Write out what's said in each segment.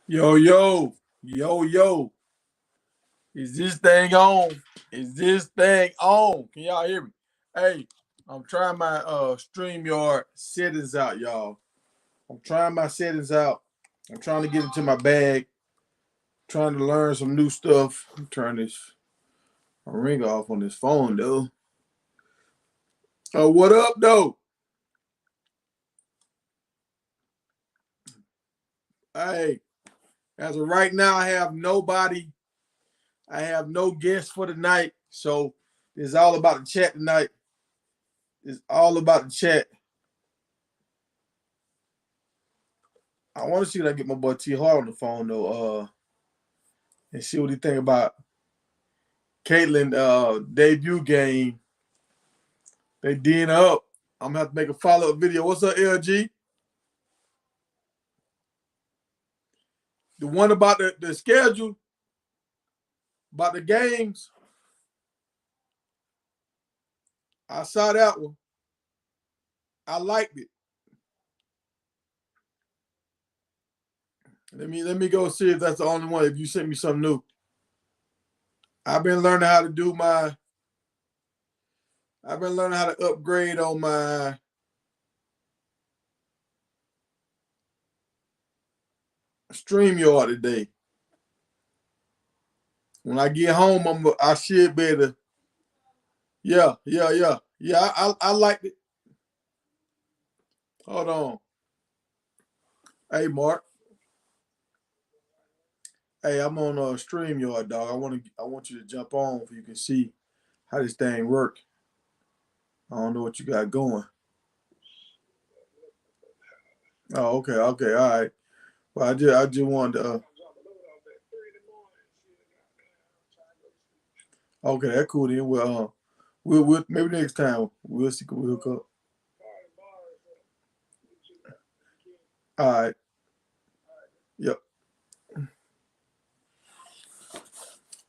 Yo, yo, yo, yo. Is this thing on? Is this thing on? Can y'all hear me? Hey, I'm trying my StreamYard settings out, y'all. I'm trying my settings out. I'm trying to get into my bag. Trying to learn some new stuff. Turn this ring off on this phone, though. Oh, what up, though? Hey, as of right now, I have nobody. I have no guests for the night. So it's all about the chat tonight. It's all about the chat. I want to see if I get my boy T Hart on the phone though, and see what he think about Caitlyn debut game. They D'ing her up. I'm gonna have to make a follow-up video. What's up, LG? The one about the schedule, about the games. I saw that one. I liked it. Let me go see if that's the only one. If you sent me something new. I've been learning how to do my. I've been learning how to upgrade on my StreamYard today. When I get home, I should be able to. Yeah. I liked it. Hold on. Hey, Mark. Hey, I'm on StreamYard, dog. I want you to jump on so you can see how this thing work. I don't know what you got going. Oh, okay, all right. Well, I just wanted to. Okay, that's cool. Then we'll maybe next time we'll see. We'll hook up. All right. Yep.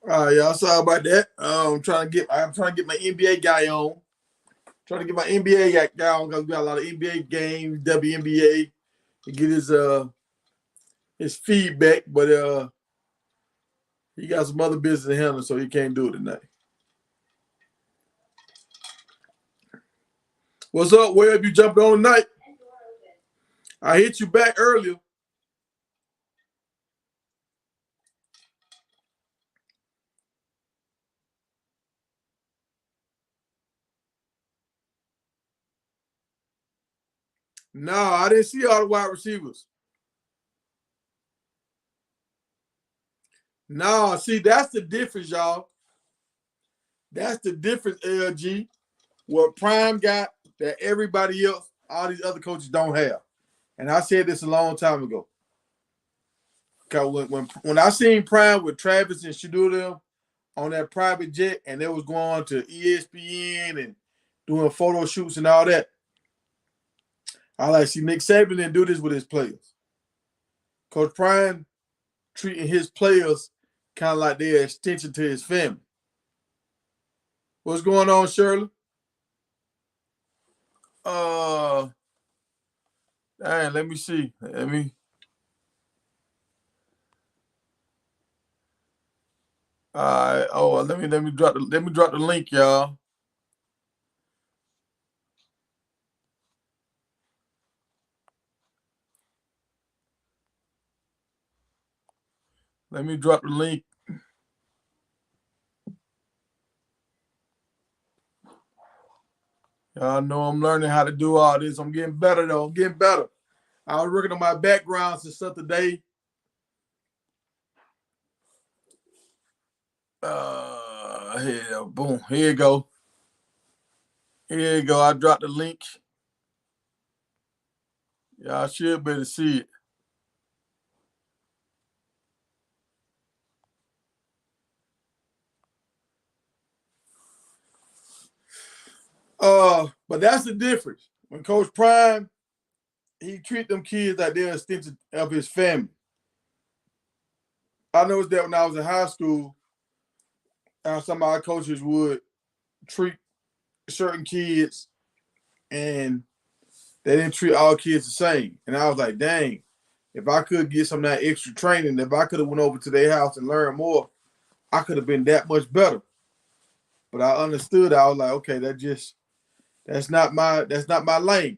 All right, y'all. Sorry about that. I'm trying to get my NBA guy on. Trying to get my NBA guy on because we got a lot of NBA games, WNBA, to get his feedback, but he got some other business to handle, so he can't do it tonight. What's up, Webb? You jumped on tonight? I hit you back earlier. No, I didn't see all the wide receivers. No, see, that's the difference, y'all. That's the difference, LG. What Prime got that everybody else, all these other coaches don't have. And I said this a long time ago. Because when I seen Prime with Travis and Shedeur them on that private jet, and they was going to ESPN and doing photo shoots and all that, I like see Nick Saban didn't do this with his players. Coach Prime treating his players kind of like they're extension to his family. What's going on, Shirley? Dang, let me see. All right. Oh, let me drop the link, y'all. Let me drop the link. Y'all know I'm learning how to do all this. I'm getting better though. I'm getting better. I was working on my backgrounds and stuff today. Here, boom. Here you go. Here you go. I dropped the link. Y'all should be able to see it. But that's the difference. When Coach Prime, he treat them kids like they're an extension of his family. I noticed that when I was in high school, some of our coaches would treat certain kids and they didn't treat all kids the same. And I was like, dang, if I could get some of that extra training, if I could have went over to their house and learned more, I could have been that much better. But I understood. I was like, okay, that's not my lane.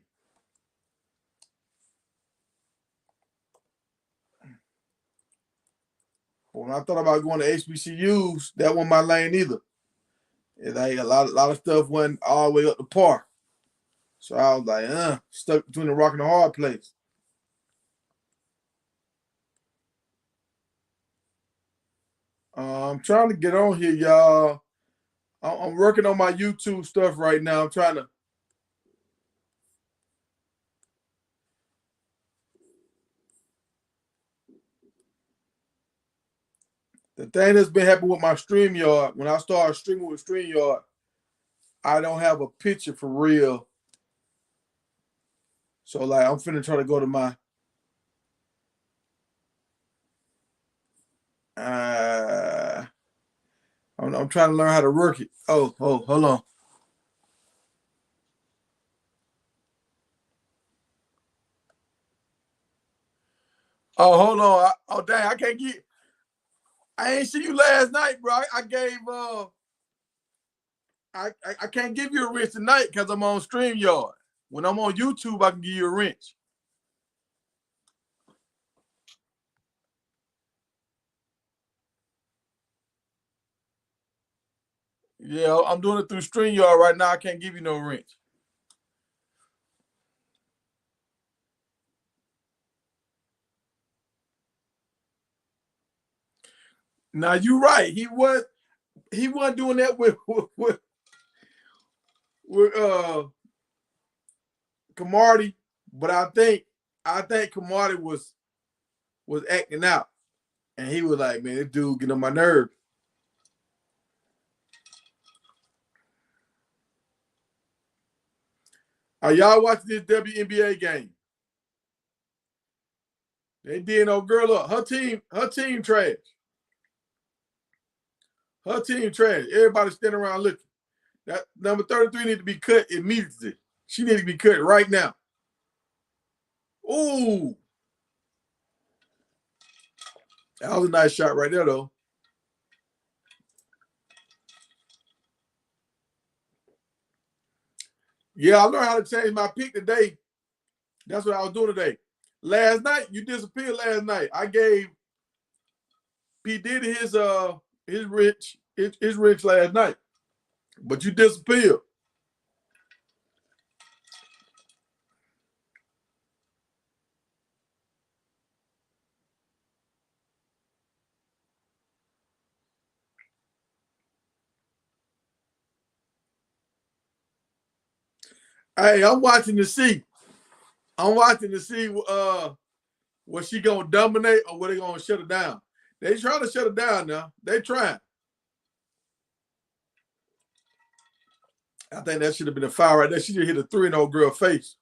When I thought about going to HBCUs, that wasn't my lane either. And like a lot of stuff went all the way up to par. So I was like, stuck between the rock and the hard place. I'm trying to get on here, y'all. I'm working on my YouTube stuff right now. I'm trying to. The thing that's been happening with my StreamYard, when I started streaming with StreamYard, I don't have a picture for real. So like I'm finna try to go to my I'm trying to learn how to work it. Oh, hold on. Oh, hold on. Dang, I can't get. I ain't see you last night, bro. I gave. I can't give you a wrench tonight because I'm on StreamYard. When I'm on YouTube, I can give you a wrench. Yeah, I'm doing it through StreamYard right now. I can't give you no wrench. Now you're right. He wasn't doing that with Camardi, but I think Camardi was acting out, and he was like, "Man, this dude get on my nerve." Are y'all watching this WNBA game? They did no girl up. Her team trash. Her team trash. Everybody standing around looking. That number 33 need to be cut immediately. She need to be cut right now. Ooh. That was a nice shot right there, though. Yeah, I learned how to change my pick today. That's what I was doing today. Last night, you disappeared last night. I gave P. Diddy his rich last night. But you disappeared. Hey, I'm watching to see. Was she gonna dominate or were they gonna shut her down? They trying to shut her down now. They trying. I think that should have been a foul right there. She just hit a 3-0 girl face.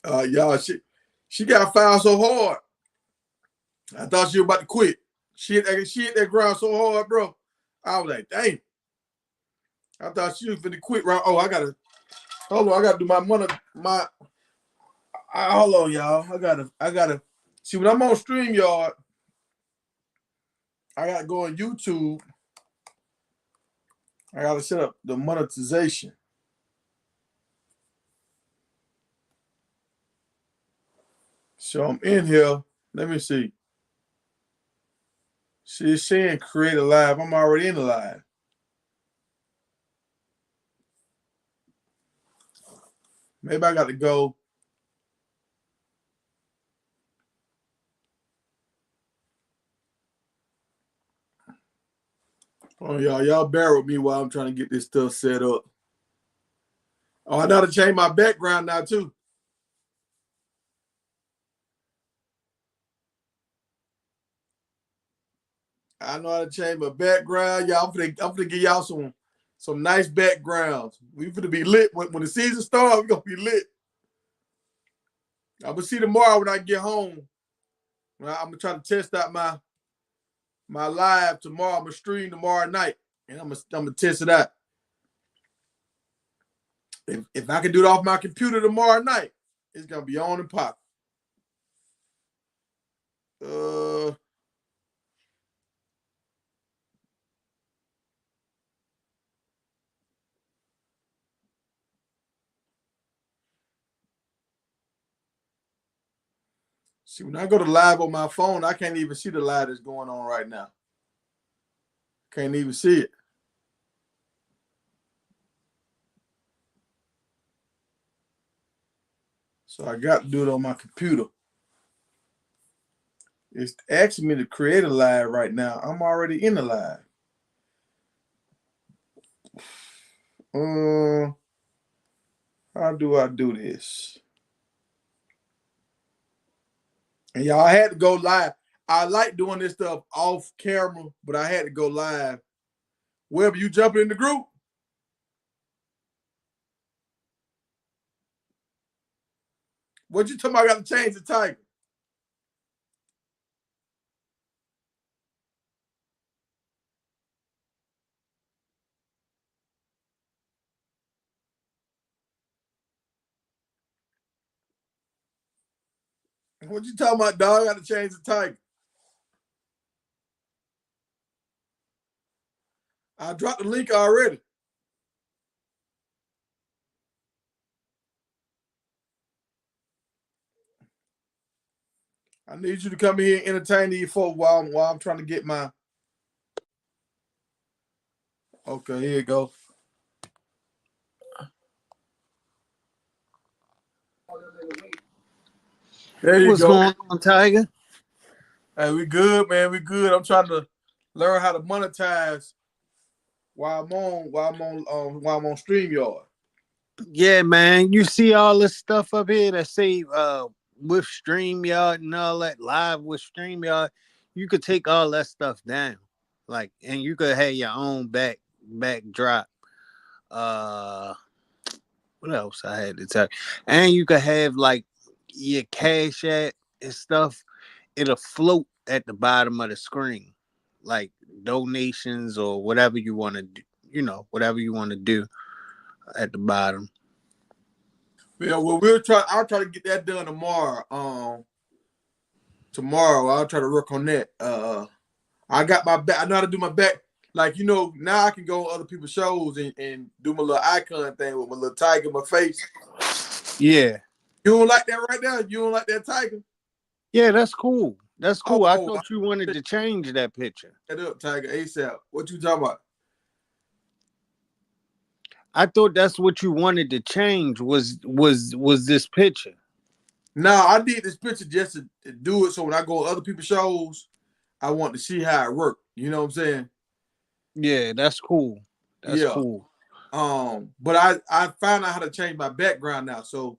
Y'all, she got fouled so hard. I thought she was about to quit. She hit that ground so hard, bro. I was like, dang. I thought she was finna quit. Right? Oh, I gotta do my money. Hold on, y'all. I gotta see when I'm on StreamYard. I gotta go on YouTube. I gotta set up the monetization. So I'm in here. Let me see. She's saying create a live. I'm already in the live. Maybe I got to go. Oh, y'all bear with me while I'm trying to get this stuff set up. Oh, I know how to change my background now, too. I know how to change my background. Y'all, I'm gonna give y'all some nice backgrounds. We gonna be lit when the season starts. We're gonna be lit. I'm gonna see tomorrow when I get home. I'm gonna try to test out my live tomorrow. I'm gonna stream tomorrow night, and I'm gonna test it out. If I can do it off my computer tomorrow night, it's gonna be on and pop. See, when I go to live on my phone, I can't even see the live that's going on right now. Can't even see it. So I got to do it on my computer. It's asking me to create a live right now. I'm already in the live. How do I do this? And y'all, I had to go live. I like doing this stuff off camera, but I had to go live. Webber, you jumping in the group? What you talking about? I got to change the title. What you talking about, dog? I got to change the title. I dropped the link already. I need you to come in here and entertain these folks while I'm trying to get my. Okay, here you go. There you What's go. going on, Tiger? Hey, we good, man. We good. I'm trying to learn how to monetize while I'm on StreamYard. Yeah, man. You see all this stuff up here that say with StreamYard and all that live with StreamYard, you could take all that stuff down. Like, and you could have your own backdrop. Uh what else I had to tell you? And you could have like your Cash App and stuff. It'll float at the bottom of the screen. Like donations or whatever you want to do, whatever you want to do at the bottom. Yeah, well, I'll try to get that done tomorrow. Tomorrow I'll try to work on that. I got my back. I know how to do my back. Like, now I can go on other people's shows and do my little icon thing with my little tiger in my face. Yeah. You don't like that right now? You don't like that tiger? Yeah, that's cool. That's cool. I Oh, thought you wanted to change that picture. Get up, Tiger, ASAP. What you talking about? I thought that's what you wanted to change was this picture. No, I did this picture just to do it so when I go to other people's shows, I want to see how it worked. You know what I'm saying? Yeah, that's cool. That's Yeah. cool. But I found out how to change my background now. So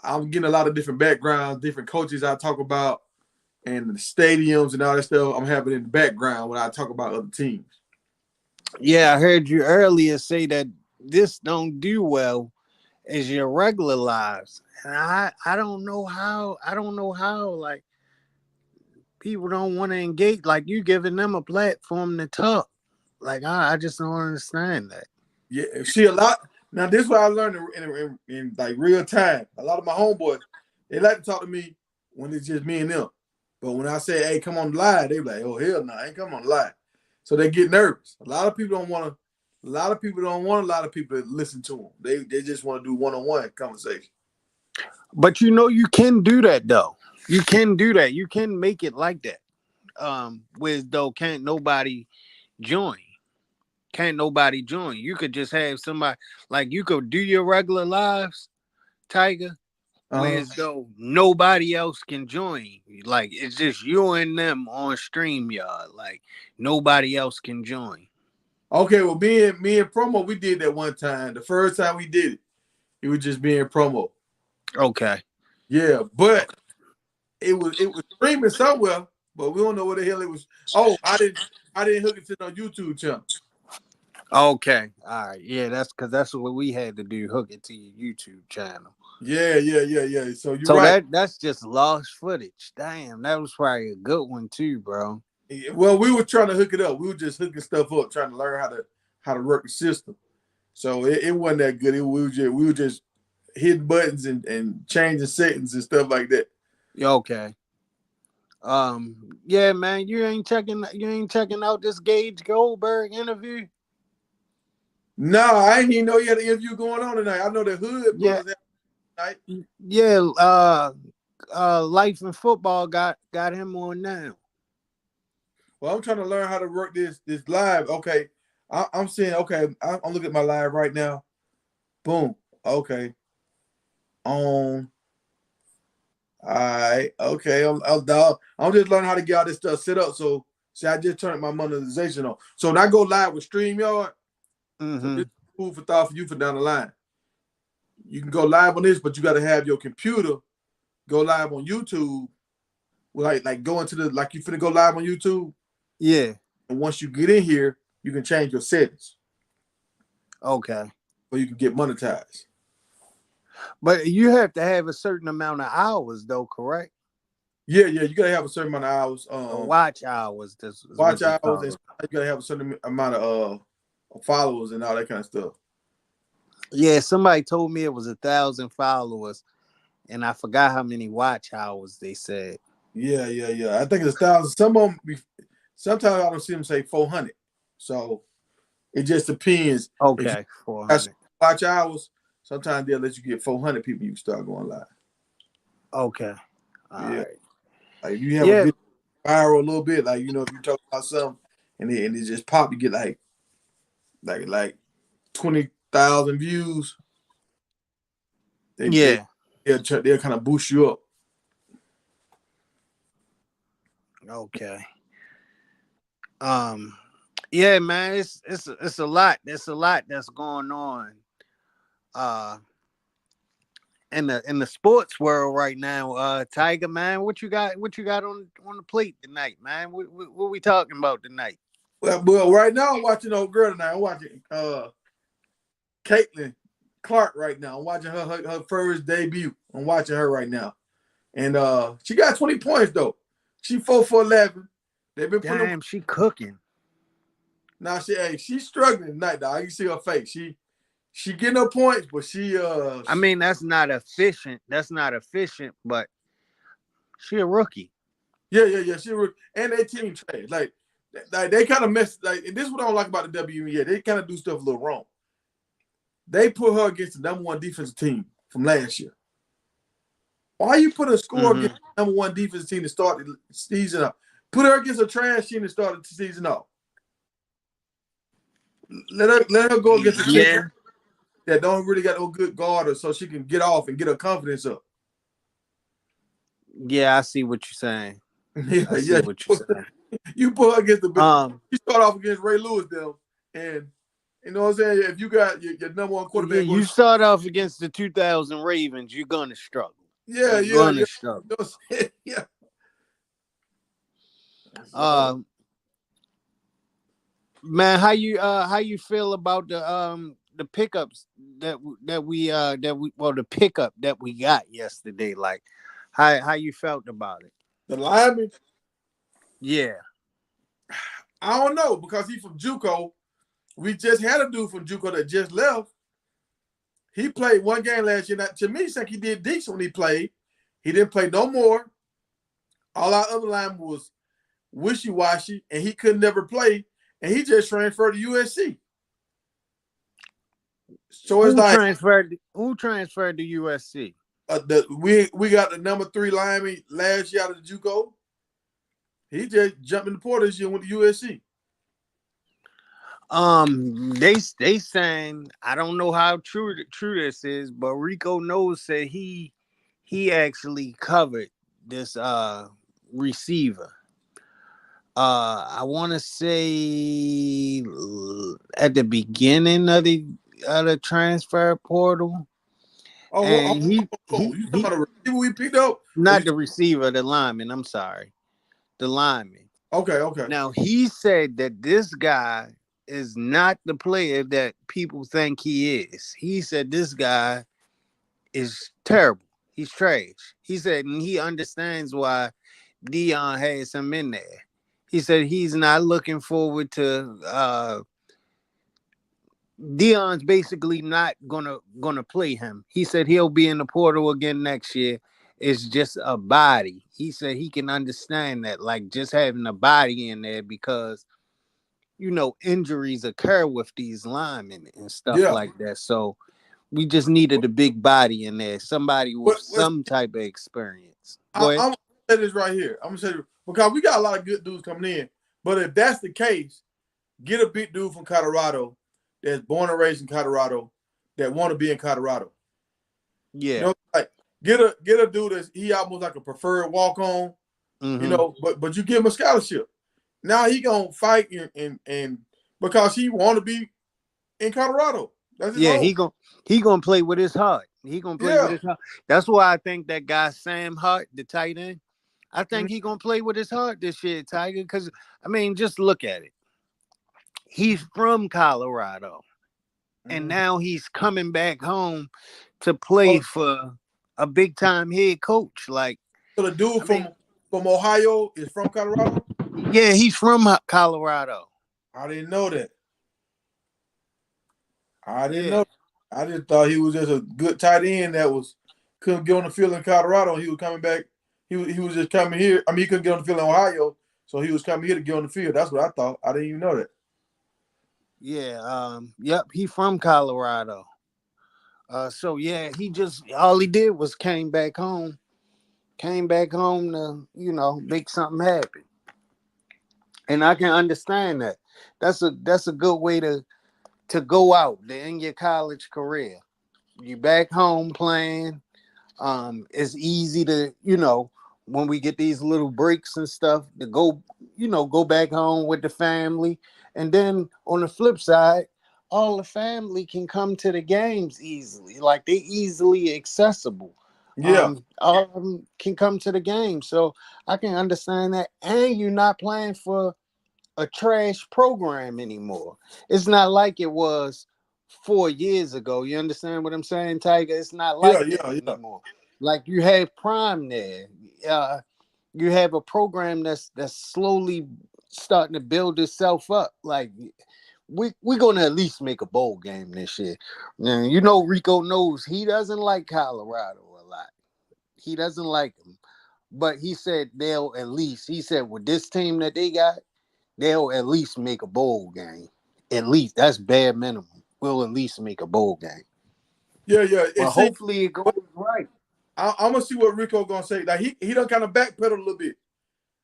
I'm getting a lot of different backgrounds, different coaches I talk about, and the stadiums and all that stuff I'm having in the background when I talk about other teams. Yeah, I heard you earlier say that this don't do well as your regular lives. And I don't know how like people don't want to engage, like you giving them a platform to talk. Like I just don't understand that. Yeah, see a lot. Now this is what I learned in like real time. A lot of my homeboys, they like to talk to me when it's just me and them. But when I say, "Hey, come on the live," they be like, "Oh hell no, I ain't come on the live." So they get nervous. A lot of people don't want a lot of people to listen to them. They just want to do one-on-one conversation. But you can do that though. You can do that. You can make it like that. With though can't nobody join. Can't nobody join. You could just have somebody like you could do your regular lives, Tiger, whereas though nobody else can join. Like it's just you and them on StreamYard. Like nobody else can join. Okay, well, me and Promo, we did that one time. The first time we did it was just me and Promo. Okay. Yeah, but it was streaming somewhere, but we don't know where the hell it was. Oh, I didn't hook it to no YouTube channel. Okay. All right. Yeah, that's what we had to do. Hook it to your YouTube channel. Yeah. So you're So right. that's just lost footage. Damn, that was probably a good one too, bro. Well, we were trying to hook it up. We were just hooking stuff up, trying to learn how to work the system. So it wasn't that good. We were just hitting buttons and changing settings and stuff like that. Okay. Yeah, man, you ain't checking out this Gage Goldberg interview. No, I didn't even know you had an interview going on tonight. I know the Hood Yeah, Brothers tonight. yeah. Life and Football got him on now. Well, I'm trying to learn how to work this live. Okay, I'm seeing. Okay, I'm looking at my live right now. Boom. Okay. On. All right. Okay. I'm just learning how to get all this stuff set up. So, see, I just turned my monetization on. So when I go live with StreamYard, so Mm-hmm. this is food for thought for you for down the line. You can go live on this, but you got to have your computer go live on YouTube. Like go into the like you finna go live on YouTube. Yeah. And once you get in here, you can change your settings. Okay. Or you can get monetized. But you have to have a certain amount of hours, though, correct? Yeah, you gotta have a certain amount of hours. Watch hours. This is Watch what they hours, call and it. you gotta have a certain amount of followers and all that kind of stuff. Yeah, somebody told me it was 1,000 followers, and I forgot how many watch hours they said. Yeah. I think it's 1,000. Some of them, sometimes I don't see them say 400. So it just depends. If you Okay, got 400. watch hours, sometimes they'll let you get 400 people. You can start going live. Okay, all Yeah, right. like if you have a Yeah, video viral a little bit, like if you talk about something and it just pop, you get like 20,000 views. They yeah. they'll kind of boost you up. Okay. Um, yeah, man. It's a lot. There's a lot that's going on. Uh, in the sports world right now. Tiger, man, what you got on the plate tonight, man? What we talking about tonight? Well, right now I'm watching old girl tonight. I'm watching Caitlin Clark right now. I'm watching her first debut. I'm watching her right now, and she got 20 points though. She 4 for 11. They've been putting them. Damn, she cooking. Now she's struggling tonight, dog. You can see her face. She getting her points, but I mean, that's not efficient. That's not efficient, but she a rookie. yeah. And their team trash. Like they kind of mess. Like this is what I don't like about the WNBA. They kind of do stuff a little wrong. They put her against the number one defensive team from last year. Why you put a score Mm-hmm. against the number one defensive team to start the season off? Put her against a trash team to start the season off. Let her go against a team Yeah, that don't really got no good guard, so she can get off and get her confidence up. yeah. I see what you're saying. I see Yeah. what you're saying. You put her against the. Um, You start off against Ray Lewis, though, and you know what I'm saying. If you got your number one yeah. quarterback, You start off against the 2000 Ravens, you're gonna struggle. yeah, You're gonna you struggle. know what I'm saying? Yeah. Um, Man, how you feel about the pickups the pickup that we got yesterday? Like, how you felt about it? The lineman, Yeah. I don't know because he's from JUCO. We just had a dude from JUCO that just left. He played one game last year. Now, to me, it's like he did decent when he played. He didn't play no more. All our other linemen was wishy-washy, and he could never play. And he just transferred to USC. So it's like Who transferred to USC? we got the number 3 lineman last year out of the JUCO. He just jumped in the portal this year and went to USC. They saying, I don't know how true this is, but Rico Knows said he actually covered this receiver. I want to say at the beginning of the transfer portal, and You talking about the receiver we picked up? not the receiver, the lineman. I'm sorry, the lineman. Okay. Now he said that this guy is not the player that people think he is. He said this guy is terrible. He's trash. He said, and he understands why Dion has him in there. He said he's not looking forward to Dion's basically not gonna play him. He said he'll be in the portal again next year. It's just a body. He said he can understand that, like just having a body in there because injuries occur with these linemen and stuff Yeah. like that. So we just needed a big body in there, somebody with What some type of experience. Go ahead. I'm gonna say this right here. I'm gonna say this, because we got a lot of good dudes coming in. But if that's the case, get a big dude from Colorado that's born and raised in Colorado that want to be in Colorado. You Yeah. know, like get a dude that's he almost like a preferred walk on. Mm-hmm. But you give him a scholarship. Now he gonna fight and because he want to be in Colorado. That's his Yeah, home. he gonna play with his heart. He gonna play with Yeah. his heart. That's why I think that guy Sam Hart, the tight end, I think Mhm. he gonna play with his heart this year, Tiger. Because I mean, just look at it. He's from Colorado, and Mhm. now he's coming back home to play Oh, for a big time head coach. Like, so the dude I mean, from Ohio is from Colorado? yeah, he's from Colorado. I didn't know that. I didn't Yeah, know. I just thought he was just a good tight end that was couldn't get on the field in Colorado, and he was coming back. He was just coming here. I mean, he couldn't get on the field in Ohio, so he was coming here to get on the field. That's what I thought. I didn't even know that. yeah. Yep, he from Colorado. So yeah, he just all he did was came back home to make something happen, and I can understand that. That's a good way to go out to end your college career. You back home playing. It's easy to when we get these little breaks and stuff to go back home with the family, and then on the flip side, all the family can come to the games easily, like they easily accessible. Yeah, All of them can come to the game, so I can understand that. And you're not playing for a trash program anymore. It's not like it was 4 years ago. You understand what I'm saying, Tiger? It's not yeah, like that yeah, yeah, anymore. Like you have Prime there. You have a program that's slowly starting to build itself up. Like we're gonna at least make a bowl game this year. Now, Rico knows he doesn't like Colorado a lot. He doesn't like them. But he said they'll at least, he said with this team that they got, they'll at least make a bowl game. At least that's bare minimum. We'll at least make a bowl game. yeah, yeah. And But see, hopefully it goes right. I'm gonna see what Rico gonna say. Like he done kind of backpedal a little bit.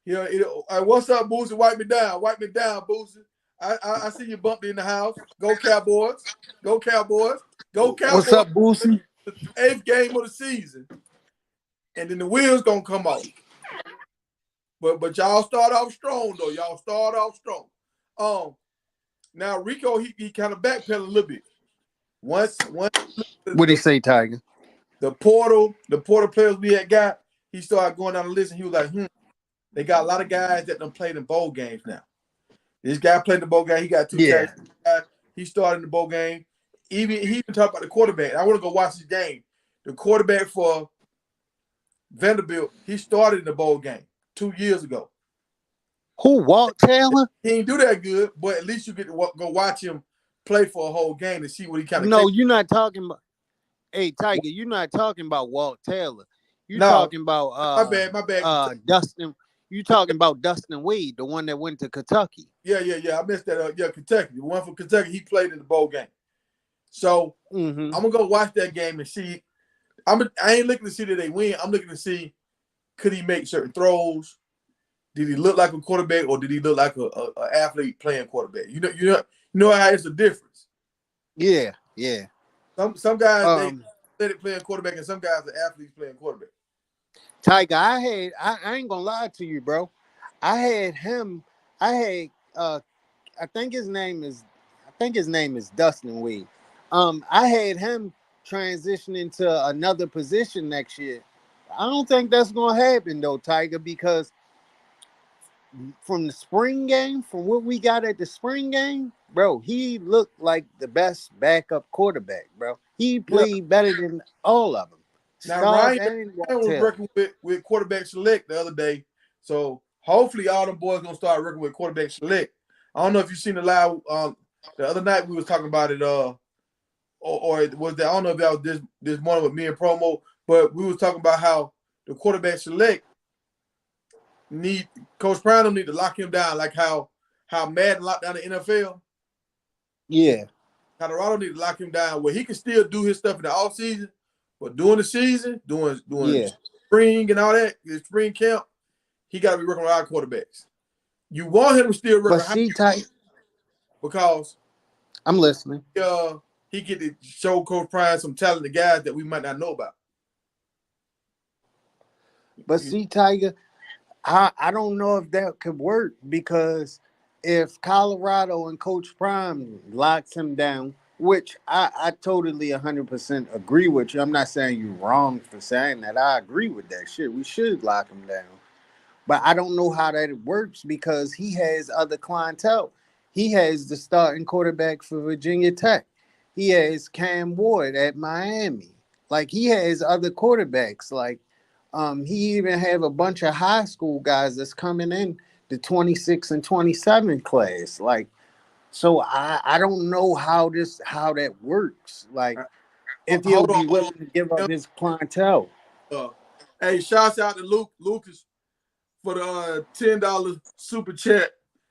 What's up, Boosie? Wipe me down, Boosie. I see you bumped in the house. Go Cowboys, go Cowboys, go What's Cowboys. up, Boosie? The eighth game of the season, and then the wheels gonna come off. But y'all start off strong though. Y'all start off strong. Um, Now Rico he kind of backpedaled a little bit. Once What do you say, Tiger? the portal players we had got, he started going down the list and he was like, they got a lot of guys that done played in bowl games now. This guy played the bowl game. He got 2 catches. Yeah. He started in the bowl game. He even talked about the quarterback. I want to go watch his game. The quarterback for Vanderbilt, he started in the bowl game 2 years ago. Who, Walt Taylor? He ain't do that good, but at least you get to go watch him play for a whole game to see what he kind of No, capable. you're not talking about. Hey, Tiger, you're not talking about Walt Taylor. You No, talking about my bad. Dustin. You talking about Dustin Wade, the one that went to Kentucky. Yeah. I missed that. Yeah, Kentucky. The one from Kentucky, he played in the bowl game. So Mm-hmm. I'm gonna go watch that game and see. I ain't looking to see that they win. I'm looking to see could he make certain throws. Did he look like a quarterback or did he look like a athlete playing quarterback? You know how it's a difference. Yeah, yeah. Some guys they Um, let it playing quarterback and some guys are athletes playing quarterback. Tiger, I ain't gonna lie to you, bro. I had him. I had I think his name is Dustin Wade. I had him transition into another position next year. I don't think that's gonna happen though, Tiger, because from the spring game, from what we got at the spring game, bro, he looked like the best backup quarterback, bro. He Yeah. played better than all of them. Now Stars Ryan and Walt was Taylor. working with quarterback select the other day. So hopefully all them boys gonna start working with quarterback select. I don't know if you seen the live the other night we was talking about it or was that I don't know if that was this morning with me and promo, but we was talking about how the quarterback select need Coach Prime need to lock him down like how Madden locked down the NFL. Yeah. Colorado need to lock him down where he can still do his stuff in the off season, but during the season, doing Yeah. spring and all that, the spring camp, he got to be working with our quarterbacks. You want him to still work But with high see, Ty, because I'm listening. he get to show Coach Prime some talented guys that we might not know about. But see, Tiger, I don't know if that could work because if Colorado and Coach Prime locks him down, which I totally 100% agree with you. I'm not saying you're wrong for saying that. I agree with that shit. We should lock him down. But I don't know how that works because he has other clientele. He has the starting quarterback for Virginia Tech. He has Cam Ward at Miami. Like he has other quarterbacks. Like he even have a bunch of high school guys that's coming in the 26 and 27 class. Like so I don't know how that works. Like if he'll Hold be on. willing to give up his clientele. Uh, hey, shouts out to Lucas for the $10 super chat.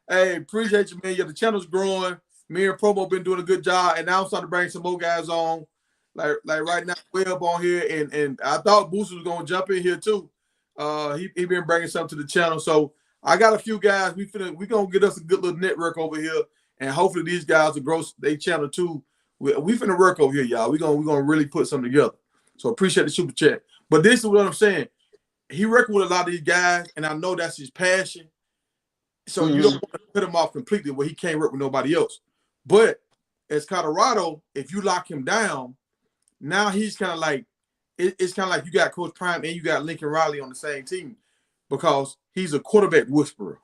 Hey, appreciate you, man. Yeah, the channel's growing. Me and Promo been doing a good job, and now I'm starting to bring some more guys on. Like right now, Webb on here, and I thought Booster was gonna jump in here too. He been bringing something to the channel, so I got a few guys. We gonna get us a good little network over here, and hopefully these guys will grow their channel too. We finna work over here, y'all. We gonna really put something together. So appreciate the super chat. But this is what I'm saying. He working with a lot of these guys, and I know that's his passion. So you don't Mm-hmm. want to cut him off completely where he can't work with nobody else. But as Colorado, if you lock him down, now he's kind of like it's kind of like you got Coach Prime and you got Lincoln Riley on the same team because he's a quarterback whisperer.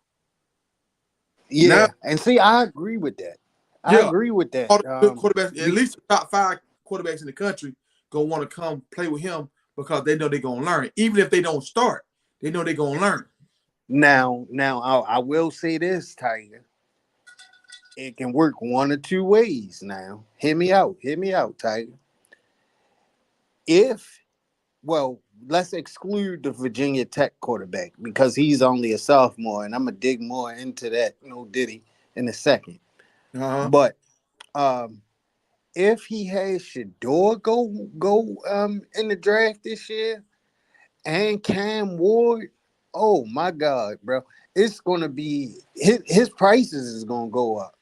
Now, Yeah, and see, I agree with that. I yeah, agree with that. all the good quarterbacks, at Be- least the top 5 quarterbacks in the country, gonna want to come play with him because they know they're gonna learn. Even if they don't start, they know they're gonna learn. now, I will say this, Tiger. It can work one or two ways. Now, hear me out, Tiger. If well, let's exclude the Virginia Tech quarterback because he's only a sophomore, and I'm gonna dig more into that, no Diddy, in a second. Uh-huh. But um, if he has Shedeur go in the draft this year and Cam Ward, oh my God, bro, it's gonna be his prices is gonna go up.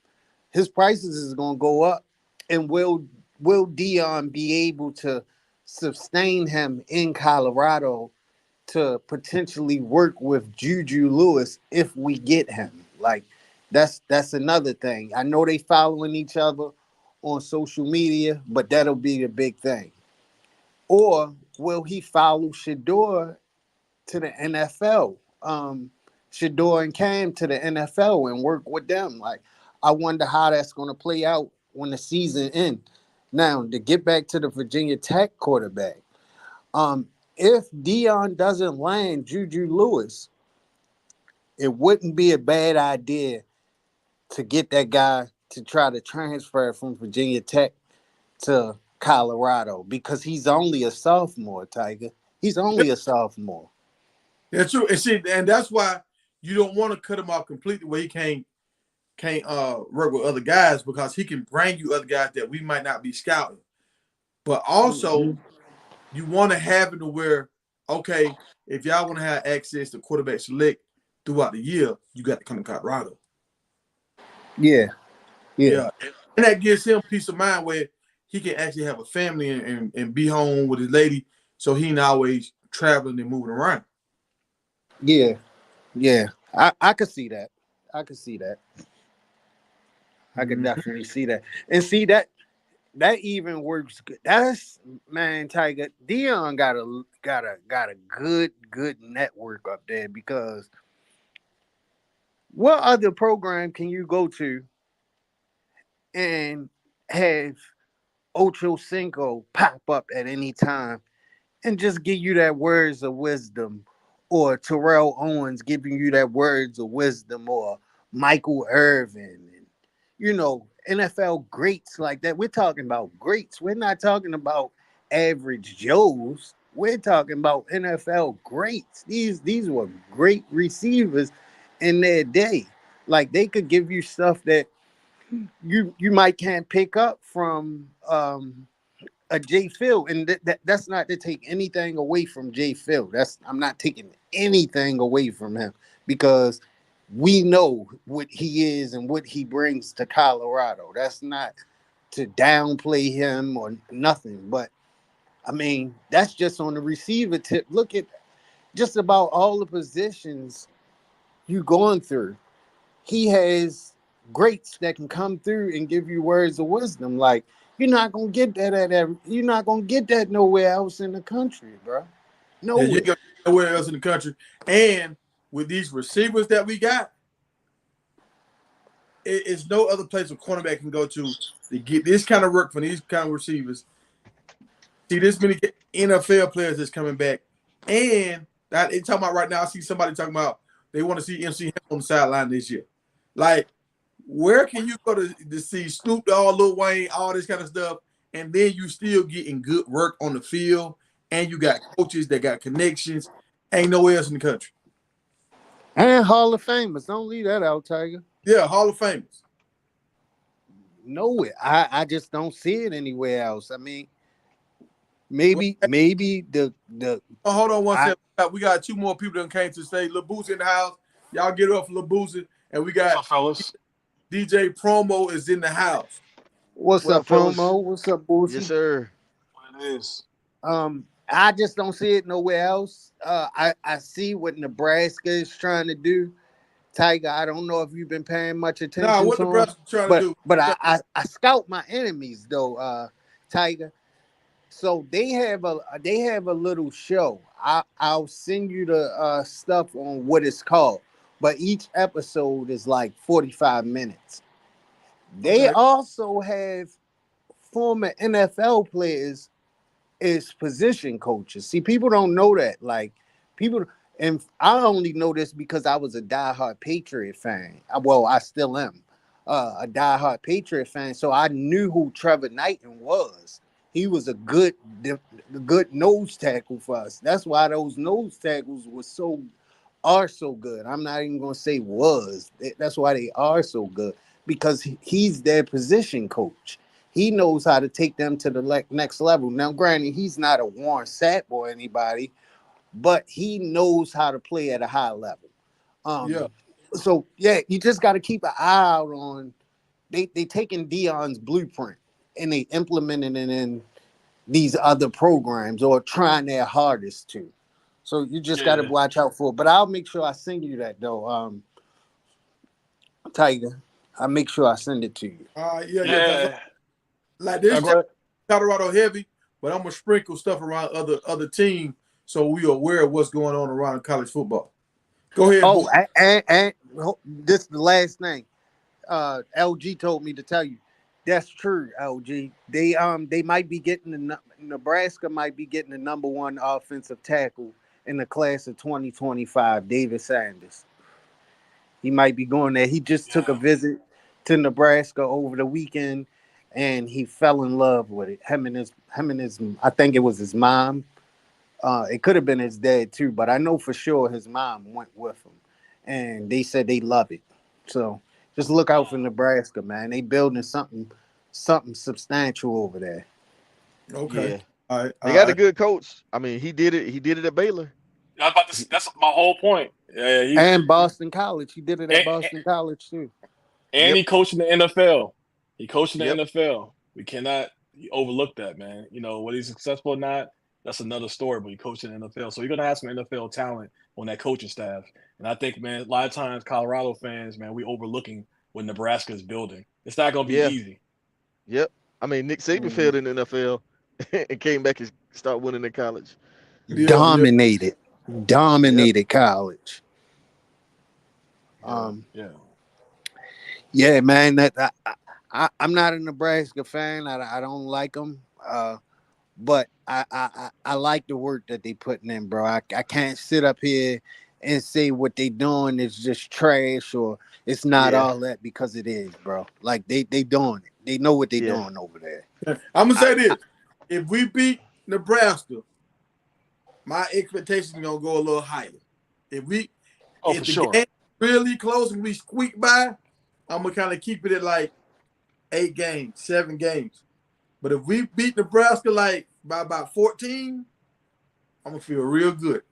His prices is gonna go up, and will Dion be able to sustain him in Colorado to potentially work with Juju Lewis if we get him? Like that's another thing. I know they following each other on social media, but that'll be the big thing. Or will he follow Shedeur to the NFL? Shedeur and Cam to the NFL and work with them. Like, I wonder how that's going to play out when the season ends. Now, to get back to the Virginia Tech quarterback, if Dion doesn't land Juju Lewis, it wouldn't be a bad idea to get that guy to try to transfer from Virginia Tech to Colorado because he's only a sophomore, Tiger. He's only a sophomore. That's true. And see, and that's why you don't want to cut him off completely where he can't work with other guys because he can bring you other guys that we might not be scouting. But also Mm-hmm. you want to have it to where, okay, if y'all want to have access to quarterback select throughout the year, you got to come to Colorado. Yeah, yeah, Yeah. And that gives him peace of mind where he can actually have a family and be home with his lady so he ain't always traveling and moving around. yeah, yeah. I could see that. I could see that. I could Mm-hmm. definitely see that. And see that even works good. That's man, Tiger. Dion got a good network up there because what other program can you go to and have Ocho Cinco pop up at any time and just give you that words of wisdom or Terrell Owens giving you that words of wisdom, or Michael Irvin, and NFL greats like that. We're talking about greats. We're not talking about average Joes. We're talking about NFL greats. These were great receivers in their day. Like they could give you stuff that you might can't pick up from a Jay Phil, and that's not to take anything away from Jay Phil. I'm not taking anything away from him, because we know what he is and what he brings to Colorado. That's not to downplay him or nothing, but I mean that's just on the receiver tip. Look at just about all the positions you going through. He has greats that can come through and give you words of wisdom. Like you're not gonna get that you're not gonna get that nowhere else in the country, bro. Yeah, you Nowhere. go nowhere else in the country. And with these receivers that we got, it's no other place a cornerback can go to get this kind of work from these kind of receivers. See this many NFL players that's coming back, and that they talking about right now. I see somebody talking about they want to see MC Hammer on the sideline this year. Like, where can you go to see Snoop Dogg, Lil Wayne, all this kind of stuff, and then you still getting good work on the field, and you got coaches that got connections. Ain't nowhere else in the country. And Hall of Famers. Don't leave that out, Tiger. Yeah, Hall of Famers. Nowhere. I just don't see it anywhere else. I mean, Well, maybe the oh, hold on one I second. We got two more people that came to say Lil Boosie in the house. Y'all get it up for Lil Boosie. And we What's got up, fellas? DJ Promo is in the house. what's What up, up, fellas? promo? What's up, Yes, Boosie? sir. What it is? I just don't see it nowhere else. I see what Nebraska is trying to do. Tiger, I don't know if you've been paying much Nah, attention what to him, Nebraska trying to but do? I scout my enemies though, Tiger. So they have a little show. I'll send you the stuff on what it's called, but each episode is like 45 minutes. They Okay. also have former NFL players is position coaches. See, people don't know that. Like people, and I only know this because I was a diehard Patriot fan. Well, I still am a diehard Patriot fan, so I knew who Trevor Knighton was. He was a good nose tackle for us. That's why those nose tackles are so good. I'm not even gonna say was. That's why they are so good, because he's their position coach. He knows how to take them to the next level. Now, granted, he's not a Warren Sapp or anybody, but he knows how to play at a high level. Yeah. So yeah, you just got to keep an eye out on. They taking Dion's blueprint and they implementing it in these other programs, or trying their hardest to. So you just got to Yeah, watch out for it. But I'll make sure I send you that though, Tiger. I'll make sure I send it to you. Yeah, yeah. yeah. Like this Go ahead. Colorado heavy, but I'm gonna sprinkle stuff around other teams so we are aware of what's going on around college football. Go ahead, Oh, book. and this is the last thing. LG told me to tell you. That's true, LG. They might be getting Nebraska might be getting the number one offensive tackle in the class of 2025, David Sanders. He might be going there. He just took a Yeah, visit to Nebraska over the weekend, and he fell in love with it. Him and his I think it was his mom. It could have been his dad too, but I know for sure his mom went with him, and they said they love it. So just look out for Nebraska, man. They building something substantial over there, Okay. Yeah. All right. They All got a right. good coach. I mean, he did it. He did it at Baylor. I was about to. He, That's my whole point. Yeah, and Boston College. He did it at and, Boston College too. and yep. he coached in the NFL. He coached in the Yep. NFL. We cannot overlook that, man. You know, whether he's successful or not, that's another story. But he coached in the NFL, so you're gonna have some NFL talent on that coaching staff. And I think, man, a lot of times Colorado fans, man, we overlooking what Nebraska is building. It's not gonna be Yeah. easy. Yep. I mean, Nick Saban Mhm. failed in the NFL and came back and start winning in college. Yeah, yeah, Dominated, Yep. dominated college. Yeah, Um, yeah. yeah, man. I'm not a Nebraska fan. I don't like them. But I like the work that they putting in, bro. I can't sit up here and say what they doing is just trash or it's not Yeah, all that, because it is, bro. Like they doing it. They know what they yeah. doing over there. I'm gonna I, say I, this: if we beat Nebraska, my expectations are gonna go a little higher. If we, Oh, for if the sure. game really close and we squeak by, I'm gonna kind of keep it at like 8 games, 7 games. But if we beat Nebraska like by about 14, I'm gonna feel real good.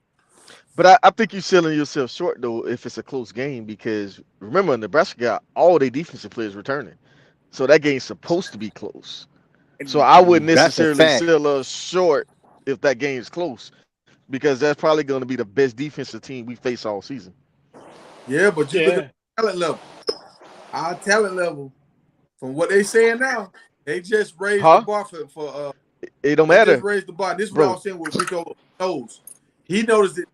but I think you're selling yourself short though if it's a close game because remember Nebraska got all their defensive players returning, so that game's supposed to be close. So I wouldn't That's a necessarily fact. sell us short if that game's close because that's probably going to be the best defensive team we face all season. Yeah, but just look at Yeah. the talent level. Our talent level, from what they saying now, they just raised the Huh? bar for It don't they just matter, raised the bar. This is what I bro. was saying with Rico knows. He noticed it.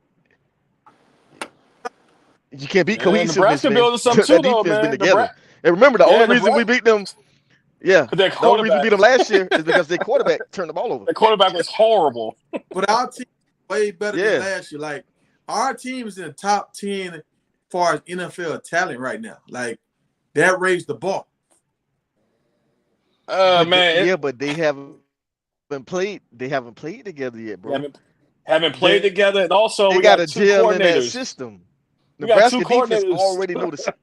You can't beat And cohesiveness, Nebraska man. building something That too, though, defense been man. together. And remember, the only reason we Nebraska, beat them, yeah, their the only reason we quarterback, beat them last year is because their quarterback turned the ball over. their quarterback was horrible. But our team is way better than Yeah, last year. Like our team is in the top 10 as far as NFL talent right now. Like that raised the bar. Man, but they haven't played. They haven't played together yet, they bro. haven't played They together, and also they we got got to two gel in that coordinators. system. We got two Nebraska defense coordinators. already know the.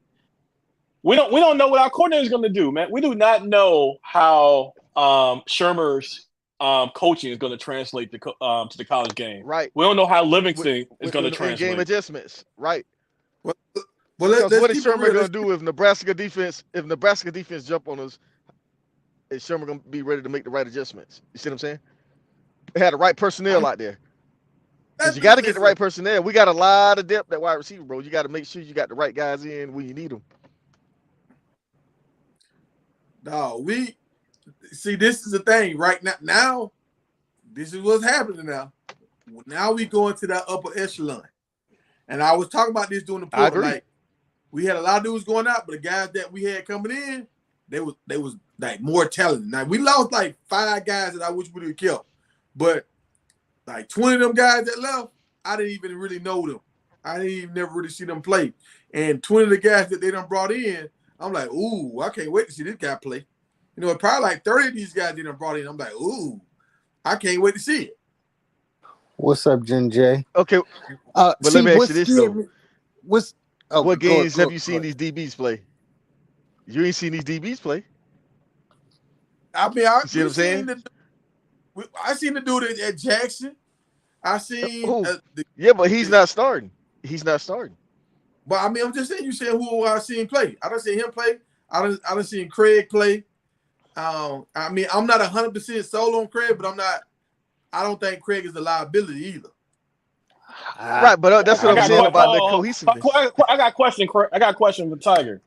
We don't know what our coordinator is going to do, man. We do not know how Shermer's coaching is going to translate to the college game. Right. We don't know how With, Livingston is going to in game translate. adjustments, right? Well, Because let's what is keep it Shermer real. gonna do if Nebraska defense jump on us? Is Shermer gonna be ready to make the right adjustments? You see what I'm saying? They had the right personnel out there because you got to get the Listen, right personnel. We got a lot of depth at wide receiver, bro. You got to make sure you got the right guys in when you need them. no, we see this is the thing right now. Now, this is what's happening now. Now we go into that upper echelon. And I was talking about this during the I portal. agree. Like we had a lot of dudes going out, but the guys that we had coming in, they was like more talented. Now we lost like 5 guys that I wish we would have kept. But like 20 of them guys that left, I didn't even really know them. I didn't even never really see them play. And 20 of the guys that they done brought in, I'm like, ooh, I can't wait to see this guy play. You know, probably like 30 of these guys they done brought in. I'm like, ooh, I can't wait to see it. What's up, Jen J? Okay, but let me ask you this though: what games have you seen these DBs play? You ain't seen these DBs play. I mean, You see what I'm saying? I seen the dude at Jackson. I seen Oh, yeah, but he's not starting. He's not starting. But I mean, I'm just saying. You said who I seen play. I don't see him play. I don't see Craig play. I mean, I'm not 100% sold on Craig, but I don't think Craig is a liability either. Right, but that's what I'm saying about the cohesiveness. I got a question. I got a question for Tiger.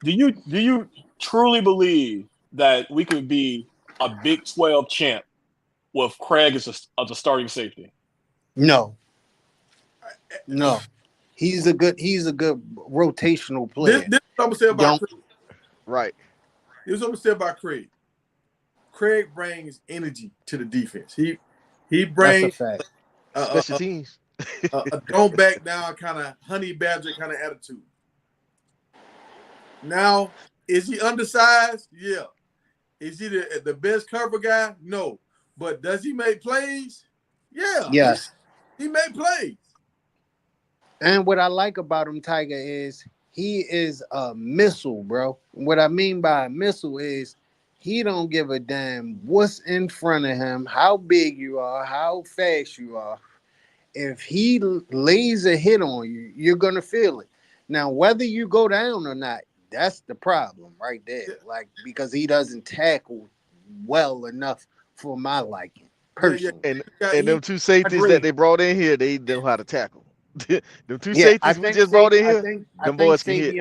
Do you truly believe that we could be a Big 12 champ with Craig as the starting safety? No. He's a good rotational player. This is what I'm gonna say about Craig. Right. This is what I'm gonna say about Craig. Craig brings energy to the defense. He brings Special teams. a don't back down kind of honey badger kind of attitude. Now, is he undersized? Yeah. Is he the best cover guy? No. But does he make plays? Yeah. Yes. He made plays. And what I like about him, Tiger, is he is a missile, bro. What I mean by a missile is he don't give a damn what's in front of him, how big you are, how fast you are. If he lays a hit on you, you're going to feel it. Now, whether you go down or not, that's the problem right there. Like, because he doesn't tackle well enough for my liking, personally. And them two safeties that they brought in here, they know how to tackle. Them two Yeah, safeties we just brought in here, them boys can hit.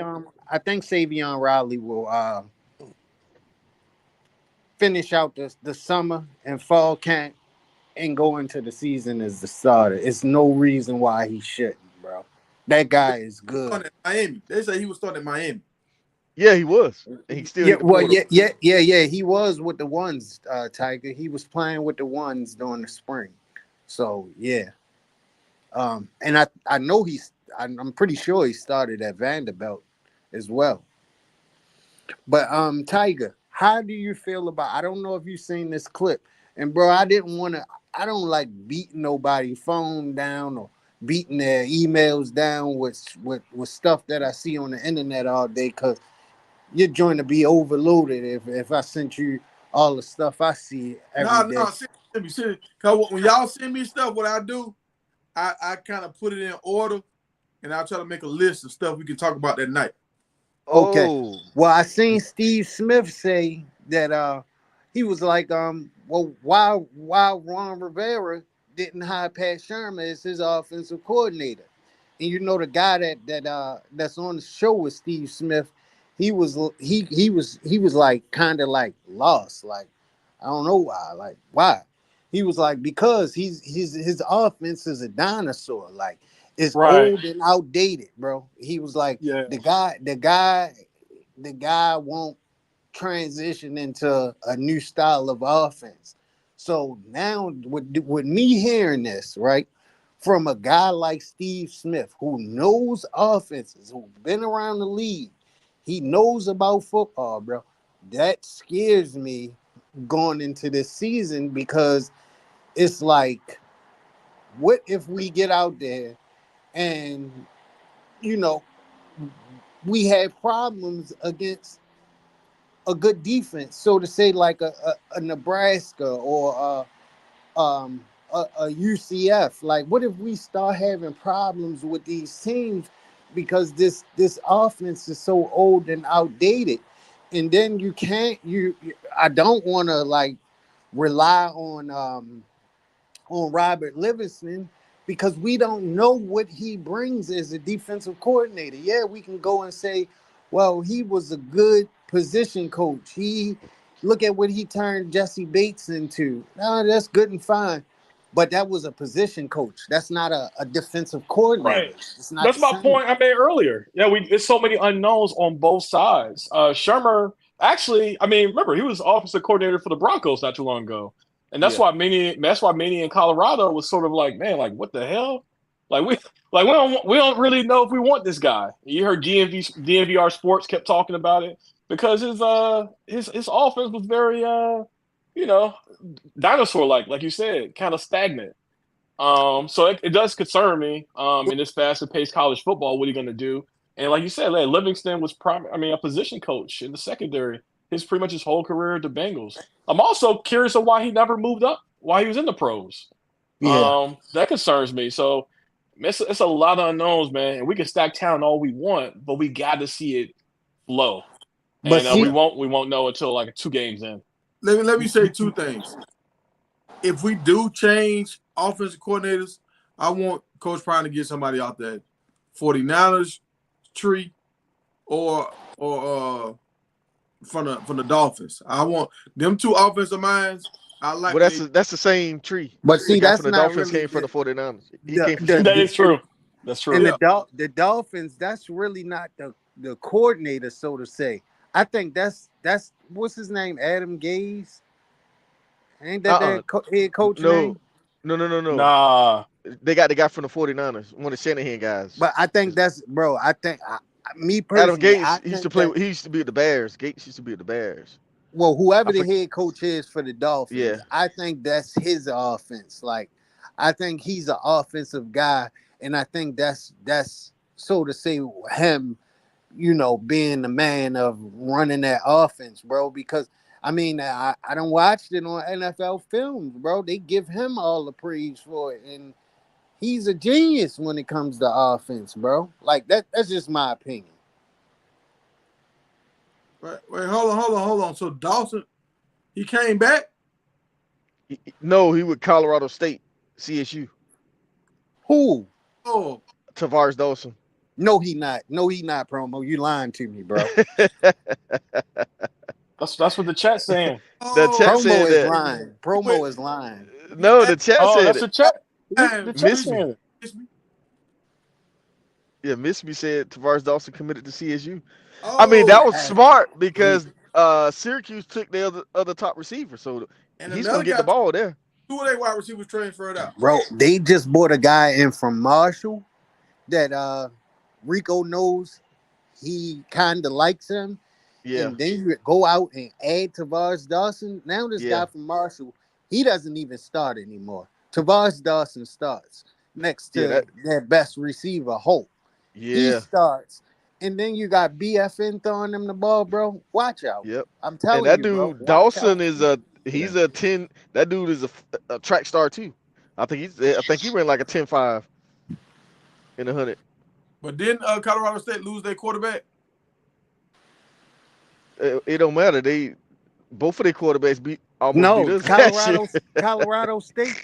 I think Savion Riley will finish out the summer and fall camp and go into the season as the starter. It's no reason why he shouldn't, bro. That guy is good. Miami. They say he was starting at Miami. Yeah, he was. And he still Yeah, hit the well, portal. yeah. He was with the ones, Tiger. He was playing with the ones during the spring. So yeah. And I know I'm pretty sure he started at Vanderbilt as well. But Tiger, how do you feel about? I don't know if you've seen this clip, and bro, I didn't want to. I don't like beating nobody phone down or beating their emails down with stuff that I see on the internet all day, because you're going to be overloaded if I sent you all the stuff I see every No, day. no, send me. Cause when y'all send me stuff, what I do, I kind of put it in order, and I'll try to make a list of stuff we can talk about that night. Okay. Oh, Well, I seen Steve Smith say that he was like well, why Ron Rivera didn't hire Pat Shermer as his offensive coordinator. And you know the guy that's on the show with Steve Smith, he was like kind of like lost, like I don't know why, like why. He was like, because his offense is a dinosaur, like it's Right. old and outdated, bro. He was like, Yeah. the guy won't transition into a new style of offense. So now with me hearing this, right, from a guy like Steve Smith who knows offenses, who's been around the league, he knows about football, bro. That scares me going into this season, because it's like, what if we get out there and you know we have problems against a good defense, so to say, like a Nebraska or a UCF. Like, what if we start having problems with these teams because this offense is so old and outdated? And then you can't I don't want to like rely on Robert Livingston, because we don't know what he brings as a defensive coordinator. Yeah, we can go and say, well, he was a good position coach. He look at what he turned Jesse Bates into. No, that's good and fine. But that was a position coach. That's not a defensive coordinator. Right. It's not That's the my same. point I made earlier. Yeah, there's so many unknowns on both sides. Shermer, actually, I mean, remember he was offensive coordinator for the Broncos not too long ago, and that's yeah. why many in Colorado was sort of like, man, like what the hell? Like we don't really know if we want this guy. You heard DNVR Sports kept talking about it because his offense was very you know dinosaur like you said, kind of stagnant. So it does concern me. In this faster paced college football, what are you going to do? And like you said, like Livingston was a position coach in the secondary. Pretty much his whole career at the Bengals. I'm also curious of why he never moved up, why he was in the pros. Yeah. That concerns me. So it's a lot of unknowns, man. And we can stack talent all we want, but we got to see it flow. But And we see, won't know until like 2 games in. Let me say two things. If we do change offensive coordinators, I want Coach Prime to get somebody out there, 49ers tree or from the Dolphins. I want them two offensive minds. I like Well, what they that's the same tree. but The see, guy from that's the not Dolphins really came from the 49ers. He the came from the, That Cincy. is true. That's and true. yeah. the Dolphins, that's really not the coordinator, so to say. I think that's what's his name, Adam Gaze. Ain't that Uh-uh. head coach No. name? No. Nah. They got the guy from the 49ers, one of the Shanahan guys. But I think that's, bro. Me Adam personally, I Gates, think that, he used to be with the Bears. Gates used to be with the Bears. well, I whoever the forget. head coach is for the Yeah. Dolphins, I think that's his offense. Like, I think he's an offensive guy, and I think that's so to say him, being the man of running that offense, bro. Because I mean, I don't watch it on NFL films, bro. They give him all the praise for it, and he's a genius when it comes to offense, bro. Like that's just my opinion. Wait, hold on. So Dawson, he came back. No, he with Colorado State, CSU. Who? Oh, Tavares Dawson. No, he not. No, he not. Promo. You lying to me, bro. That's what the chat's saying. The chat oh, Promo said is that. lying. he went. Promo is lying. He No, the chat Oh, said that's it. the chat. The asked, chat Miss me. saying it. miss me. Yeah, Miss me said Tavares Dawson committed to CSU. I mean, Oh, that was That's smart crazy. because Syracuse took the other top receiver, so and he's another gonna get the guy, ball there. two of their wide receivers transferred out. Bro, they just bought a guy in from Marshall that Rico knows he kind of likes him. Yeah, And then you go out and add Tavares Dawson. Now this yeah, guy from Marshall, he doesn't even start anymore. Tavares Dawson starts next yeah, to their best receiver, Holt. He yeah, starts. And then you got BFN throwing him the ball, bro. Watch out. yep. I'm And telling that you, bro. dude Watch Dawson out. is Yeah. he's a 10. That dude is a track star too. I think he ran like a 10.5 in 100. But didn't Colorado State lose their quarterback? It don't matter. They both of their quarterbacks almost beat No, us last year. Colorado State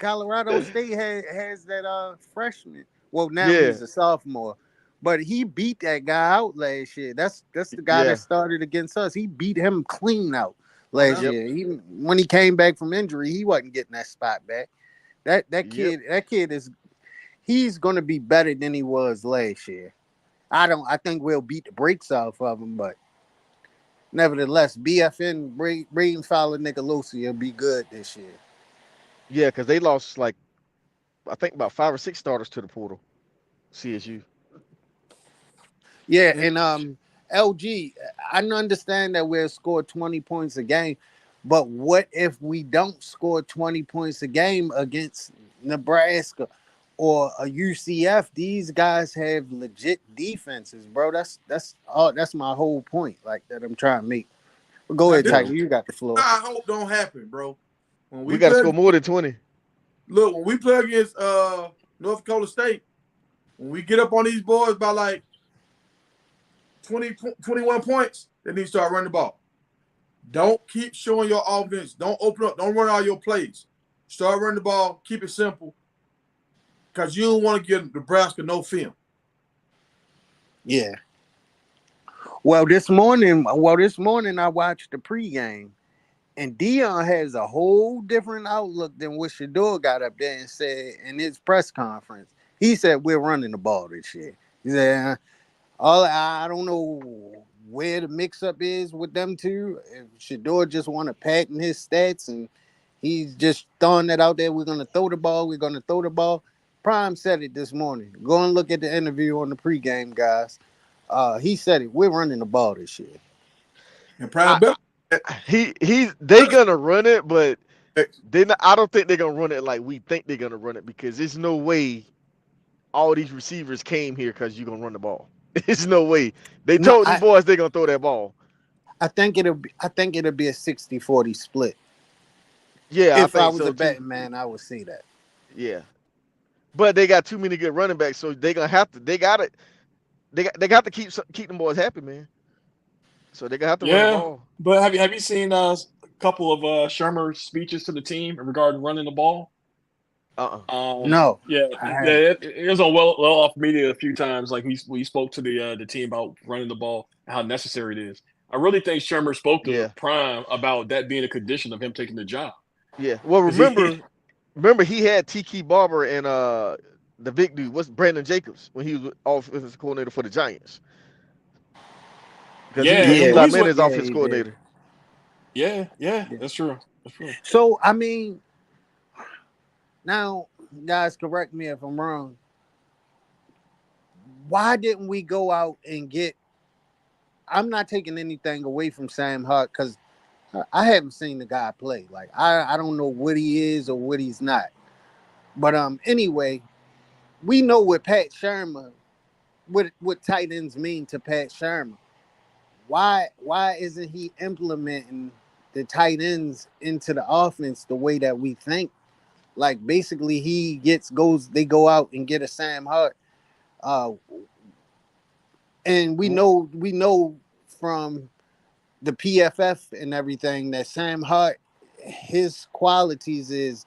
has that freshman. Well, now Yeah, he's a sophomore, but he beat that guy out last year. That's the guy that yeah, started against us. He beat him clean out Oh, last that's yep, year. He when he came back from injury, he wasn't getting that spot back. yep. That kid is he's gonna be better than he was last year. I think we'll beat the brakes off of him, but nevertheless, BFN Braden Fowler Nicolosi will be good this year. Yeah, because they lost like I think about 5 or 6 starters to the portal. CSU. Yeah, and and LG, I understand that we'll score 20 points a game, but what if we don't score 20 points a game against Nebraska or a UCF? These guys have legit defenses, bro. That's my whole point, like that I'm trying to make. Go now ahead, this Yeah, Tiger. You got the floor. I hope don't happen, bro. When we we got to play, score more than 20. look, when we play against North Dakota State, when we get up on these boys by like 20, 21 points, they need to start running the ball. Don't keep showing your offense. Don't open up. Don't run all your plays. Start running the ball. Keep it simple. Because you don't want to give Nebraska no film. Yeah. This morning I watched the pregame. And Dion has a whole different outlook than what Shedeur got up there and said in his press conference. He said we're running the ball this year. He said all I don't know where the mix up is with them two. If Shedeur just want to patent his stats and he's just throwing that out there, we're gonna throw the ball. We're gonna throw the ball. Prime said it this morning. Go and look at the interview on the pregame, guys. He said it. We're running the ball this year. And I, Prime Better. they gonna run it, but I don't think they're gonna run it like we think they're gonna run it because there's no way all these receivers came here because you're gonna run the ball. There's no way. They No, told them boys they're gonna throw that ball. I think it'll be a 60-40 split. Yeah, I If I think was a so too. betting man, I would say that. Yeah, but they got too many good running backs, so they gonna have to. They got it. They got to keep them boys happy, man. So they gonna have to run the Yeah, ball. but have you seen a couple of Shermer's speeches to the team regarding running the ball? Uh. No, Yeah, I yeah, haven't. it was on well off media a few times. Like we spoke to the team about running the ball and how necessary it is. I really think Shermer spoke to Yeah. Prime about that being a condition of him taking the job Yeah. Well, because he remember he had Tiki Barber and the big dude. What's Brandon Jacobs when he was offensive coordinator for the Giants? Because yeah, Eli Louis Manning is Yeah, offensive he did. coordinator. yeah, Yeah. that's true, that's true. So I mean, now guys, correct me if I'm wrong. Why didn't we go out and get? I'm not taking anything away from Sam Hart because I haven't seen the guy play. Like I don't know what he is or what he's not. But anyway, we know what Pat Shermer what tight ends mean to Pat Shermer. Why isn't he implementing the tight ends into the offense the way that we think? Like basically they go out and get a Sam Hart. Uh and we know from the PFF and everything that Sam Hart his qualities is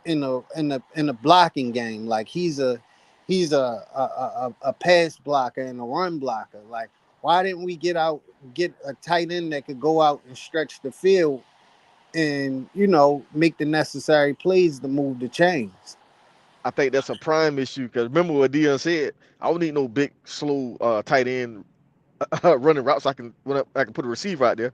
in a blocking game. Like he's a pass blocker and a run blocker. Like why didn't we get a tight end that could go out and stretch the field and make the necessary plays to move the chains? I think that's a prime issue because remember what Dion said. I don't need no big slow tight end running routes. I can put a receiver out there.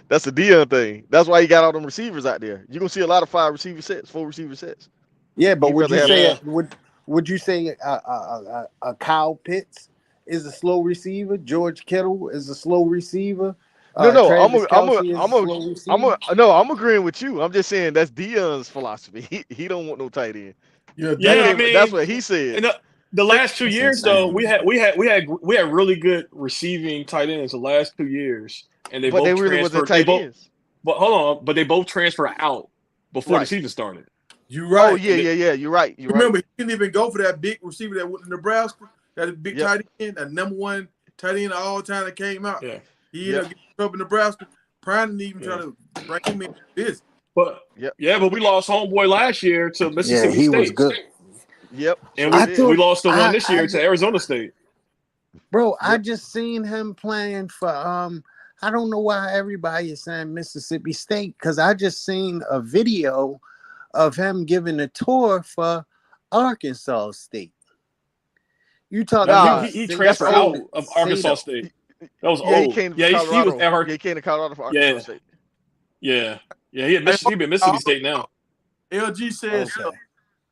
That's a Dion thing. That's why he got all them receivers out there. You're gonna see a lot of 4 receiver sets. Yeah, but He'd would rather you have say Yeah. would you say a Kyle Pitts is a slow receiver? George Kittle is a slow receiver. no. Travis Kelce is a slow receiver. No. I'm agreeing with you. I'm just saying that's Dion's philosophy. He don't want no tight end. Yeah, That Yeah, I Dion. came. That's mean, what he said. in the last 2 years though, That's we had really good receiving tight ends the last 2 years, and they But they both really wasn't transferred. They tight both, ends. but hold on, but they both transferred out before the Right. season started. You Oh right. yeah, And they, yeah. You're right. You're right. Remember, he didn't even go for that big receiver that went to Nebraska. That big Yep. tight end, that number one tight end of all time that came out. yeah, He ended up getting trouble in Nebraska. Prime didn't even try to bring him in this. but Yep. but we lost homeboy last year to yeah, Mississippi he was State, good. Yep. and Sure I did. we thought lost the one this year to Arizona State. bro, I Yep. just seen him playing for I don't know why everybody is saying Mississippi State because I just seen a video of him giving a tour for Arkansas State. You talking No, Nah, about he that's transferred out old. of Arkansas Sato? State. That was Yeah, he old. came to Yeah, he was Colorado. at Yeah, he came to Colorado for Arkansas yeah, State. yeah, Hey, He been Mississippi State now. LG says Okay. so.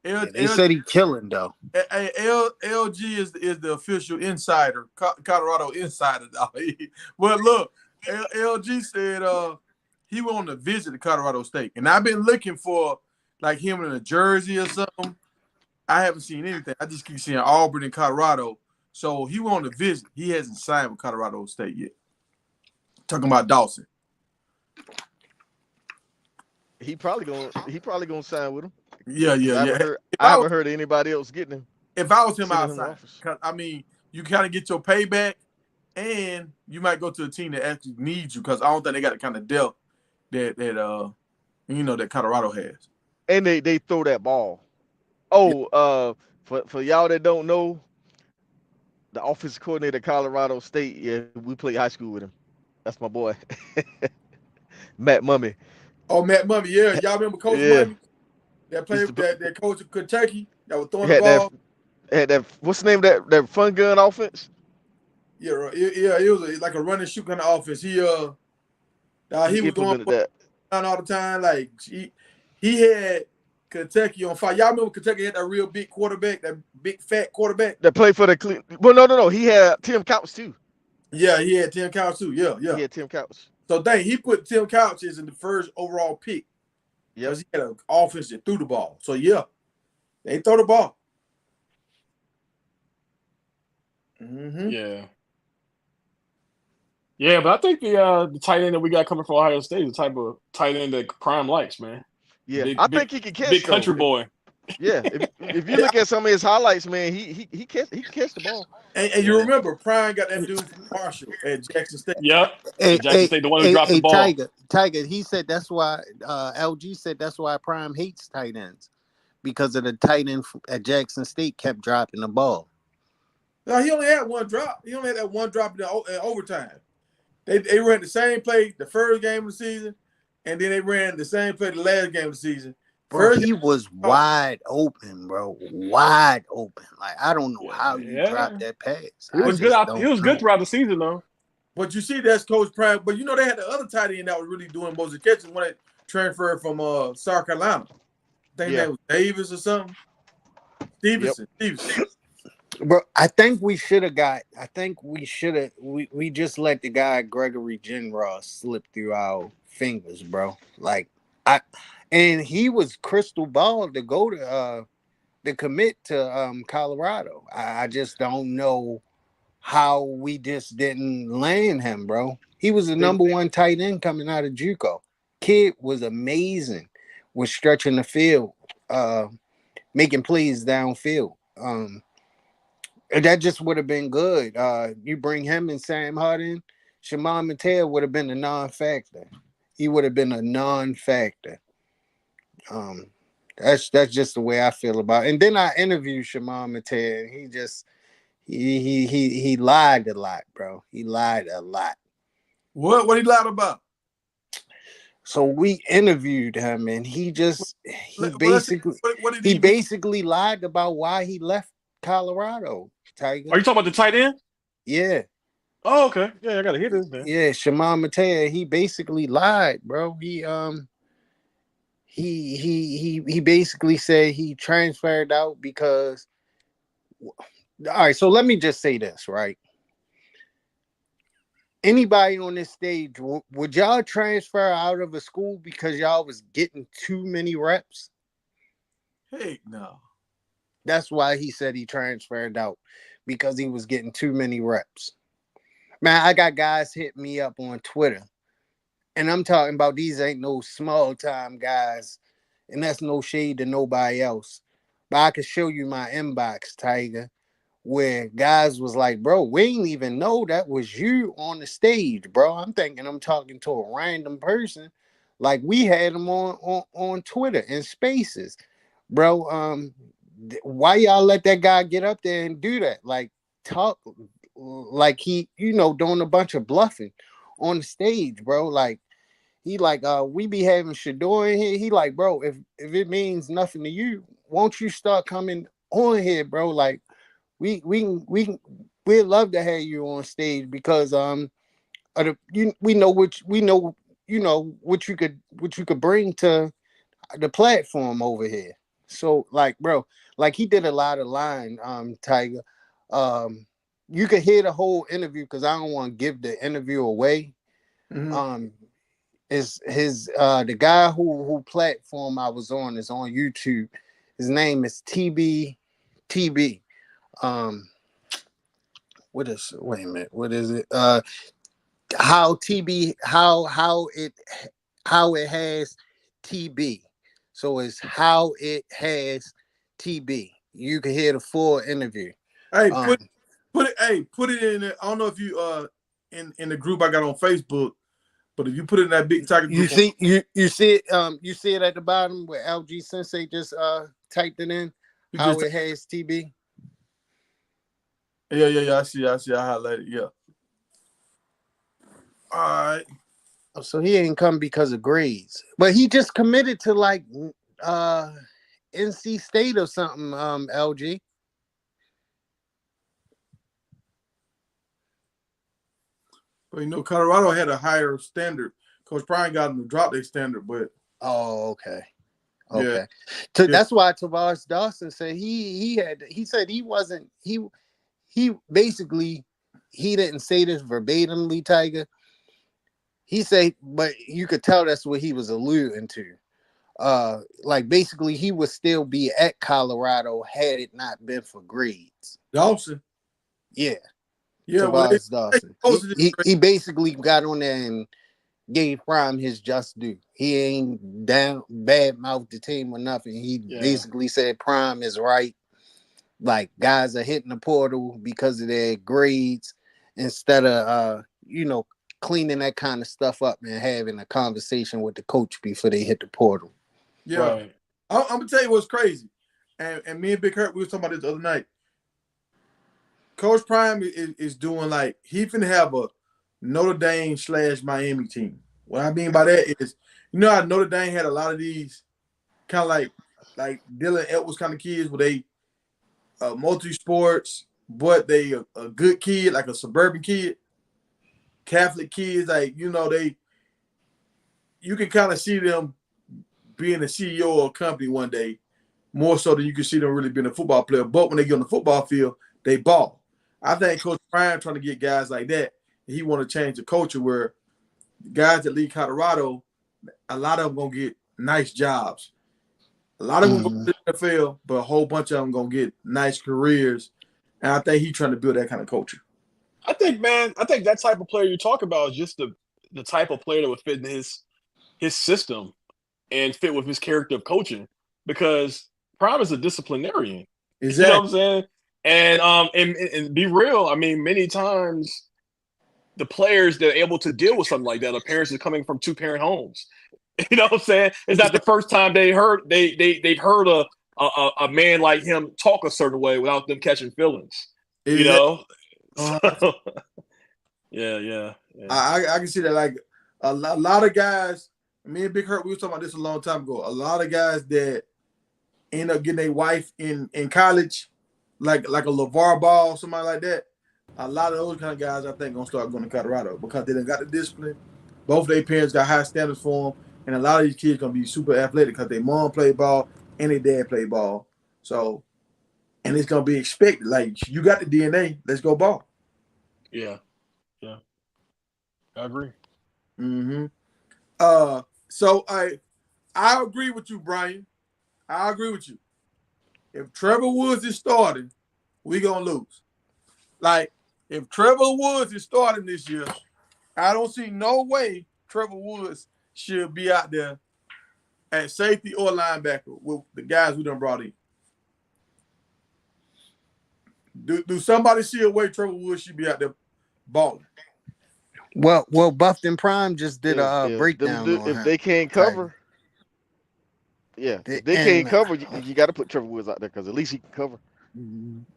Yeah, they said he killing though. LG is the official insider, Colorado insider. Well, look, LG said he wanted to visit the Colorado State, and I've been looking for like him in a jersey or something. I haven't seen anything. I just keep seeing Auburn and Colorado. So he wanted to visit. He hasn't signed with Colorado State yet. Talking about Dawson. He probably gonna sign with him. Yeah. I haven't heard of anybody else getting him. If I was him, Sending I'd him sign. offers. I mean, you kind of get your payback, and you might go to a team that actually needs you because I don't think they got the kind of depth that Colorado has. And they throw that ball. Oh, for y'all that don't know, the offensive coordinator at Colorado State, yeah, we played high school with him. That's my boy. Matt Mummy. Oh, Matt Mummy, yeah, y'all remember Coach Yeah. Mummy that played that coach of Kentucky that was throwing Had the ball. that what's the name of that fun gun offense? Yeah, it was like a run and shoot kind of offense. He was going that. all the time. Like he had Kentucky on fire. Y'all remember Kentucky had that real big quarterback, that big fat quarterback that played for the well, no. He had Tim Couch too. Yeah, he had Tim Couch too. Yeah. He had Tim Couch. So he put Tim Couch as in the first overall pick. Yeah, because he had an offense that threw the ball. So yeah, they throw the ball. Mm-hmm. Yeah, but I think the tight end that we got coming from Ohio State is the type of tight end that Prime likes, man. Yeah, I think he can catch. Big country boy. Yeah, if you look at some of his highlights, man, he catch the ball. And you remember Prime got that dude from Marshall at Jackson State. Yep. Jackson State, the one who dropped the ball. Tiger. He said that's why LG said that's why Prime hates tight ends because of the tight end at Jackson State kept dropping the ball. No, he only had one drop. He only had that one drop in overtime. They ran the same play the first game of the season, and then they ran the same play the last game of the season. Bro, he was wide open, bro. Wide open. Like I don't know how you dropped that pass. He was good. He was good throughout the season, though. But you see, that's Coach Prime. But you know, they had the other tight end that was really doing most of the catches when it transferred from South Carolina. I think that was Davis or something. Stevenson. Bro, I think we should have. We just let the guy Gregory Genross slip through our fingers, bro. And he was crystal ball to go to commit to Colorado. I just don't know how we just didn't land him, bro. He was the number one tight end coming out of JUCO. Kid was amazing, was stretching the field, making plays downfield. That just would have been good. You bring him and Sam Harden, Shimon Mateo would have been a non-factor. He would have been a non-factor. That's just the way I feel about it. And then I interviewed Shimon Mateo, and he lied a lot, bro. He lied a lot. What he lied about? So we interviewed him, and he basically lied about why he left Colorado. Tiger. Are you talking about the tight end? Yeah. Oh, okay. Yeah, I gotta hear this, man. Yeah, Shimon Matea, he basically lied, bro. He basically said he transferred out because all right, so let me just say this, right? Anybody on this stage, would y'all transfer out of a school because y'all was getting too many reps? Heck no. That's why he said he transferred out because he was getting too many reps. Man, I got guys hit me up on Twitter, and I'm talking about these ain't no small time guys, and that's no shade to nobody else. But I could show you my inbox, Tiger, where guys was like, bro, we ain't even know that was you on the stage, bro. I'm thinking I'm talking to a random person. Like we had them on Twitter and spaces. Bro, why y'all let that guy get up there and do that? Like talk like he, doing a bunch of bluffing on the stage, bro. Like he like we be having Shedeur in here. He like, bro, if it means nothing to you, won't you start coming on here, bro? Like we'd love to have you on stage because we know what you could bring to the platform over here. So like, bro, like he did a lot of line, Tiger. You could hear the whole interview because I don't want to give the interview away. Mm-hmm. Is his the guy who platform I was on is on YouTube. His name is TB. Um, wait a minute, what is it? How TB how it has TB. So it's how it has TB. You can hear the full interview. Hey, Um, put it in. I don't know if you in the group I got on Facebook, but if you put it in that big Tiger you group, see you see it at the bottom where LG Sensei just typed it in. you How just it has TB. yeah. I see. I highlighted. Yeah. All right. So he ain't come because of grades, but he just committed to like uh NC State or something. LG. But Colorado had a higher standard. Coach Prime got them to drop their standard, but Oh, okay. yeah, Okay. So yeah. that's why Tavares Dawson said he said he basically he didn't say this verbatimly, Tiger. He said, but you could tell that's what he was alluding to. Like basically he would still be at Colorado had it not been for grades. Dawson. Yeah, Yeah, well, Tavares they Dawson. posted it. He basically got on there and gave Prime his just due. He ain't down bad mouth the team or nothing. He basically said Prime is right. Like guys are hitting the portal because of their grades instead of cleaning that kind of stuff up and having a conversation with the coach before they hit the portal. Yeah, Right. I'm gonna tell you what's crazy, and me and Big Hurt we was talking about this the other night. Coach Prime is doing like he finna have a Notre Dame / Miami team. What I mean by that is, how Notre Dame had a lot of these kind of like Dylan Edwards kind of kids where they multi sports, but they a good kid, like a suburban kid, Catholic kids, like you can kind of see them being a CEO of a company one day, more so than you can see them really being a football player. But when they get on the football field, they ball. I think Coach Prime trying to get guys like that. He want to change the culture where guys that leave Colorado, a lot of them gonna get nice jobs. A lot of them go to the NFL, but a whole bunch of them gonna get nice careers. And I think he's trying to build that kind of culture. I think that type of player you talk about is just the type of player that would fit in his system and fit with his character of coaching because Prime is a disciplinarian. Exactly. You know what I'm saying? And be real, I mean, many times the players that are able to deal with something like that are parents that are coming from 2-parent homes. You know what I'm saying? It's not the first time they've heard a man like him talk a certain way without them catching feelings. Exactly. You know? Uh-huh. Yeah. I can see that. Like a lot of guys, me and Big Hurt, we were talking about this a long time ago. A lot of guys that end up getting a wife in college, like a LeVar Ball, somebody like that, A lot of those kind of guys, I think, gonna start going to Colorado because they done got the discipline. Both their parents got high standards for them, and a lot of these kids gonna be super athletic because their mom played ball and their dad played ball. So, and it's gonna be expected. Like you got the DNA, let's go ball. Yeah, yeah, I agree. Mm-hmm. So I agree with you, Brian. I agree with you. If Trevor Woods is starting, we gonna lose. Like if Trevor Woods is starting this year, I don't see no way Trevor Woods should be out there at safety or linebacker with the guys we done brought in. Do somebody see a way Trevor Woods should be out there balling? Well, Buffton Prime just did a If breakdown on if him. they can't Like, cover, yeah, if they can't and cover, you got to put Trevor Woods out there because at least he can cover.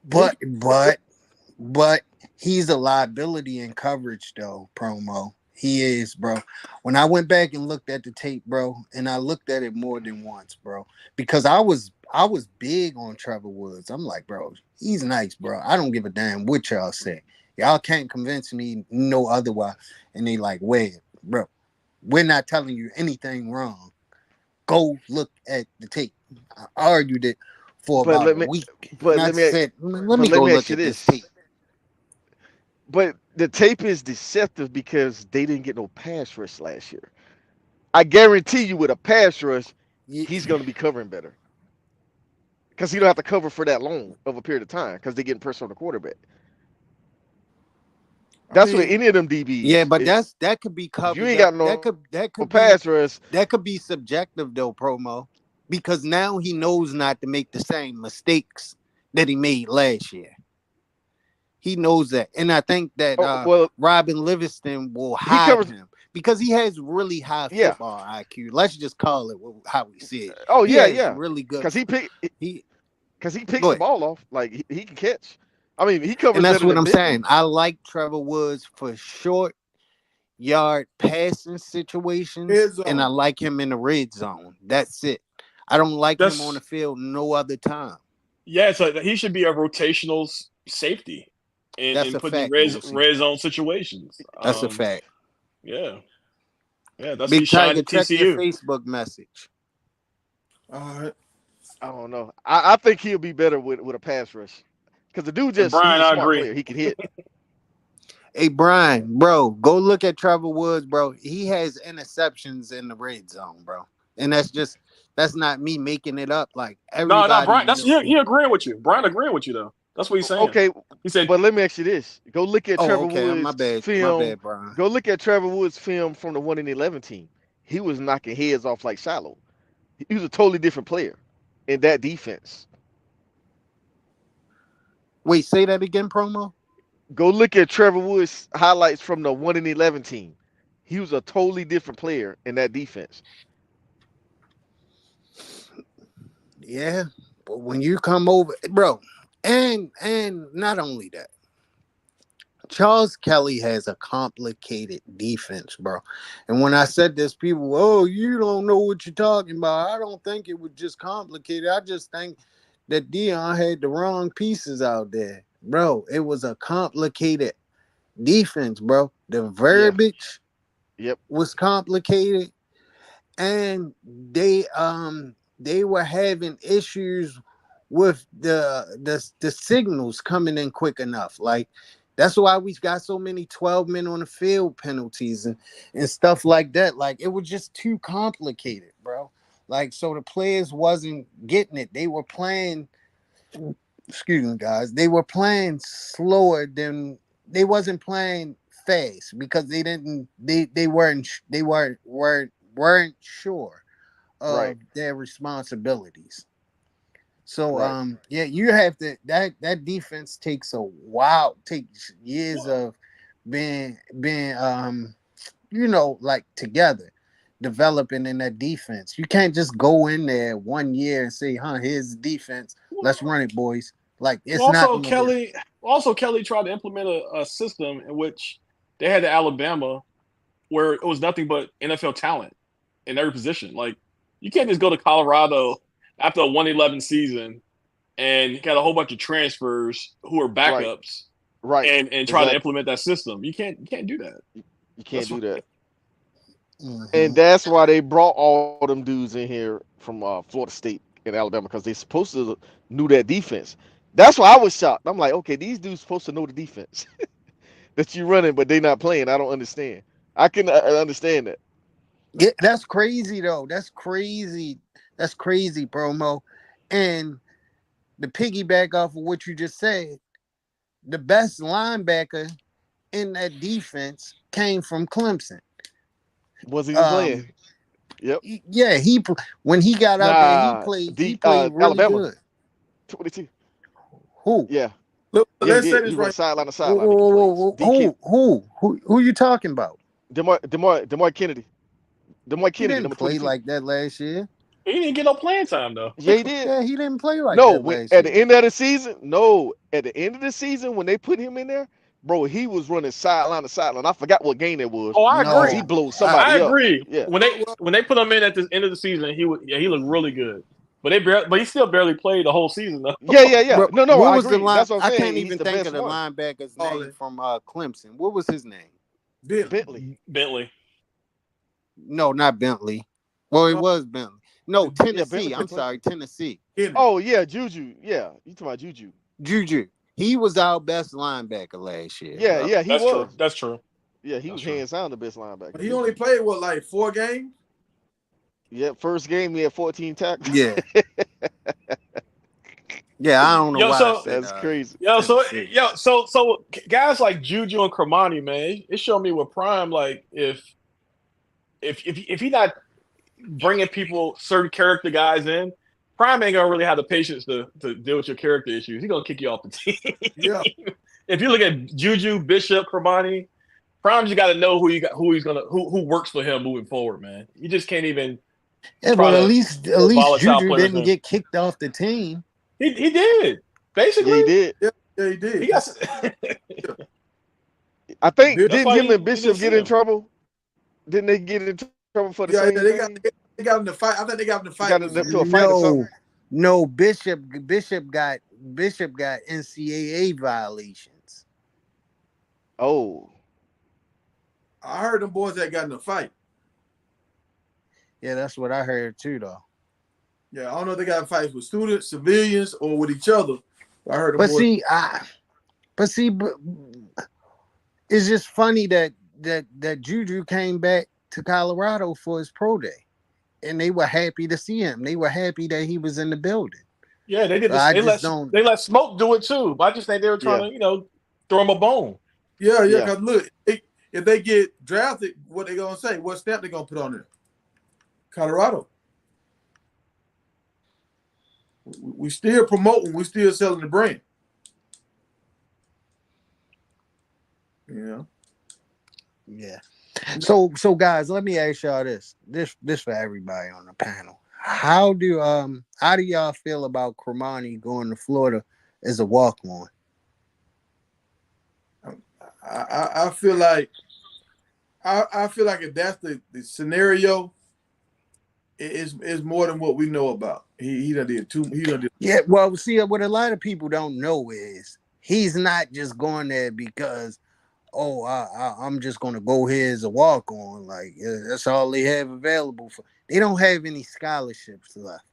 but but he's a liability in coverage though, promo. He is, bro. When I went back and looked at the tape, bro, and I looked at it more than once, bro, because I was big on Trevor Woods. I'm like, bro, he's nice, bro. I don't give a damn what y'all say. Y'all can't convince me no otherwise. And they like, wait, bro, we're not telling you anything wrong. Go look at the tape. I argued it for But about let a me, week. but And I let me, said, let but me let go me ask look you at this this. tape. But the tape is deceptive because they didn't get no pass rush last year. I guarantee you, with a pass rush, Yeah, he's going to be covering better because he don't have to cover for that long of a period of time because they getting pressure on the quarterback. I That's what mean, any of them yeah, DBs. but that could be If you covered ain't up. got That no could that could be pass rush, that could be subjective though, promo, because now he knows not to make the same mistakes that he made last year. He knows that, and I think that oh well, Robin Livingston will he hide covers. him because he has really high Yeah. football IQ. Let's just call it how we see it. Oh He yeah, has yeah. really good. Because He he picks go the ahead. ball off like he can catch. I mean, he And covers that's better what than I'm Benton. saying. I like Trevor Woods for short yard passing situations, head and I zone. like him in the red zone. That's it. I don't like him on the That's field no other time. yeah. So he should be a rotational safety That's and a put in fact, Moosey. red zone situations. That's a fact. Yeah, yeah. That's Big he's shine Tiger, at check your TCU. Facebook message. All right. I don't know. I think he'll be better with a pass rush because the dude And he's Brian, a I smart agree. player. He can hit. Hey Brian, bro, go look at Trevor Woods, bro. He has interceptions in the red zone, bro. And that's not me making it up. Like No, no, everybody Brian. That's knows. he agreeing with you. Brian agreeing with you though. That's what he's saying. Okay, He said, but let me ask you this: go look at Oh, Trevor okay. My Woods' bad. My film. bad, Brian. Go look at Trevor Woods' film from the 1-11 team. He was knocking heads off like Shiloh. He was a totally different player in that defense. Wait, say that again, promo. Go look at Trevor Woods' highlights from the 1-11 team. He was a totally different player in that defense. Yeah. But when you come over, bro, and not only that, Charles Kelly has a complicated defense, bro. And when I said this, people, oh, you don't know what you're talking about. I don't think it was just complicated. I just think that Dion had the wrong pieces out there. Bro, it was a complicated defense, bro. The Yeah. verbiage Yep. was complicated, and they were having issues with the signals coming in quick enough. Like that's why we got so many 12 men on the field penalties and stuff like that. Like it was just too complicated, bro. Like so the players wasn't getting it. They were playing, excuse me, guys. They were playing slower than they wasn't playing fast because they weren't sure Right. of their responsibilities. So Right. yeah, you have to that defense takes a while, takes years "Well, of being like together, developing in that defense. You can't just go in there 1 year and say, here's the defense. Let's well, run it, boys. Like well, it's not gonna work. Also Kelly tried to implement a system in which they had the Alabama where it was nothing but NFL talent in every position. Like you can't just go to Colorado after a 1-11 season and you got a whole bunch of transfers who are Right. backups Right. and try to implement that system. You can't do that. You can't do that. Mhm. And that's why they brought all them dudes in here from Florida State and Alabama, because they supposed to knew that defense. That's why I was shocked. I'm like, okay, these dudes supposed to know the defense that you running, but they not playing. I don't understand. I can understand that. Yeah, that's crazy though. That's crazy. That's crazy, promo. And the piggyback off of what you just said, the best linebacker in that defense came from Clemson. Wasn't even playing. Yep. Yeah, when he got out there, he Nah, played. He the played really Alabama good. 22. Who? Yeah, Look, yeah, he let's say did. this He went right. sideline to Whoa, sideline whoa, making whoa, plays. whoa, D Kid, who you talking about? Demar Kennedy, He didn't number play 22. like that last year. He didn't get no playing time though. Yeah, he did. Yeah, he didn't play like No, that when, last at the year. end of the season, no, at the end of the season when they put him in there, bro, he was running sideline to sideline. I forgot what game it was, Oh, I because he agree. No, blew I somebody up. agree. Yeah, When they put him in at the end of the season, he looked really good. But he still barely played the whole season though. yeah. But No, what I was the agree. line? That's what I'm I can't saying. He's even the think of best the one. linebacker's Oh, name from Clemson. What was his name? Bentley. Bentley. No, not Bentley. Well, it No, was Bentley. No, Yeah, Bentley Tennessee. I'm played Clemson. sorry, Tennessee. Kennedy. Oh yeah, Juju. Yeah, you talking about Juju? Juju. He was our best linebacker last year, Yeah, bro. yeah, he That's true. was. That's true. Yeah, he That's was true. hands down the best linebacker. But he only played what, like 4 games? Yeah, first game he had 14 tackles. Yeah. Yeah, I don't know Yo, why I so said That's crazy. Tennessee. so guys like Juju and Cremani, man, it showed me with Prime, like if he not bringing people, certain character guys in, Prime ain't gonna really have the patience to deal with your character issues. He's gonna kick you off the team. Yeah. If you look at Juju, Bishop, Cremani, Prime just got to know who works for him moving forward, man. You just can't even Yeah, try but at to least put volatile Juju players didn't in. get kicked off the team. He did Yeah, he basically. did. Yeah, he did. He got. I think Bill- That's didn't why him and you Bishop didn't get see in him. trouble? Didn't they get in trouble for the yeah, same they thing? got him to fight. I think they got him to fight. Got Was into a fight or something? No, Bishop got NCAA violations. Oh, I heard them boys that got in a fight. Yeah, that's what I heard too, though. Yeah, I don't know if they got in fights with students, civilians, or with each other. I heard them But boys. see, it's just funny that Juju came back to Colorado for his pro day, and they were happy to see him. They were happy that he was in the building. Yeah, they did. They let Smoke do it too. But I just think they were trying to throw him a bone. Yeah. Yeah. Because look, if they get drafted, what they gonna say? What stamp they gonna put on there? Colorado. We still promoting. We still selling the brand. Yeah. So guys, let me ask y'all this for everybody on the panel. How do y'all feel about Cremani going to Florida as a walk-on? I feel like if that's the scenario, it's more than what we know about. He done did too. He done did. Yeah, well, see, what a lot of people don't know is he's not just going there because, I'm just going to go here as a walk-on. Like, that's all they have available for. They don't have any scholarships left.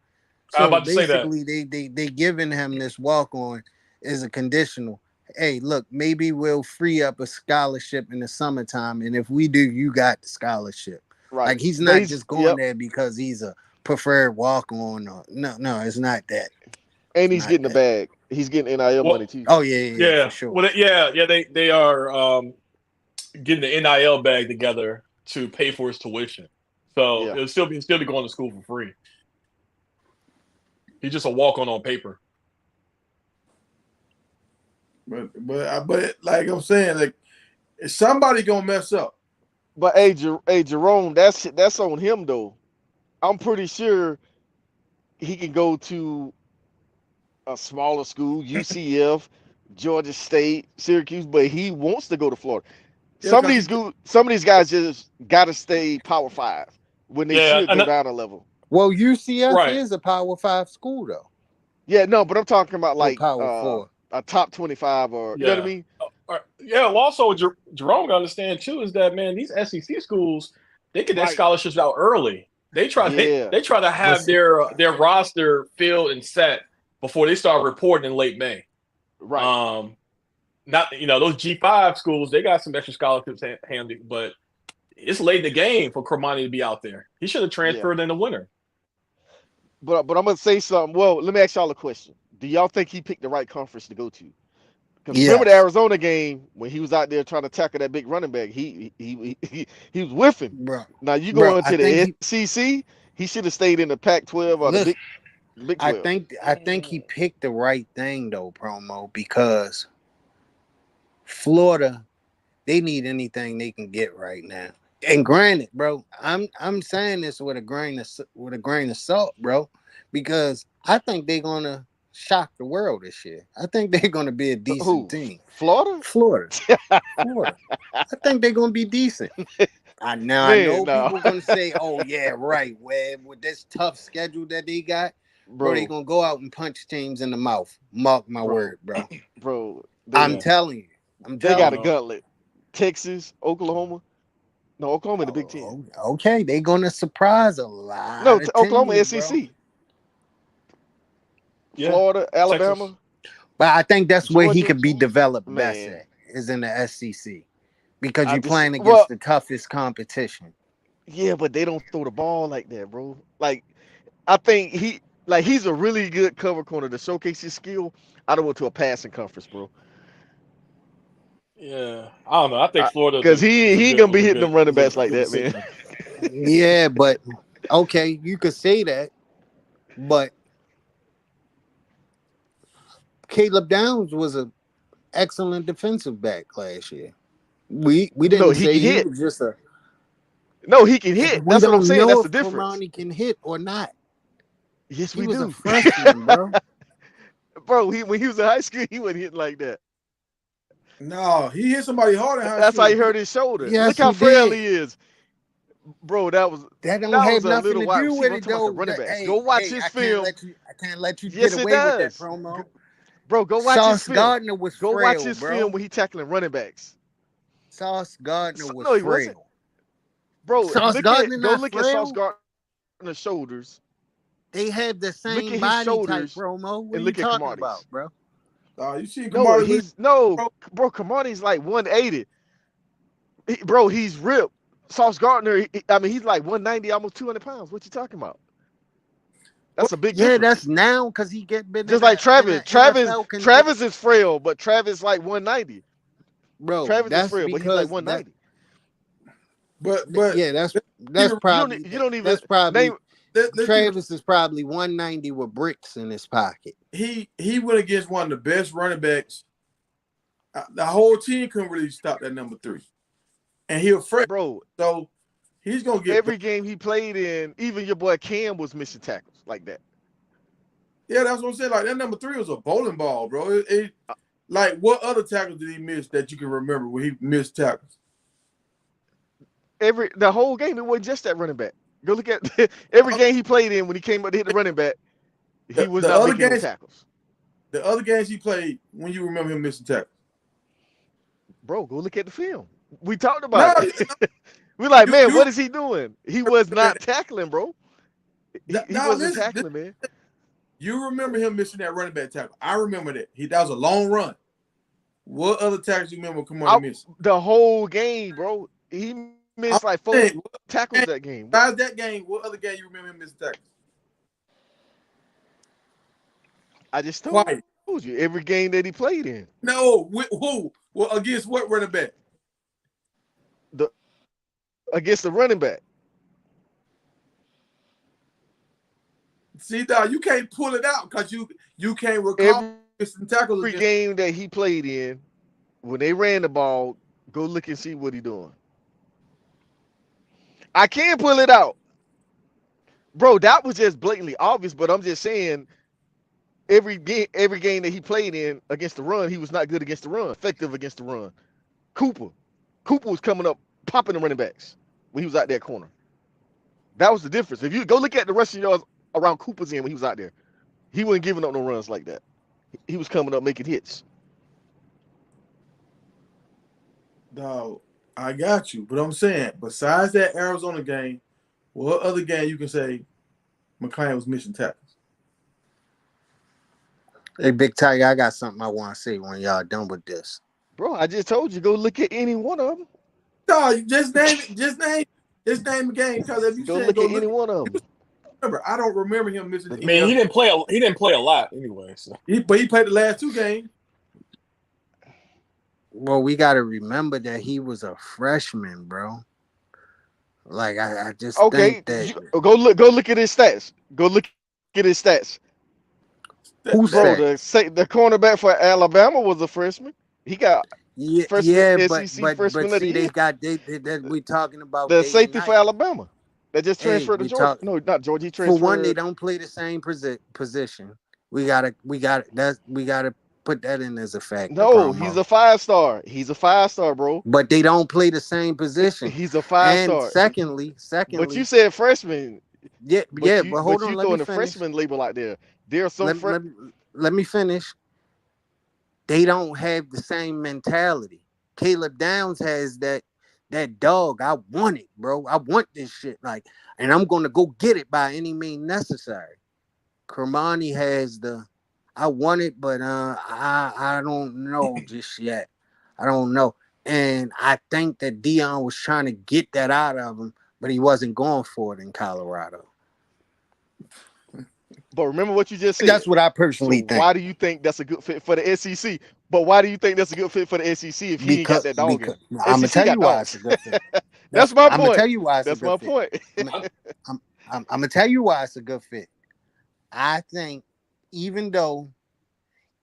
I was So about to say that. basically, they giving him this walk-on as a conditional. Hey, look, maybe we'll free up a scholarship in the summertime, and if we do, you got the scholarship. right. Like, he's not just going there because he's a preferred walk-on. No, it's not that. And he's getting the bag. He's getting NIL money too. Oh yeah, for sure. Well, they are getting the NIL bag together to pay for his tuition. So it'll still be going to school for free. He's just a walk-on paper. But like I'm saying, like if somebody gonna mess up. But hey, Jerome, that's on him though. I'm pretty sure he can go to a smaller school, UCF, Georgia State, Syracuse, but he wants to go to Florida. Yeah, Some of these guys just gotta stay Power 5 when they should go down a level. Well, UCF is a Power 5 school though. Yeah, no, but I'm talking about like Power 4. a top 25 or you know what I mean? Yeah. Well, also Jerome got to understand too is that man, these SEC schools they get their Right. scholarships out early. Yeah. They try to But have see, their roster filled and set before they start reporting in late May. Right. Um, not those G5 schools they got some extra scholarships handy, but it's late in the game for Cremani to be out there. He should have Yeah. transferred in the winter. But I'm gonna say something. Well, let me ask y'all a question. Do y'all think he picked the right conference to go to? Because remember the yes, Arizona game when he was out there trying to tackle that big running back, he was whiffing. bro, Now you bro. go I into think the he SEC, he should have stayed in the Pac-12 or the listen. Big 12. I think he picked the right thing though, promo, because Florida they need anything they can get right now. And granted, bro, I'm saying this with a grain of salt, bro, because I think they're gonna shock the world this year. I think they're gonna be a decent Who? team. Florida? Florida, Florida. I think they're gonna be decent. I Man, know no. people gonna say, "Oh yeah, right." Where with this tough schedule that they got, bro, they bro, gonna go out and punch teams in the mouth. Mark my bro, word, bro. bro. I'm Yeah, telling you. I'm They I got don't telling a you. know. gauntlet. Texas, Oklahoma. No, Oklahoma in the Big Ten. Okay, they're gonna surprise a No, lot of Oklahoma teams, bro. SEC. Yeah, Florida, Texas, Alabama, But I think that's where he Georgia. could be developed best Man, at, is in the SEC. Because I you're just playing against well, the toughest competition. yeah, but they don't throw the ball like that, bro. Like I think he's a really good cover corner to showcase his skill. I don't went to a passing conference, bro. yeah. I don't know. I think Florida Because he ain't gonna be hitting them running was a backs like good that, man. decision. Yeah, but okay, you could say that, but Caleb Downs was an excellent defensive back last year. We No, didn't he say can he hit. was just a. No, he can hit. We That's what I'm don't saying. know That's the if difference. Cormani can hit or not. Yes, He we was a do. freshman, bro. Bro, when he was in high school, he wasn't hitting like that. No, he hit somebody hard in high That's how school. he hurt his shoulder. Look Yes, how he frail did. he is. Bro, that was That don't that have was a nothing little to wide do receiver. with I'm it talking about the though. running backs. Go watch Hey, his film. I can't let you get Yes, it away with that does. promo. Bro, go watch his Sauce film. Gardner was Go watch frail, his film bro. when he tackling running backs. Sauce Gardner was No, he wasn't. frail. Bro, Sauce Gardner go not look at Sauce frail. Gardner's shoulders. They have the Look same at his body type shoulders promo. What and are you look at talking about, Kamani's. bro? You see No, Kamari really, he's no, bro? bro. Kamani's like 180. Bro, he's ripped. Sauce Gardner, I mean, he's like 190, almost 200 pounds. What you talking about? That's a big Yeah, difference. that's now because he been Just like in Travis. a NFL condition, Travis is frail, but Travis like 190. bro. Travis is That's frail, but he's like because that 190. But yeah, keep it- You don't even that's probably name. let's keep it. Travis is probably 190 with bricks in his pocket. He went against one of the best running backs. The whole team couldn't really stop that number 3, and he was fresh. Bro, So he's gonna get better. every game he played in, even your boy Cam was missing tackles like that. Yeah, that's what I'm saying. Like that number 3 was a bowling ball, bro. Like what other tackles did he miss that you can remember where he missed tackles? The whole game, it wasn't just that running back. Go look at every game he played in when he came up to hit the running back, he was The not other making no games, tackles. the other games he played, when you remember him missing tackles? Bro, go look at the film. We talked about No, it. We're like, man, you what is he doing? He was not tackling, bro. He now wasn't listen. tackling, man. You remember him missing that running back tackle? I remember that. That was a long run. What other tackles you remember Kamani missing? The whole game, bro. He I'm missed like 4 saying, tackles that game. besides that game, what other game you remember him missing tackles? I just told Quiet. you every game that he played in. No, with who? Well, against what running back? The against the running back. See, dog, you can't pull it out because you can't recall missing tackles Every against. game that he played in, when they ran the ball, go look and see what he doing. I can't pull it out. Bro, that was just blatantly obvious, but I'm just saying every game that he played in against the run, he was not good against the run, effective against the run. Cooper was coming up, popping the running backs when he was out that corner. That was the difference. If you go look at the rushing yards around Cooper's end when he was out there, he wasn't giving up no runs like that. He was coming up making hits. Dog, I got you. But I'm saying, besides that Arizona game, what other game you can say McClain was missing tackles? Hey, Big Tiger, I got something I want to say when y'all done with this. Bro, I just told you go look at any one of them. No, just name it. Just name the game. Because if you Go saying look go at look, any one of them. remember, I don't remember him missing I any mean, other. he didn't play a lot anyway. So. But he played the last 2 games. Well, we got to remember that he was a freshman, bro. Like I just think Okay, that go look at his stats. Go look at his stats. who Bro, said? the cornerback for Alabama was a freshman. He got freshman Yeah, SEC but freshman of the see, they year. got that we talking about The day and safety for night. Alabama that just Hey, transferred to we Georgia. talk No, not Georgia. He for one. They transferred. don't play the same position. We gotta put that in as a fact. The No, he's promo, a 5-star. He's a 5-star, bro. but they don't play the same position. He's a 5 And star. secondly, But you said freshman. yeah. But hold You on, let me throwing the finish. freshman label out there. There are some Let, let, let me finish. They don't have the same mentality. Caleb Downs has that dog. I want it, bro. I want this shit. Like, and I'm gonna go get it by any means necessary. Kermani has I want it, but I don't know just yet. I don't know. And I think that Dion was trying to get that out of him, but he wasn't going for it in Colorado. But remember what you just said. That's what I So personally think. why do you think that's a good fit for the SEC? But why do you think that's a good fit for the SEC if he ain't got that dog in Because him? I'm gonna SEC tell you got why it's dogs. a good fit. That's my I'm gonna point. tell you why it's a That's good my fit. point. I'm gonna tell you why it's a good fit. I think even though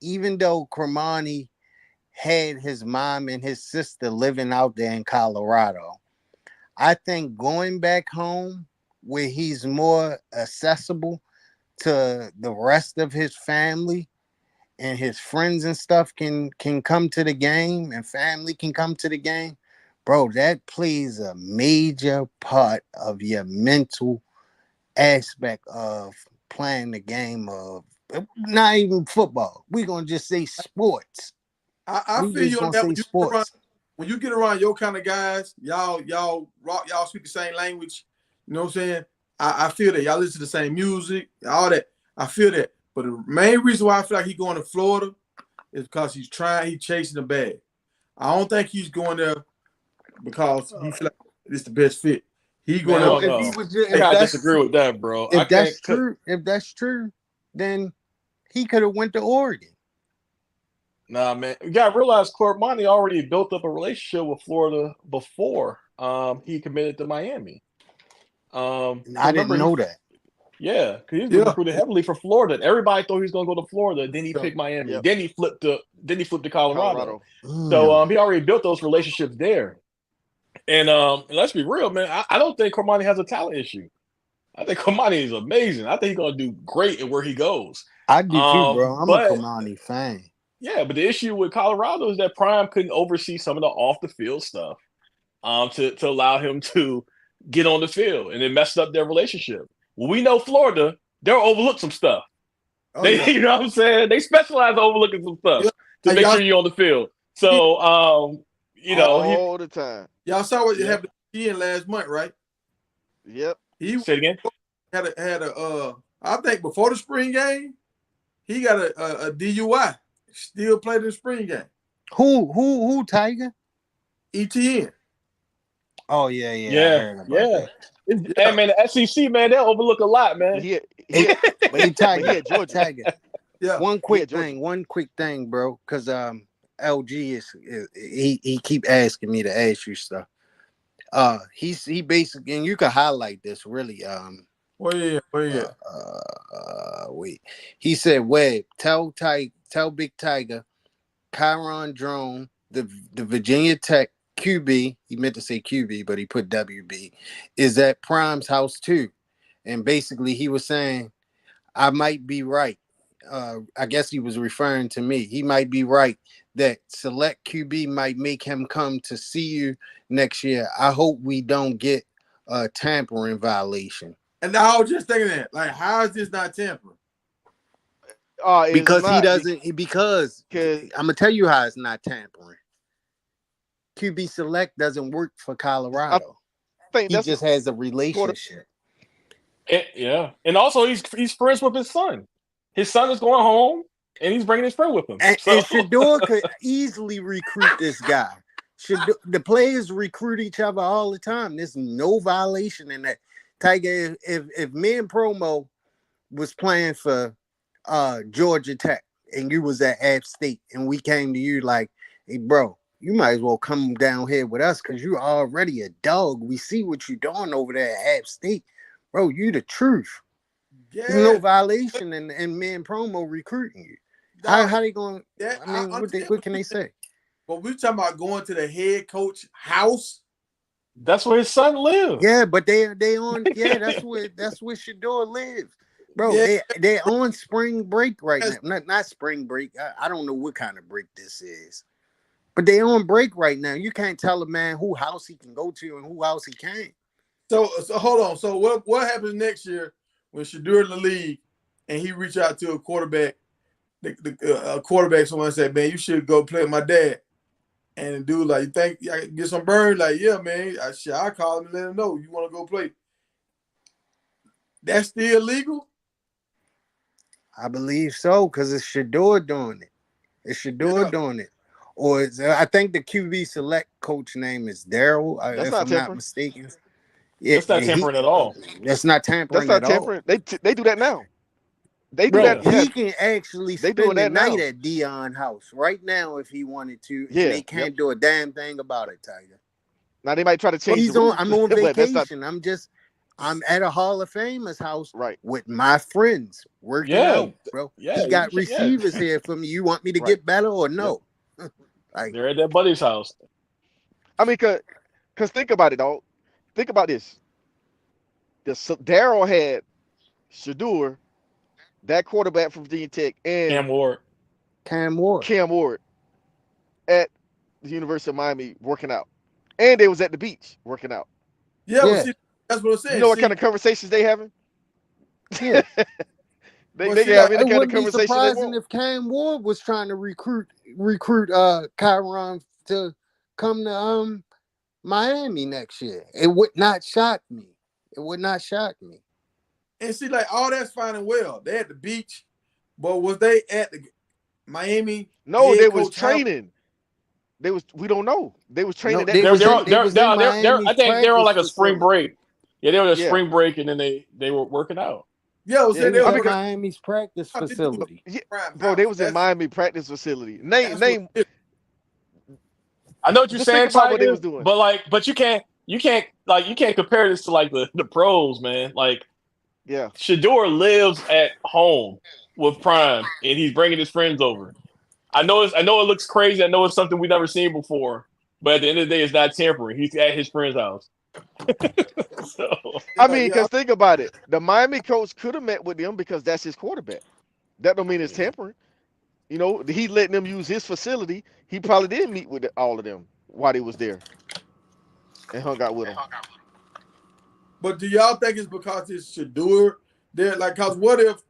Cremani had his mom and his sister living out there in Colorado, I think going back home where he's more accessible to the rest of his family and his friends and stuff can come to the game and family can come to the game, bro, that plays a major part of your mental aspect of playing the game of not even football. We're gonna just say sports. I We feel just you on gonna that say sports. when you get around your kind of guys, y'all speak the same language. You know what I'm saying? I feel that y'all listen to the same music, all that. I feel that. But the main reason why I feel like he's going to Florida is because he's chasing the bag. I don't think he's going there because he feel like it's the best fit. He Man, going I to. So don't if he know. was I gotta disagree with that, bro. I if can't. that's true, then he could have went to Oregon. Nah, man. You gotta realize Cormani already built up a relationship with Florida before he committed to Miami. I didn't know that. Yeah, because he's been Yeah. recruited heavily for Florida. Everybody thought he was gonna go to Florida. Then he picked Miami. Yep. Then he flipped to Colorado. Mm. So he already built those relationships there. And let's be real, man. I don't think Cormani has a talent issue. I think Cormani is amazing. I think he's gonna do great in where he goes. I do too, bro. I'm a But Kamani fan. yeah, but the issue with Colorado is that Prime couldn't oversee some of the off the field stuff to allow him to get on the field, and it messed up their relationship. Well, we know Florida, they'll overlook some stuff. Oh, yeah. You know what I'm saying? They specialize in overlooking some stuff to make sure you're on the field. So, all the time. Y'all saw what happened to Ian last month, right? Yep. He say it again. had a I think before the spring game, he got a DUI. Still played in the spring game. Who Tiger? ETN. Oh yeah. I heard about that. Hey man, the SEC man, they'll overlook a lot, man. But he Tiger. Georgia. Tiger. Yeah. One quick thing, bro, because LG he keep asking me to ask you stuff. He basically, and you can highlight this really. Wait. He said, Webb, tell Big Tiger, Kyron Drone, the Virginia Tech QB, he meant to say QB, but he put WB, is at Prime's house too. And basically he was saying, I might be right. I guess he was referring to me. He might be right that select QB might make him come to see you next year. I hope we don't get a tampering violation. And I was just thinking that, like, how is this not tampering? Because he doesn't. Because I'm gonna tell you how it's not tampering. QB select doesn't work for Colorado. think He that's just has a relationship. And also he's friends with his son. His son is going home, and he's bringing his friend with him. And Shedeur could easily recruit this guy. The players recruit each other all the time. There's no violation in that. Tiger, if me and Promo was playing for Georgia Tech and you was at App State and we came to you like, hey, bro, you might as well come down here with us because you're already a dog. We see what you're doing over there at App State. Bro, you the truth. Yeah. There's no violation in me and Promo recruiting you. Dog, how they going? Yeah, I mean, what can they say? But we're talking about going to the head coach house. That's where his son lives. Yeah, but they on. Yeah, that's where Shedeur lives, bro. Yeah. They on spring break right now. Not spring break. I don't know what kind of break this is, but they on break right now. You can't tell a man who house he can go to and who house he can't. So hold on. So what happens next year when Shedeur in the league and he reach out to a quarterback? A quarterback, someone said, "Man, you should go play with my dad." And the dude like, "You think I can get some bird?" Like, "Yeah, man." I call him and let him know you want to go play. That's still legal? I believe so, because it's Shedeur doing it. It's Shedeur doing it. Or I think the QB select coach name is Daryl, if I'm not mistaken. Yeah, that's not tampering at all. That's not tampering at all. They do that now. They do that. He can actually spend the night at Dion's house right now if he wanted to. And they can't do a damn thing about it, Tiger. Now they might try to change the rules. I'm on vacation. I'm at a Hall of Famer's house with my friends working out, bro. He got receivers here for me. You want me to get better or no? Like, they're at their buddy's house. I mean, cause think about it, dog. Think about this. Daryl had Shedeur, that quarterback from Virginia Tech, and Cam Ward at the University of Miami working out, and they was at the beach working out. Yeah. Well, see, that's what I'm saying. You know what kind of conversations they having? Yeah. they can have any kind of conversation. It wouldn't be surprising if Cam Ward was trying to recruit Kyron to come to Miami next year. It would not shock me. And see, like, all that's fine and well. They at the beach, but was they at the Miami? No, they was training. We don't know. They was training. I think they're on like a spring break. Yeah, they were on a spring break, and then they were working out. Yeah, they were in Miami's practice facility. Yeah, bro, they was in Miami practice facility. Name. I know what you're saying, Tiger, what they was doing. But you can't compare this to like the pros, man. Like, yeah, Shedeur lives at home with Prime, and he's bringing his friends over. I know it looks crazy. I know it's something we've never seen before, but at the end of the day, it's not tampering. He's at his friend's house. I mean, because think about it. The Miami coach could have met with them because that's his quarterback. That don't mean it's tampering. You know, he letting them use his facility. He probably did meet with all of them while they was there and hung out with them. But do y'all think it's because it's Shedeur there? Like, cause what if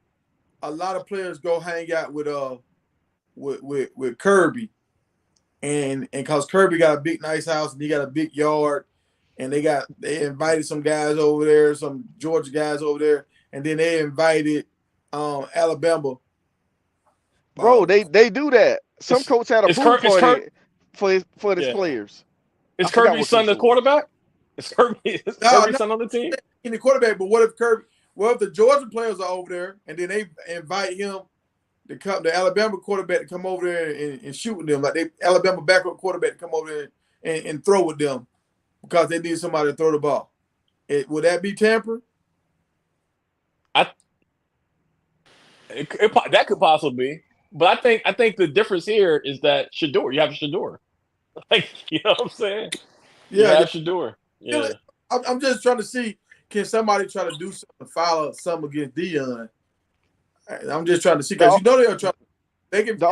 a lot of players go hang out with Kirby, and cause Kirby got a big nice house and he got a big yard, and they invited some guys over there, some Georgia guys over there, and then they invited Alabama. Bro, they do that. Some coach had a pool party for his players. Is Kirby's son the quarterback? Is Kirby's son on the team? In the quarterback, but what if the Georgia players are over there and then they invite him to come, the Alabama quarterback to come over there and shoot with them, like Alabama backup quarterback to come over there and throw with them because they need somebody to throw the ball. Would that be tampering? That could possibly be. But I think the difference here is that Shedeur, you have Shedeur. Like, you know what I'm saying? Yeah, you have Shedeur. Yeah. I'm just trying to see, can somebody try to do something, file something against Dion? I'm just trying to see, because they'll try. The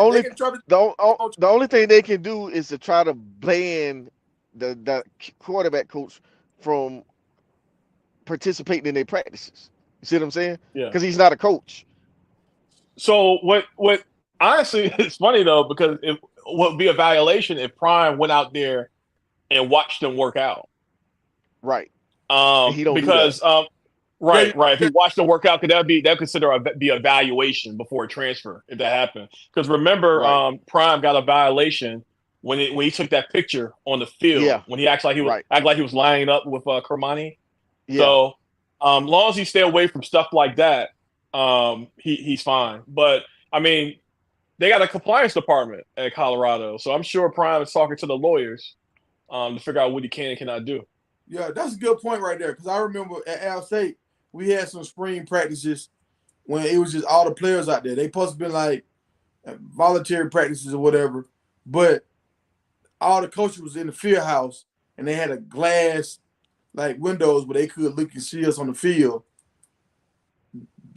only thing they can do is to try to ban the quarterback coach from participating in their practices. You see what I'm saying? Yeah. Because he's not a coach. So what honestly, it's funny though, because it would be a violation if Prime went out there and watch them work out. Right. And he don't do that. Because right. If he watched them work out, because that consider be a valuation before a transfer if that happened. Because remember, Right. Prime got a violation when he took that picture on the field Yeah. when he acted like he was lining up with Kermani. Yeah. So, long as he stay away from stuff like that, he's fine. But I mean, they got a compliance department at Colorado, so I'm sure Prime is talking to the lawyers to figure out what he can and cannot do. Yeah, that's a good point right there. Because I remember at Al State, we had some spring practices when it was just all the players out there. They supposed to be like voluntary practices or whatever, but all the coaches was in the field house and they had a glass like windows where they could look and see us on the field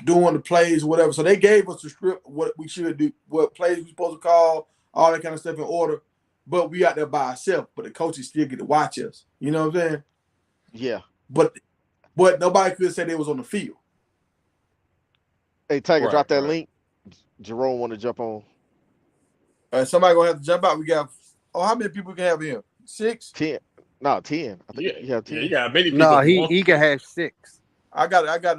doing the plays or whatever. So they gave us the script, what we should do, what plays we supposed to call, all that kind of stuff in order. But we out there by ourselves, but the coaches still get to watch us. You know what I'm saying? Yeah. But nobody could say they was on the field. Hey, Tiger, drop that link. Jerome want to jump on. Somebody gonna have to jump out. We got how many people can have here? 6? 10. No, 10. I think you have 10. Yeah, you got many people. No, he can have 6. I got the I got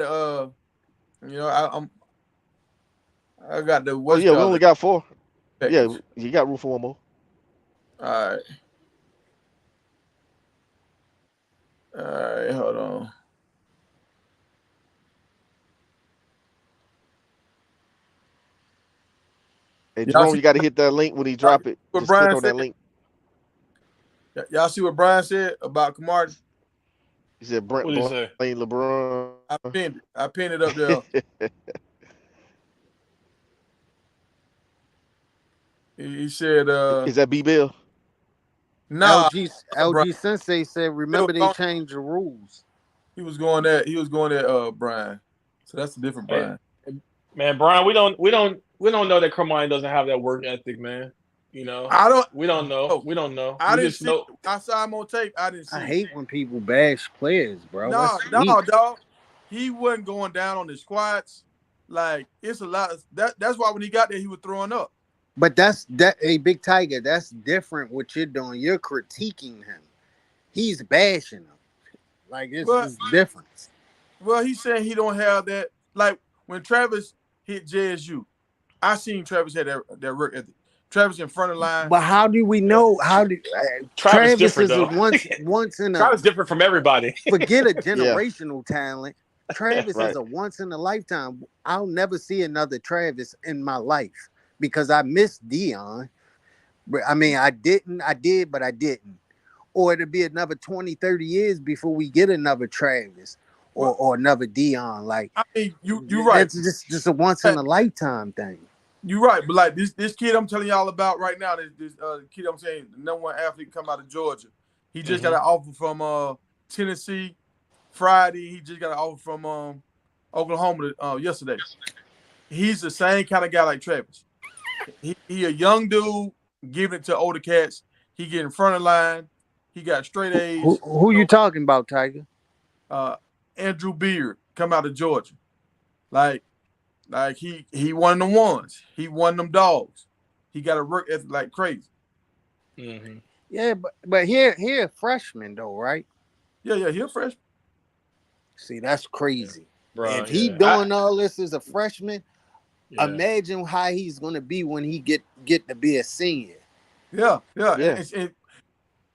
the we only got 4. Yeah, you got room for one more. All right, hold on. Hey, Jerome, you got to hit that link when he drop it. Just click on that link. Y'all see what Brian said about Kamar? He said Brent say? LeBron. I pinned it up there. He said, "Is that B Bill?" No. LG Sensei said, "Remember they changed the rules." He was going at Brian. So that's a different Brian. Man, Brian, we don't know that Kermani doesn't have that work ethic, man. You know, we don't know. We don't know. I didn't see. I saw him on tape. I didn't see. I hate when people bash players, bro. No, dog. He wasn't going down on the squats. Like it's a lot. That's why when he got there, he was throwing up. But a Big Tiger. That's different. What you're doing, you're critiquing him. He's bashing him. Like it's different. Well, he's saying he don't have that. Like when Travis hit JSU, I seen Travis had that work ethic. Travis in front of the line. But how do we know? How do Travis is once in a Travis different from everybody. Forget a generational talent. Travis is a once in a lifetime. I'll never see another Travis in my life because I miss Dion. I mean, I did, but I didn't. Or it'll be another 20, 30 years before we get another Travis or another Dion. Like, I mean, you're right. It's just a once in a lifetime thing. You're right, but like this kid I'm telling y'all about right now, this kid I'm saying, the number 1 athlete come out of Georgia. He just got an offer from Tennessee Friday. He just got an offer from Oklahoma yesterday. He's the same kind of guy like Travis. He a young dude giving it to older cats. He get in front of the line. He got straight A's. Who you talking about, Tiger? Andrew Beard come out of Georgia. Like he one of them ones. He one of them dogs. He got to work ethic like crazy. Mm-hmm. Yeah, but here a freshman though, right? Yeah, he a freshman. See, that's crazy. Bro, if he doing all this as a freshman, imagine how he's gonna be when he get to be a senior. Yeah.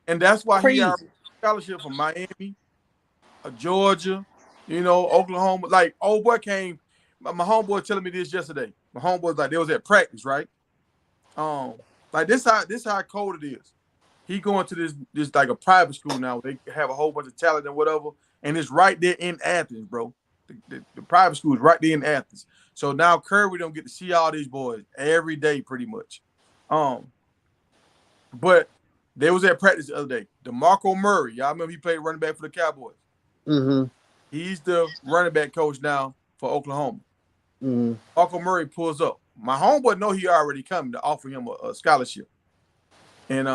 And that's why he got a scholarship from Miami, Georgia, Oklahoma. Like old boy came. My homeboy telling me this yesterday. My homeboy's like, they was at practice, right? Like this how cold it is. He going to this like a private school now. They have a whole bunch of talent and whatever, and it's right there in Athens, bro. The private school is right there in Athens. So now Curry don't get to see all these boys every day, pretty much. But they was at practice the other day. DeMarco Murray, y'all remember he played running back for the Cowboys. Mm-hmm. He's the running back coach now for Oklahoma. Mm-hmm. Marco Murray pulls up. My homeboy know he already coming to offer him a scholarship. And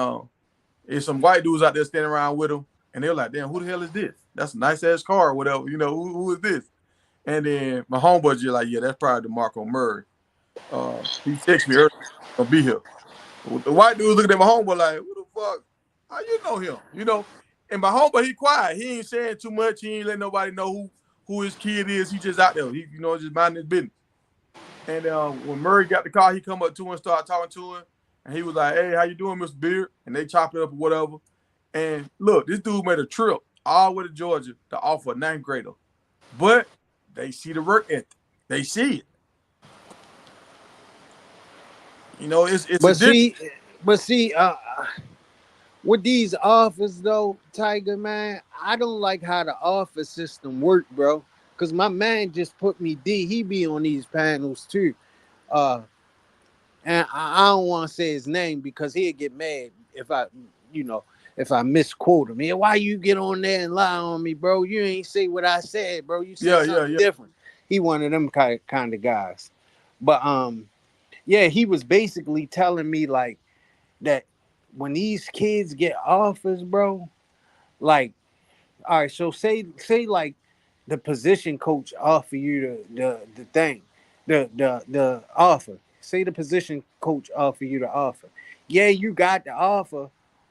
there's some white dudes out there standing around with him, and they're like, damn, who the hell is this? That's a nice ass car or whatever. Who is this? And then my homeboy's just like, yeah, that's probably DeMarco Murray. He texted me earlier, gonna be here. The white dudes looking at my homeboy like, who the fuck? How you know him? You know, and my homeboy, he quiet. He ain't saying too much. He ain't let nobody know who his kid is. He just out there. He, just minding his business. And when Murray got the car, he come up to him and started talking to him. And he was like, "Hey, how you doing, Mr. Beard?" And they chopped it up or whatever. And look, this dude made a trip all the way to Georgia to offer a ninth grader. But they see the work ethic. They see it. It's a But difference. see, with these offers though, Tiger man, I don't like how the office system work, bro. Cause my man just put me D. He be on these panels too. Uh, and I don't want to say his name because he'll get mad if you know, if I misquote him. Yeah, why you get on there and lie on me, bro? You ain't say what I said, bro. You said something Yeah. different. He one of them kind of guys. But yeah, he was basically telling me like that when these kids get offers, bro, like all right, so say like the position coach offer you the thing, the offer. Say the position coach offer you the offer. Yeah, you got the offer,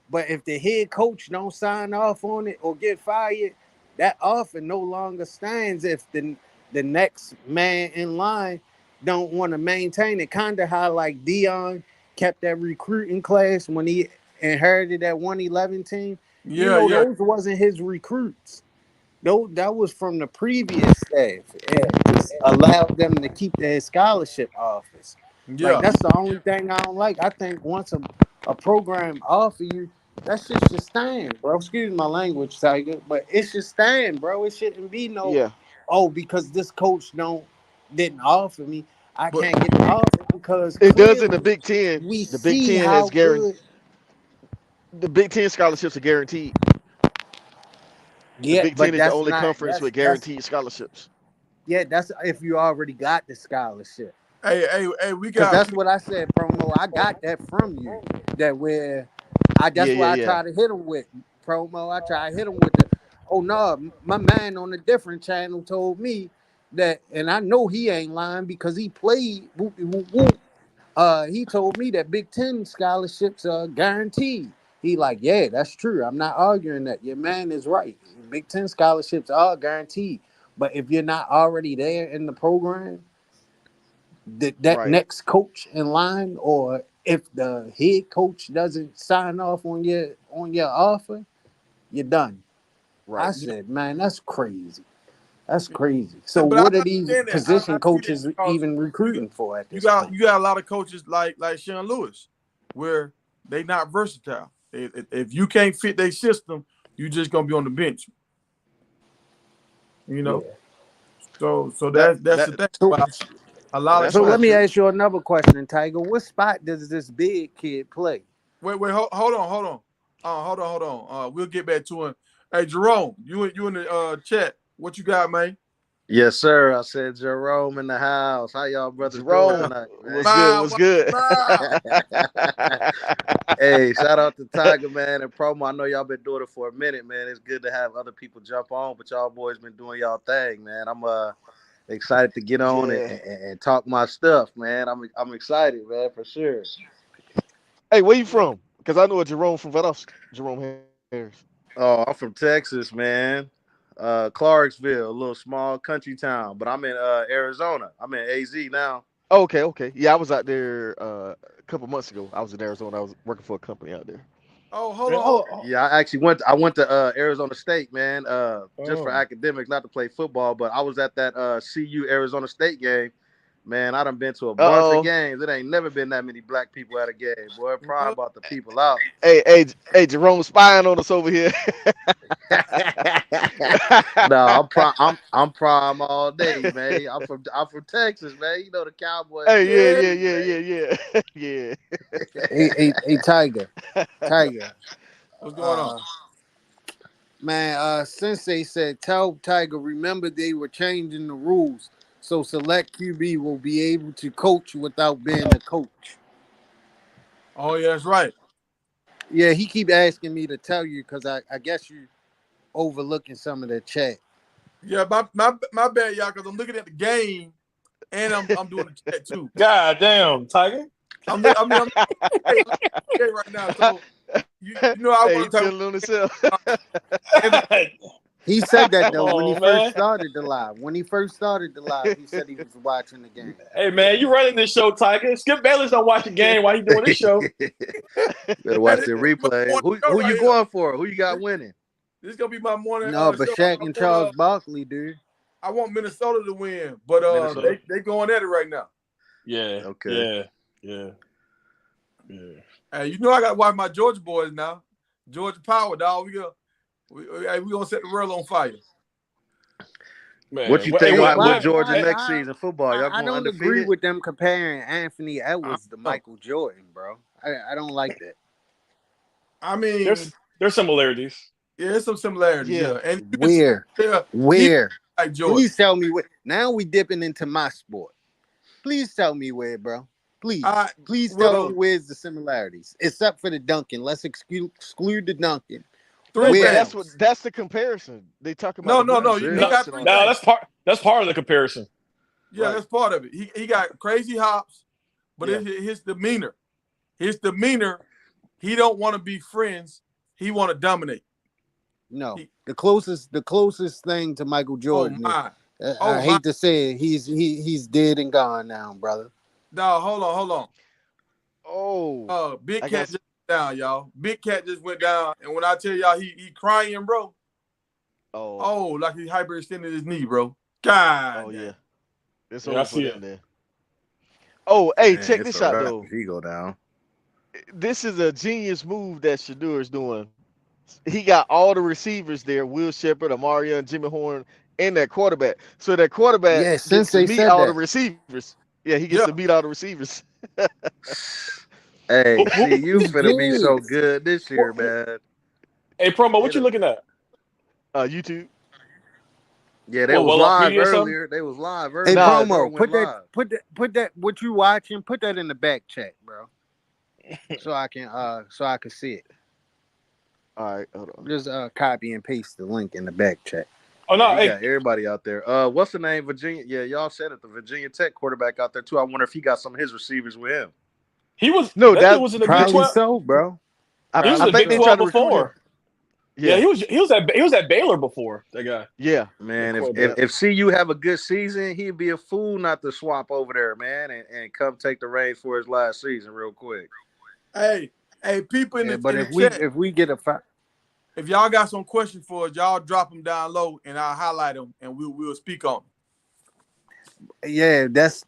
but if the head coach don't sign off on it or get fired, that offer no longer stands if the next man in line don't want to maintain it. Kind of how like Dion kept that recruiting class when he inherited that 111 team. You know, Yeah. those wasn't his recruits. No, that was from the previous staff, and he just allowed them to keep their scholarship offers. Like Yeah. that's the only thing I don't like. I think once a program offer you, that shit should stand, bro. Excuse my language, Tiger, but it should stand, bro. It shouldn't be no, Yeah, oh, because this coach didn't offer me, I But can't get the offer because it does in the clearly Big Ten. we The Big see Ten how has guaranteed. good. The Big Ten scholarships are guaranteed. The Yeah, Big Ten but is the that's only not conference with that's guaranteed scholarships. yeah, that's if you already got the scholarship. hey, we Cause got that's what I said, promo. I got that from you. That where Yeah, that's yeah, why I yeah. try to hit him with promo. I try to hit him with the oh no, my man on a different channel told me that, and I know he ain't lying because he played whoop, whoop, whoop. He told me that Big Ten scholarships are guaranteed. He like, yeah, that's true. I'm not arguing that. Your man is right. Big Ten scholarships are guaranteed. But if you're not already there in the program, that Right, next coach in line, or if the head coach doesn't sign off on your offer, you're done. I right. said, man, that's crazy. That's crazy. So but I what are these understand that. I position see that coaches because even you got recruiting for at you this got point? you got a lot of coaches like Sean Lewis, where they not versatile. If you can't fit their system, you just gonna be on the bench. You know. Yeah. So That that's that the thing So about a lot of that's so not let me coaches. true. ask you another question, Tiger. What spot does this big kid play? Wait, hold on. Hold on. We'll get back to him. Hey, Jerome, you in the chat? What you got, man? Yes, sir. I said Jerome in the house. How y'all brothers doing Jerome, tonight, what's good? Smile, What's watch good? smile. man? Hey, shout out to Tiger Man and Promo. I know y'all been doing it for a minute, man. It's good to have other people jump on, but y'all boys been doing y'all thing, man. I'm excited to get on Yeah. and talk my stuff, man. I'm excited, man, for sure. Hey, where you from? Because I know a Jerome from Vedos. Jerome Harris. Oh, I'm from Texas, man. Clarksville, a little small country town, but I'm in Arizona. I'm in AZ now. Okay, okay. Yeah, I was out there a couple months ago. I was in Arizona. I was working for a company out there. Oh, hold Man, on, hold Yeah, I actually went to Arizona State, man, just for oh. academics, not to play football, but I was at that CU Arizona State game. Man, I done been to a Uh bunch of oh. games. It ain't never been that many black people at a game. Boy, on. Prime brought the people out. Hey, Jerome spying on us over here. No, I'm Prime all day, man. I'm from Texas, man. You know the Cowboys Hey, get Yeah, me, yeah. Hey, Tiger, Tiger. what's going on? Uh, Man, Sensei said, tell Tiger, remember they were changing the rules. So select QB will be able to coach without being a coach. Oh, yeah, that's right. Yeah, he keep asking me to tell you because I guess you overlooking some of the chat. Yeah, my bad, y'all, because I'm looking at the game and I'm doing the chat too. God damn, Tiger. I'm look. I mean, I'm looking at the game right now. So You know I Hey, want to he talk. feeling on himself. He said that Come though when he on, first man. started the live. When he first started the live, he said he was watching the game. Hey, man, you running this show, Tiger. Skip Bayless don't watch the game while he doing this show. Better Hey, watch this the gonna be my replay. morning Who show who right you here. going for? Who you got winning? This is gonna be my morning No, but show. Shaq and Charles Barkley, dude. I want Minnesota to win, but Minnesota. they going at it right now. Yeah. Okay. Yeah. Hey, you know I gotta watch my Georgia boys now. Georgia Power, dog. We gonna set the world on fire. Man, What you hey, think about Why? with Georgia Why? next season football? Y'all I going don't agree undefeated? with them comparing Anthony Edwards to Oh. Michael Jordan, bro. I don't like that. I mean, there's similarities. yeah, there's some similarities. Yeah. Yeah, and Where? he like Jordan. Please tell me where. Now we dipping into my sport. Please tell me where, bro. Please. Please tell me where's the similarities. Except for the dunking. Let's exclude the dunking. Three No, things. but That's the comparison. They talk about No. the He dunks got and three all that. things. that's part of the comparison. Yeah, Right. that's part of it. He got crazy hops, but Yeah. his demeanor. His demeanor. He don't want to be friends. He want to dominate. No, the closest thing to Michael Jordan. My. I hate to say it, he's dead and gone now, brother. No, hold on. Oh. Big I Cat guess- just went down, y'all. Big Cat just went down, and when I tell y'all he crying, bro. Oh, like he hyperextended his knee, bro. God. Oh yeah. It's Yeah, I over for see them it. there. Oh, hey, Man, check it's this a out wrap though. if he go down. This is a genius move that Shedeur is doing. He got all the receivers there: Will Shepard, Amarian, Jimmy Horn, and that quarterback. So that quarterback Yeah, gets since to they meet said all the that. receivers. Yeah, he gets to meet all the receivers. Hey, see, you He's finna be so genius. good this year, man. Hey, promo, what you looking at? YouTube. Yeah, they was Well off live media or something? earlier. They was live Hey, earlier. Nah, promo, Went live. put that what you watching, put that in the back chat, bro. So I can see it. All right, hold on. Just copy and paste the link in the back chat. Oh no, He hey, got everybody out there. What's the name? Virginia. Yeah, y'all said it. The Virginia Tech quarterback out there too. I wonder if he got some of his receivers with him. he was No, that dude was in the Big Probably 12. so, bro. He was I in the think Big they 12 tried to recruit him. before. Yeah, he was at Baylor before. That guy. Yeah. Man, if quarterback. if CU have a good season, he'd be a fool not to swap over there, man, and come take the reins for his last season real quick. Hey, people in But the chat, if we get a if y'all got some questions for us, y'all drop them down low, and I'll highlight them, and we'll speak on them. yeah, that's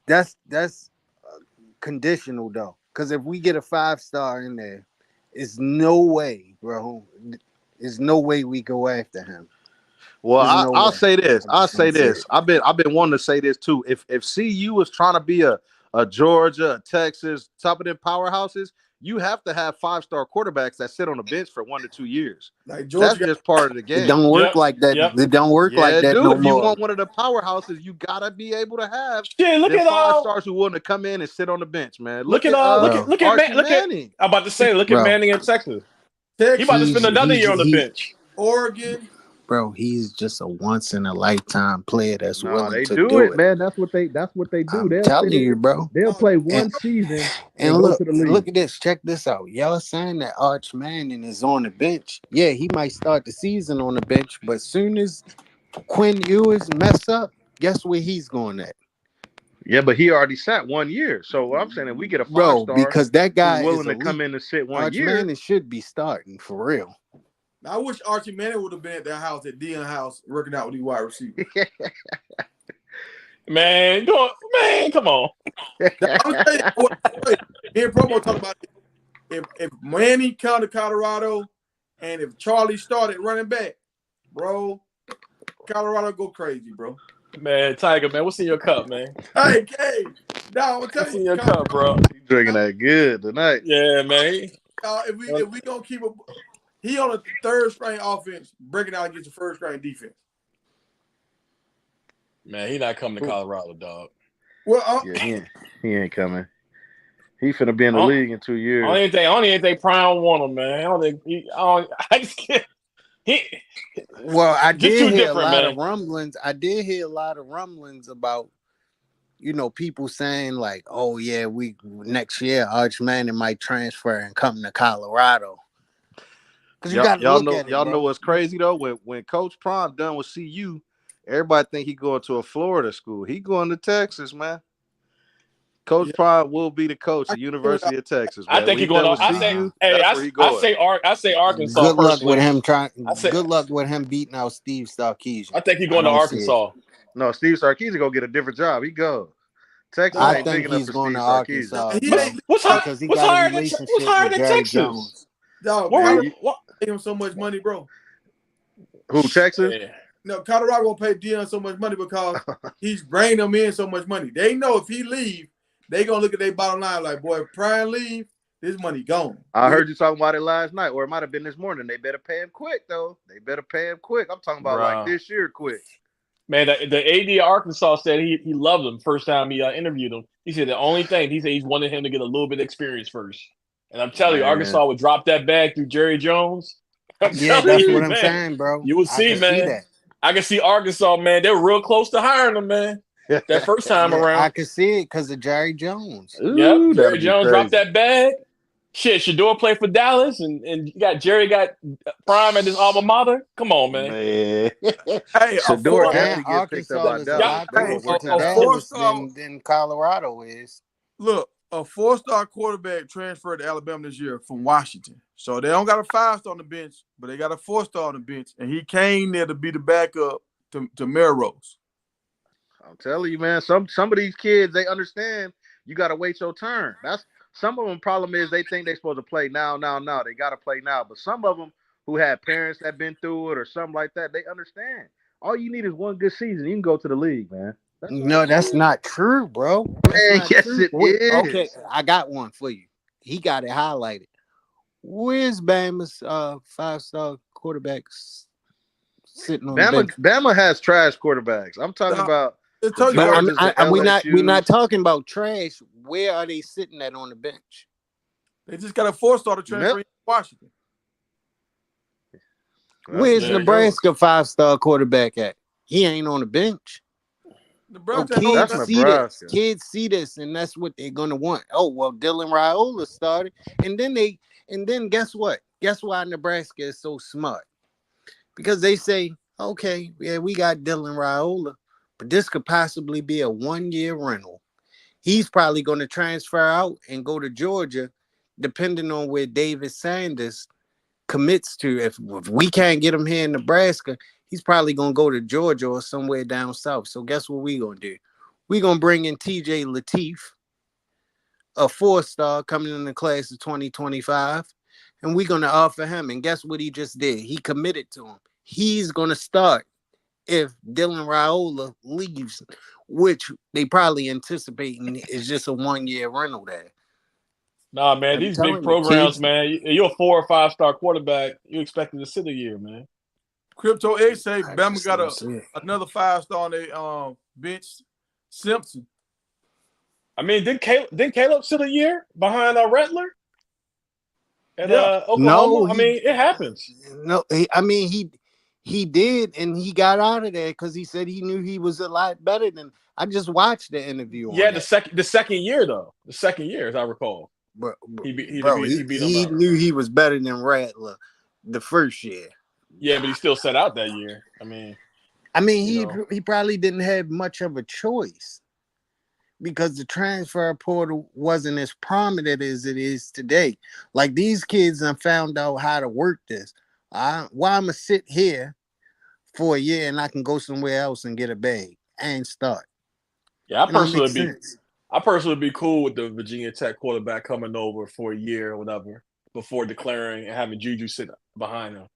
conditional though. Because if we get a 5-star in there, it's no way, bro. There's no way we go after him. Well, There's no I'll way. say this. I I'll just say don't see this. it. I've been wanting to say this too. If CU is trying to be a Georgia, a Texas, top of them powerhouses, you have to have 5-star quarterbacks that sit on the bench for 1 to 2 years. Like That's Georgia, just part of the game. It don't work Yep, like that. yep. It don't work like that dude. no If you more. want one of the powerhouses, you gotta be able to have Shit, look the at 5-stars who willing to come in and sit on the bench, man. look at Archie Man, Manning. I'm about to say, look at Manning in Texas. He about to spend another year on the bench. Oregon. Bro, he's just a once in a lifetime player that's No, willing they to do do it, it. man. That's what they do. I'm telling you, bro. They'll play one season And go to the league. look at this. Check this out. Y'all saying that Arch Manning is on the bench. Yeah, he might start the season on the bench, but soon as Quinn Ewers mess up, guess where he's going at? Yeah, but he already sat 1 year. So what I'm saying, if we get a 5-star because that guy who's willing is to elite. come in and sit 1 Arch year. Manning should be starting for real. I wish Archie Manning would have been at that house, at Dion's house, working out with these wide receivers. Man, come on. I'm telling you what, me and Promo talk about it. If Manning come to Colorado, and if Charlie started running back, bro, Colorado go crazy, bro. Man, Tiger, man, what's in your cup, man? Hey, no, I'm What's telling in you, your cup, bro? He's drinking that good tonight. Yeah, man. if we gonna keep he on a third string offense, breaking out against the first string defense. Man, he not coming to Colorado, dog. Well, Yeah, he ain't coming. He finna be in the league in 2 years. I don't even think Prime want him, man. I just can't. Well, I did hear a lot man. of rumblings. I did hear a lot of rumblings about, people saying like, "Oh yeah, we next year Arch Manning might transfer and come to Colorado." Because you got to look at it, y'all bro. know what's crazy though? When Coach Prime done with CU, everybody think he going to a Florida school. He going to Texas, man. Coach Yeah. Prime will be the coach I at get what University of Texas, I man. think When he's he going done to. with CU, that's where he going. I say Arkansas Good luck with personally. him trying. I say Good luck with him beating out Steve Sarkisian. I think he's I going to don't see it. Arkansas. No, Steve Sarkisian gonna get a different job. He go. Texas I ain't big think enough he's for going Steve to Sarkisian. Arkansas, he bro, ain't What's because he got a relationship higher with than Jerry Texas? Jones. dog. Where Colorado we, what? pay him so much money, bro. Who, Texas? Yeah. No, Colorado will pay Deion so much money because he's bringing them in so much money. They know if he leave, they gonna look at their bottom line like, boy, if Prime leave, this money gone. I heard you talking about it last night, or it might have been this morning. They better pay him quick, though. They better pay him quick. I'm talking about like Bruh. this year quick. Man, the AD of Arkansas said he loved him first time he interviewed him. He said the only thing he said he's wanted him to get a little bit of experience first. And I'm telling you, Man. Arkansas would drop that bag through Jerry Jones. I'm Yeah, telling that's you, what I'm man. saying, bro. You will I see, can man. see that. I can see Arkansas, man. They're real close to hiring him, man. That first time Yeah, around. I can see it because of Jerry Jones. Yep, Ooh, Jerry that'll be Jones dropped crazy. that bag. Shit, Shedeur played for Dallas, and Jerry got Prime at his alma mater. Come on, man. Hey, Shedeur And definitely get picked up Arkansas by is a Dallas. lot They gonna closer work to that a out. Dallas four-star. than Colorado is. Look, a 4-star quarterback transferred to Alabama this year from Washington. So they don't got a 5-star on the bench, but they got a 4-star on the bench. And he came there to be the backup to Melrose. I'm telling you, man. Some of these kids, they understand you got to wait your turn. That's some of them. Problem is they think they're supposed to play now. They got to play now. But some of them who had parents that been through it or something like that, they understand. All you need is one good season. You can go to the league, man. That's all No, you that's need. not true, bro. That's Man, not yes, true. it is. Okay, I got one for you. He got it highlighted. Where's Bama's 5-star quarterbacks sitting on the bench? Bama has trash quarterbacks. I'm talking about the told you, But Georgias, the we're not LSUs. talking about trash. Where are they sitting at on the bench? They just got a 4-star to transfer to Washington. Where's There you Nebraska 5-star quarterback at? He ain't on the bench. Nebraska, That's Nebraska. Kids see this, and that's what they're gonna want. Oh well, Dylan Raiola started, and then guess what? Guess why Nebraska is so smart? Because they say, okay, yeah, we got Dylan Raiola, but this could possibly be a 1-year rental. He's probably going to transfer out and go to Georgia, depending on where David Sanders commits to. If we can't get him here in Nebraska, he's probably going to go to Georgia or somewhere down south. So guess what we're going to do? We're going to bring in TJ Lateef, a 4-star coming in the class of 2025, and we're going to offer him. And guess what he just did? He committed to him. He's going to start if Dylan Raiola leaves, which they probably anticipating is just a 1-year rental there. Nah, man, I'm these telling big you, programs, kids. man. You're a 4 or 5-star quarterback. You expected to sit a year, man. Crypto X say I Bama just got don't see it. another 5-star on their bench. Simpson. I mean, didn't Caleb sit a year behind Rattler at Oklahoma? No, I mean, it happens. No, he did, and he got out of there because he said he knew he was a lot better than. I just watched the interview Yeah, on that. the second year though. The second year, as I recall, Bro, he beat him he out. knew he was better than Rattler the first year. Yeah, but he still set out that year. I mean, he probably didn't have much of a choice because the transfer portal wasn't as prominent as it is today. Like these kids have found out how to work this. Why I'm gonna sit here for a year and I can go somewhere else and get a bag and start. yeah, It don't make sense. I personally would be cool with the Virginia Tech quarterback coming over for a year or whatever before declaring and having Juju sit behind him.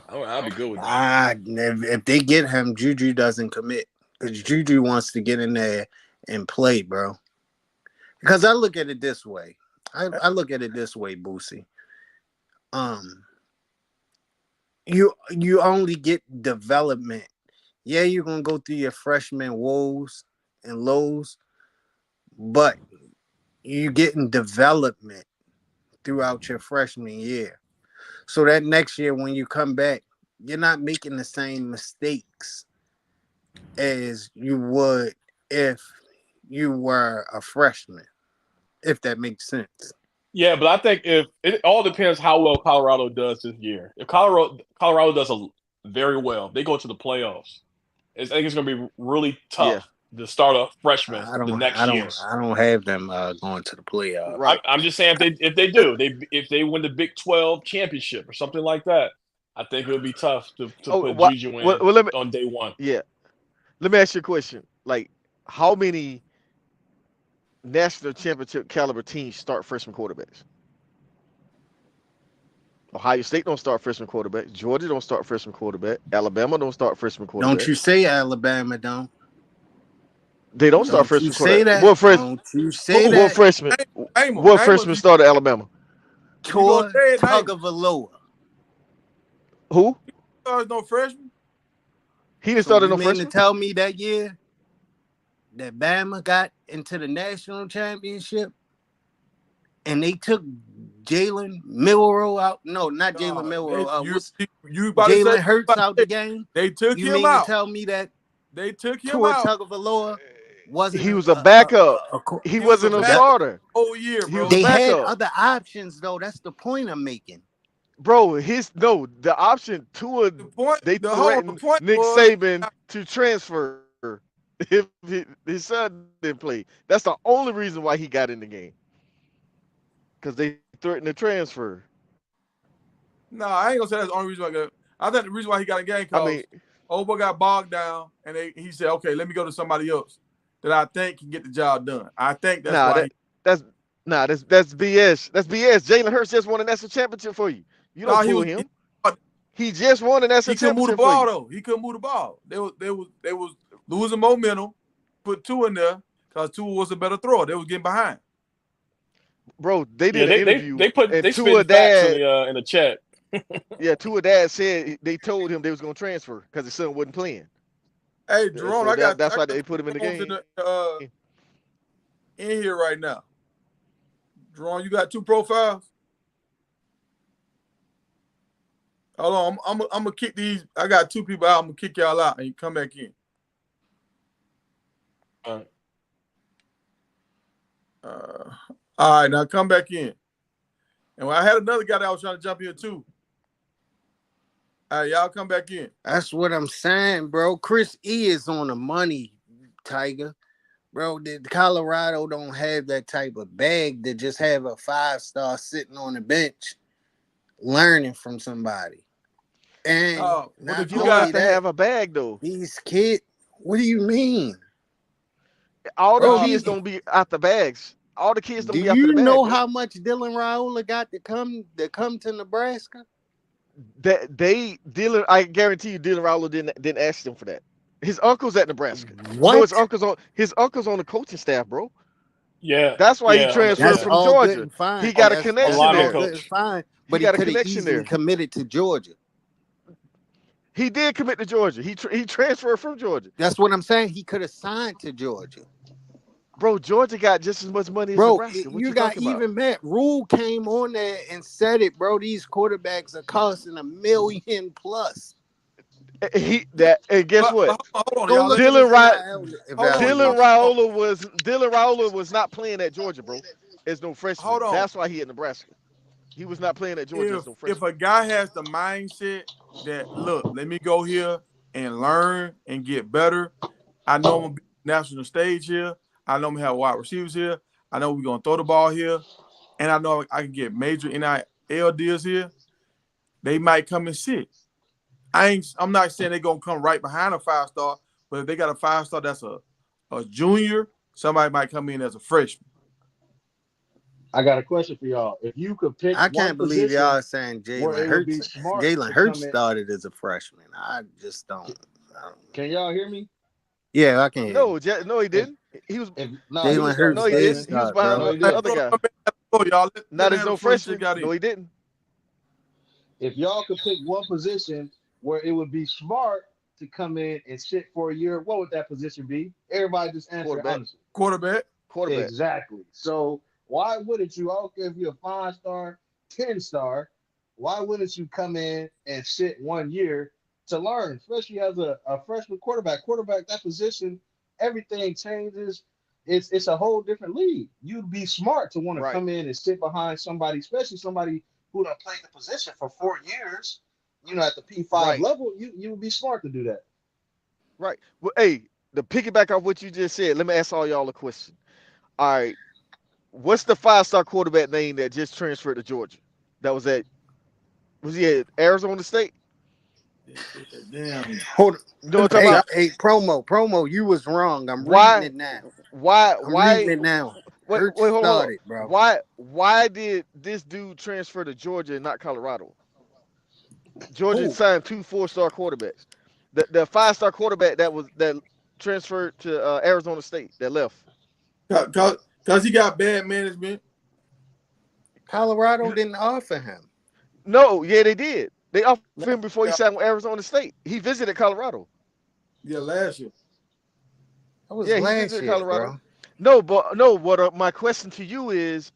I'll be good with that. If they get him, Juju doesn't commit because Juju wants to get in there and play, bro. Because I look at it this way. I look at it this way, Boosie. You only get development. Yeah, you're gonna go through your freshman woes and lows, but you're getting development throughout your freshman year. So that next year when you come back, you're not making the same mistakes as you would if you were a freshman, if that makes sense. Yeah, but I think if it all depends how well Colorado does this year. If Colorado does very well, they go to the playoffs. I think it's going to be really Yeah, tough to start a freshman I the don't, next I don't, year. I don't have them going to the playoffs. right. I'm just saying if they win the Big 12 championship or something like that, I think it would be tough to Oh, put what? Juju Well, in let me. on day one. Yeah, let me ask you a question. Like, how many national championship caliber teams start freshman quarterbacks? Ohio State don't start freshman quarterback. Georgia don't start freshman quarterback. Alabama don't start freshman Don't quarterback. you say Alabama don't? They don't start Don't you freshman say quarterback. that? Don't you say Who? What that? freshman? Name them. What Name them. freshman started Alabama? If you gonna Tua say it, name them. Tagovailoa. Who? There's no freshman. He didn't So start you no mean to freshman. tell me that year that Bama got into the national championship and they took Jalen Milroe out? No, not Jalen Milroe. What's You about to say Jalen Hurts out the game? they took You him mean to out. tell me that They took him Tua out. Tagovailoa wasn't He was a backup. He He was a wasn't a backup starter. whole year, He bro. was a they had backup. other options though? That's the point I'm making. Bro, the option Tua, they The threatened point Nick was Saban to transfer if his son didn't play. That's the only reason why he got in the game. Because they threatened to transfer. no, I ain't gonna say that's the only reason why I got. I think the reason why he got a game I mean, because Obo got bogged down and he said, okay, let me go to somebody else that I think can get the job done. I think that's nah, why that's that's BS. That's BS. Jalen Hurts just won a national championship for you. You don't pull him. He just won a national he couldn't move the championship for ball you. though. He couldn't move the ball. They was losing momentum. Put two in there because two was a better thrower. They was getting behind. Bro, they Yeah, did an they interview and spitting Tua facts dad, in the chat. yeah, Tua dad said they told him they was gonna transfer because his son wasn't playing. Hey, Jerome, So that's I why got they put him in the Jerome's game. in here right now. Jerome, you got two profiles. Hold on, I'm gonna kick these. I got two people out. I'm gonna kick y'all out and you come back in. Uh, All right, now come back in. And I had another guy that was trying to jump in too. All right, y'all come back in. That's what I'm saying, bro. Chris E is on the money, Tiger. Bro, the Colorado don't have that type of bag to just have a 5-star sitting on the bench learning from somebody. And But not if You you only got got to that, have a bag though. these kids, what do you mean? All the Bro, kids don't be out the bags. All the kids do don't be after you the bag, know bro. how much Dylan Raiola got to come to Nebraska? That they Dylan, I guarantee you, Dylan Raiola didn't ask them for that. His uncle's at Nebraska. You know, What? his uncle's on the coaching staff, bro. yeah, That's why he yeah, transferred That's from all good Georgia. and fine. He got a That's connection alignment all there. good and coach. fine. He But he got a could have connection easily there. committed to Georgia. He did commit to Georgia. He transferred from Georgia. That's what I'm saying. He could have signed to Georgia. Bro, Georgia got just as much money as Bro, Nebraska. What you you got talking about? even Matt Rule came on there and said it, bro. These quarterbacks are costing $1 million plus. And guess what? hold on, Go y'all. look at his NIL Hold on. Dylan evaluation. Raiola was not playing at Georgia, bro. As no freshman. Hold on. That's why he at Nebraska. He was not playing at Georgia as no If freshman. a guy has the mindset that look, let me go here and learn and get better. I know I'm gonna be on the national stage here. I know I'm gonna have wide receivers here. I know we're gonna throw the ball here, and I know I can get major NIL deals here. They might come and sit. I'm not saying they're gonna come right behind a 5-star, but if they got a 5-star that's a junior, somebody might come in as a freshman. I got a question for y'all. If you could pick I one can't believe position y'all saying where Jalen it would be Hurts. smart Jalen to Hurts come in, started as a freshman. I just don't. can y'all hear me? Yeah, I can hear you. No, he If didn't. He was he Jalen was starting Hurts no, the he did didn't. freshman. He was start, behind bro. No, he the didn't. other guy. Y'all. Not Let as him no before he just freshman. got in. No, he didn't. If y'all could pick one position where it would be smart to come in and sit for a year, what would that position be? Everybody just answer it Quarterback. honestly. Quarterback. Quarterback. Exactly. So why wouldn't you? I don't care if you're a 5-star, 10-star. Why wouldn't you come in and sit 1 year to learn, especially as a freshman quarterback? Quarterback, that position, everything changes. it's a whole different league. You'd be smart to want to Right. come in and sit behind somebody, especially somebody who done played the position for 4 years. At the P5 Right. level, you would be smart to do that. Right. Well, hey, to piggyback off what you just said, let me ask all y'all a question. All right. What's the 5-star quarterback name that just transferred to Georgia? That was he at Arizona State? Damn. Hold You know what I'm Hey, talking about? hey, promo, you was wrong. I'm reading Why? it now. Why? I'm reading Why? it now. Wait, Hurt wait, hold on. started, bro. Why did this dude transfer to Georgia and not Colorado? Georgia Who? signed 2 4-star quarterbacks. The 5-star quarterback that transferred to Arizona State that left. Cause he got bad management. Colorado didn't offer him. No, yeah, they did. They offered him before he Yeah, signed with Arizona State. He visited Colorado. last year. That was Yeah, he last visited year, Colorado. bro. No, but no. What my question to you is,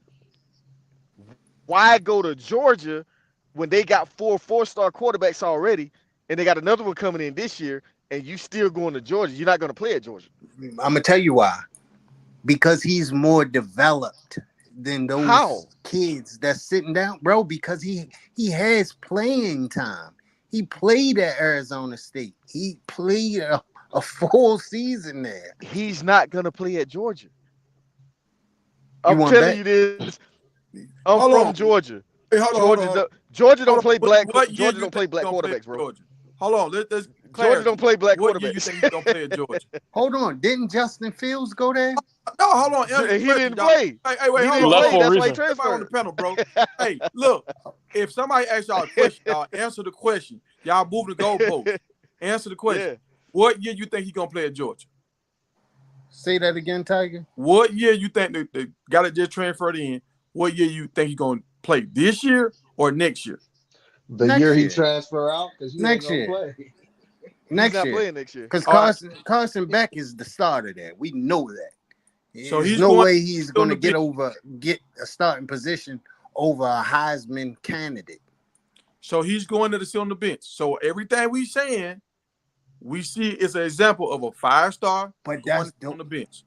why go to Georgia when they got 4-star quarterbacks already, and they got another one coming in this year, and you still going to Georgia? You're not going to play at Georgia. I'm gonna tell you why. Because he's more developed than How? those kids that's sitting down, bro. Because he has playing time. He played at Arizona State. He played a full season there. He's not going to play at Georgia. You I'm want telling that? you this. I'm Hold from on. Georgia. Hey, hold on, hold on, hold on. Georgia Hold don't on. play black. What year Georgia you don't think play he's black gonna play at quarterbacks, bro. Georgia? Hold on, let's Georgia don't clarity. play black What year you quarterbacks. think he's gonna play at Georgia? Hold on. Didn't Justin Fields go there? No, hold on, answer the He question, didn't y'all. play. Hey, wait, He hold He didn't on, left hold play. on. for a That's why he reason. Everybody on the transferred. panel, bro. Hey, look, if somebody asks y'all a question, y'all answer the question. Y'all moving the goalposts. Answer the question. Yeah. What year you think he's gonna play at Georgia? Say that again, Tiger. What year you think the guy that just transferred in? What year you think he's gonna play? This year or next year? The year Next he year. transfer out because he ain't Next gonna year. play. He's Next not year. playing next year. Because All right. Carson Beck is the starter there. We know that. So There's he's no going way he's on gonna the bench. get a starting position over a Heisman candidate. So he's going to sit on the bench. So everything we saying, we see is an example of a 5-star But going on the bench.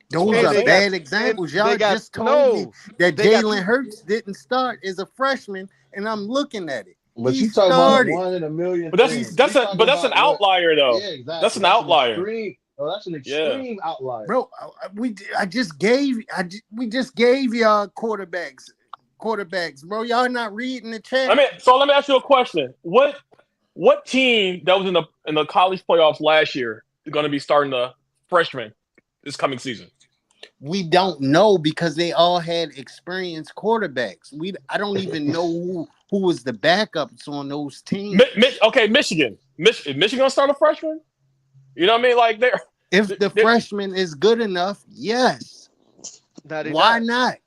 That's what those I'm And are they saying. got bad and examples. they Y'all got just told me that they got Jalen 2. Hurts didn't start as a freshman, and I'm looking at it. But He you talking about a started. 1 in a million But He, thing. We talking that's an about what? outlier though. Yeah, That's exactly. an That's an outlier. extreme. Oh, that's an Yeah. extreme outlier. bro, we just gave y'all quarterbacks, bro. Y'all not reading the chat. Let me ask you a question. What team that was in the college playoffs last year is going to be starting the freshman this coming season? We don't know because they all had experienced quarterbacks. I don't even know who was the backups on those teams. Okay, Michigan. Is Michigan going to start a freshman? You know what I mean? Like If the freshman is good enough, yes. No, they Why not.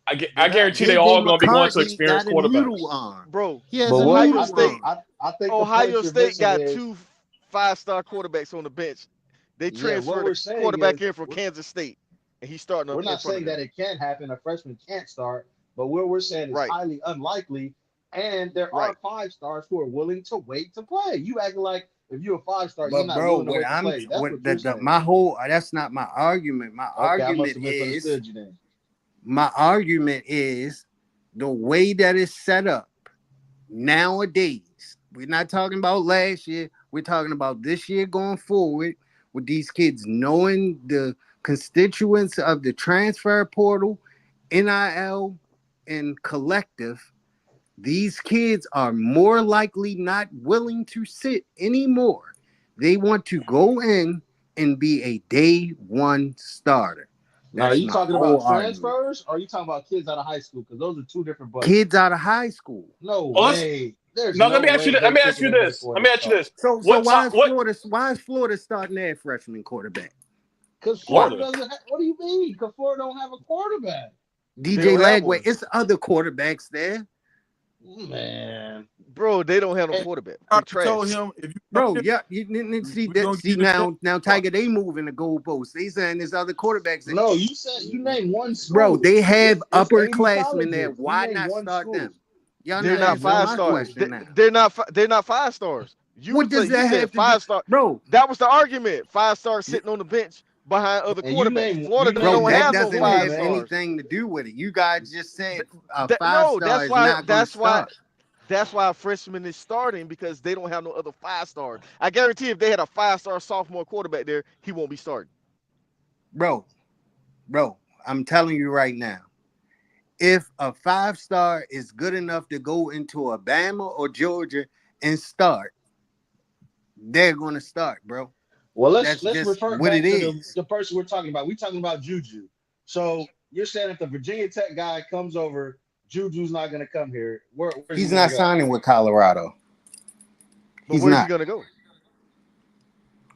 not? I guarantee they JJ all going to be going to McCarthy got experienced a noodle quarterbacks. arm. Bro, He has But a what Ohio noodle State arm. I think the point Ohio you're State missing got is 2 5-star quarterbacks on the bench. They yeah. What transferred we're a saying quarterback is in from Kansas State, and he's starting we're in not front of saying them. that it can't happen. A freshman can't start, but what we're saying is Right, highly unlikely. And there right. are 5-stars who are willing to wait to play. You acting like if you're a 5-star, you're But not bro, willing to wait to play. That's what you're saying. my whole that's not my argument. Okay, I must have misunderstood you then. My argument is the way that it's set up nowadays. We're not talking about last year. We're talking about this year going forward with these kids knowing the constituents of the transfer portal, NIL, and collective. These kids are more likely not willing to sit anymore. They want to go in and be a day one starter. Now, are That's you my talking whole about argument. transfers or are you talking about kids out of high school? Because those are two different buckets. Kids out of high school. No Well, way. There's no, let no me ask you. way Let they me ask picking you them this. before Let they me ask you start. this. So What why top? is What Florida starting their freshman quarterback? Because Florida Florida? doesn't have, what do you mean? Because Florida don't have a quarterback. They DJ don't have Lagway. one, It's other quarterbacks there. Man. bro. They don't have no And quarterback. I They trash. told him if you come Bro, here, yeah, you didn't see we're that. gonna See give you the now, Tiger, they moving the goalposts. They saying there's other quarterbacks. no, you said you named one Bro, school. they have It's 80 upperclassmen there. colleges. You Why named not one start school. them? Y'all You They're not not named answering one 5 my star. school. question now. They're not 5 stars. What does You that said have to do, 5-star. bro? That was the argument. 5 stars sitting on the bench behind other And you quarterbacks. name Florida Bro, don't one that have or no doesn't two, five have man. stars. anything to do with it. You guys just said a No, 5-star is not going to start. that's why a freshman is starting because they don't have no other 5 stars. I guarantee if they had a 5-star sophomore quarterback there, he won't be starting. Bro, I'm telling you right now. If a 5-star is good enough to go into Alabama or Georgia and start, they're going to start, bro. Well, That's let's just revert what it back to is. the person we're talking about. We're talking about Juju. So you're saying if the Virginia Tech guy comes over, Juju's not going to come here. Where's he He's going to not go? signing with Colorado. But He's where's he not. gonna go? What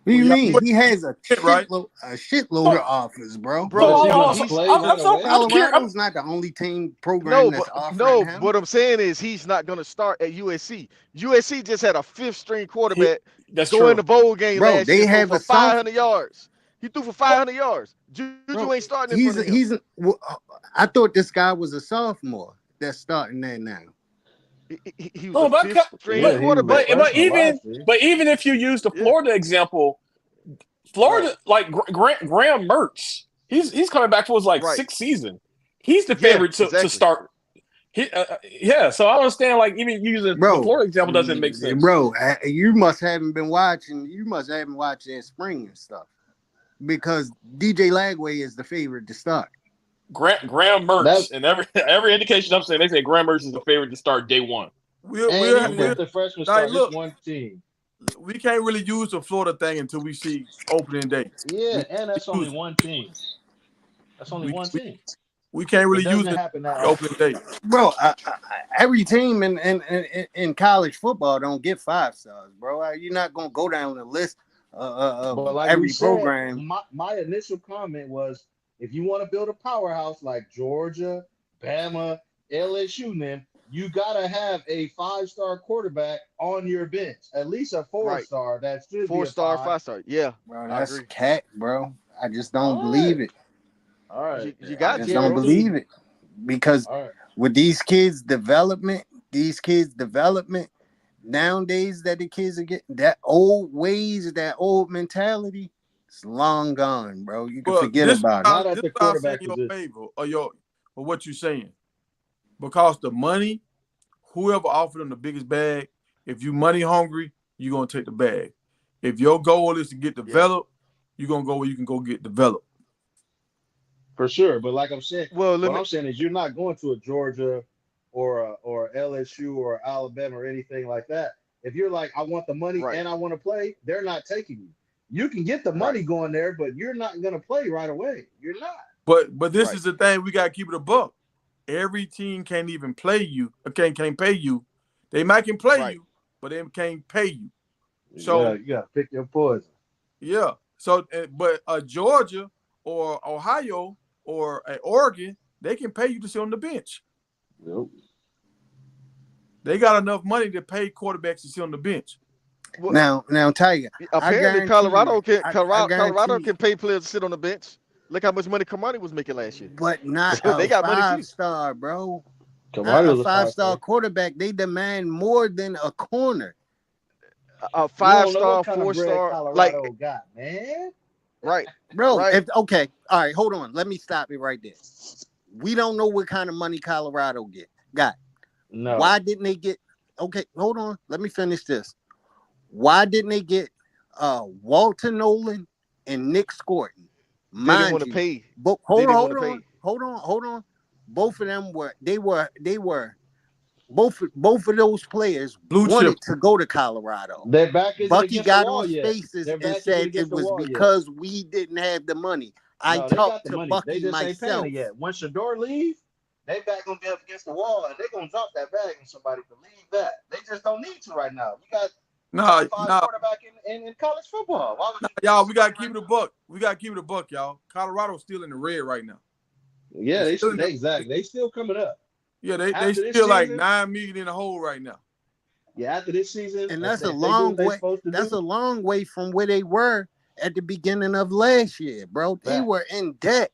do Well, you y'all mean? He has a right? shitload of So, offers, bro. so But is Bro, he hold going on. to So he's play right away? I'm curious. Colorado's not the only team program no, that's but offering no. him. What I'm saying is he's not gonna start at USC. USC just had a 5th-string quarterback That's go in true. the bowl game Bro, last year they and throw have for a soft 500 yards. He threw for 500 yards. Juju bro. ain't starting in front of him. I thought this guy was a sophomore that's starting there now. He was No, a 5th-string Yeah, but he was a quarterback. freshman even last year. if you use the Yeah, Florida example, right, Florida like Graham Mertz, he's coming back for his like right. 6th season. He's the Yeah, favorite to exactly. start. Yeah, so I understand. Like even using the Bro, Florida example doesn't make sense. you must haven't been watching. You must haven't watched that spring and stuff because DJ Lagway is the favorite to start. Graham That Mertz and every indication I'm saying they say Graham Mertz is the favorite to start day one. and We're even Okay. if the freshmen like, start, it's look, one team. we can't really use the Florida thing until we see opening day. Yeah, We and that's only use one team. That's only we, one we, team. we can't It really use doesn't it happen that often. opening day. Bro, every team in college football don't get 5 stars, bro. You're not gonna go down the list of But like we every said, program. my initial comment was if you want to build a powerhouse like Georgia, Bama, LSU, then you gotta have a 5-star quarterback on your bench. At least a Right. 4-star. That should be a 4-star, 5. 5-star. Yeah, Bro, I that's agree. cat, bro. I just don't All right. believe it. All right. You I I got just to, don't guarantee bro. believe you. it because All right. with these kids' development nowadays that the kids are getting that old ways, that old mentality, it's long gone, bro. You can Well, forget about it. Not at this the is why I say in quarterback your position. favor or what you're saying. Because the money, whoever offered them the biggest bag, if you money hungry, you're gonna take the bag. If your goal is to get Yeah. developed, you're gonna go where you can go get developed. For sure. But like I'm saying, Well, let what me. I'm saying is you're not going to a Georgia or LSU or Alabama or anything like that. If you're like, I want the money Right, and I want to play, they're not taking you. You can get the right, money going there, but you're not gonna play right away. You're not. But this right, is the thing, we gotta keep it a buck. Every team can't even play you, can't pay you. They might can play right. you, but they can't pay you. So You gotta pick your poison. yeah. So but a Georgia or Ohio or a Oregon, they can pay you to sit on the bench. Nope. They got enough money to pay quarterbacks to sit on the bench. Well, Now, Tiger, I apparently guarantee you, I guarantee Colorado you, can pay players to sit on the bench. Look how much money Kamani was making last year. but not So a they got money too. 5-star, bro. Not a Camargo's a 5-star 5-star. quarterback. They demand more than a corner. A You don't know what 5-star, kind of bread 4-star, Colorado got, man. right, Bro, right. all right, hold on. Let me stop it right there. We don't know what kind of money Colorado got. No. Why didn't they get okay? Hold on. Let me finish this. Why didn't they get Walter Nolan and Nick Scorton? They didn't Mind want to you, pay. but They didn't want to pay. hold on. Both of them were both of those players Blue chip. wanted to go to Colorado. Their back isn't Bucky against the got on wall yet. spaces Their and back isn't said it against the was wall yet. because we didn't have the money. I No, they got talked the to money. They Bucky just ain't paying myself. it yet. When Shedeur leave, they back gonna be up against the wall and they gonna drop that bag on somebody. Believe that. They just don't need to right now. You got Nah, top 5 nah, quarterback in college football. Why would nah, you do y'all. We gotta somebody keep right it a now? buck. We gotta keep it a buck, y'all. Colorado's still in the red right now. Yeah, They still in the, exactly. They still coming up. yeah, they After this still like season, 9 million in the hole right now. yeah, after this season, And if that's a they do what long they way. supposed to That's do, a long way from where they were at the beginning of last year, bro. They back, were in debt. back.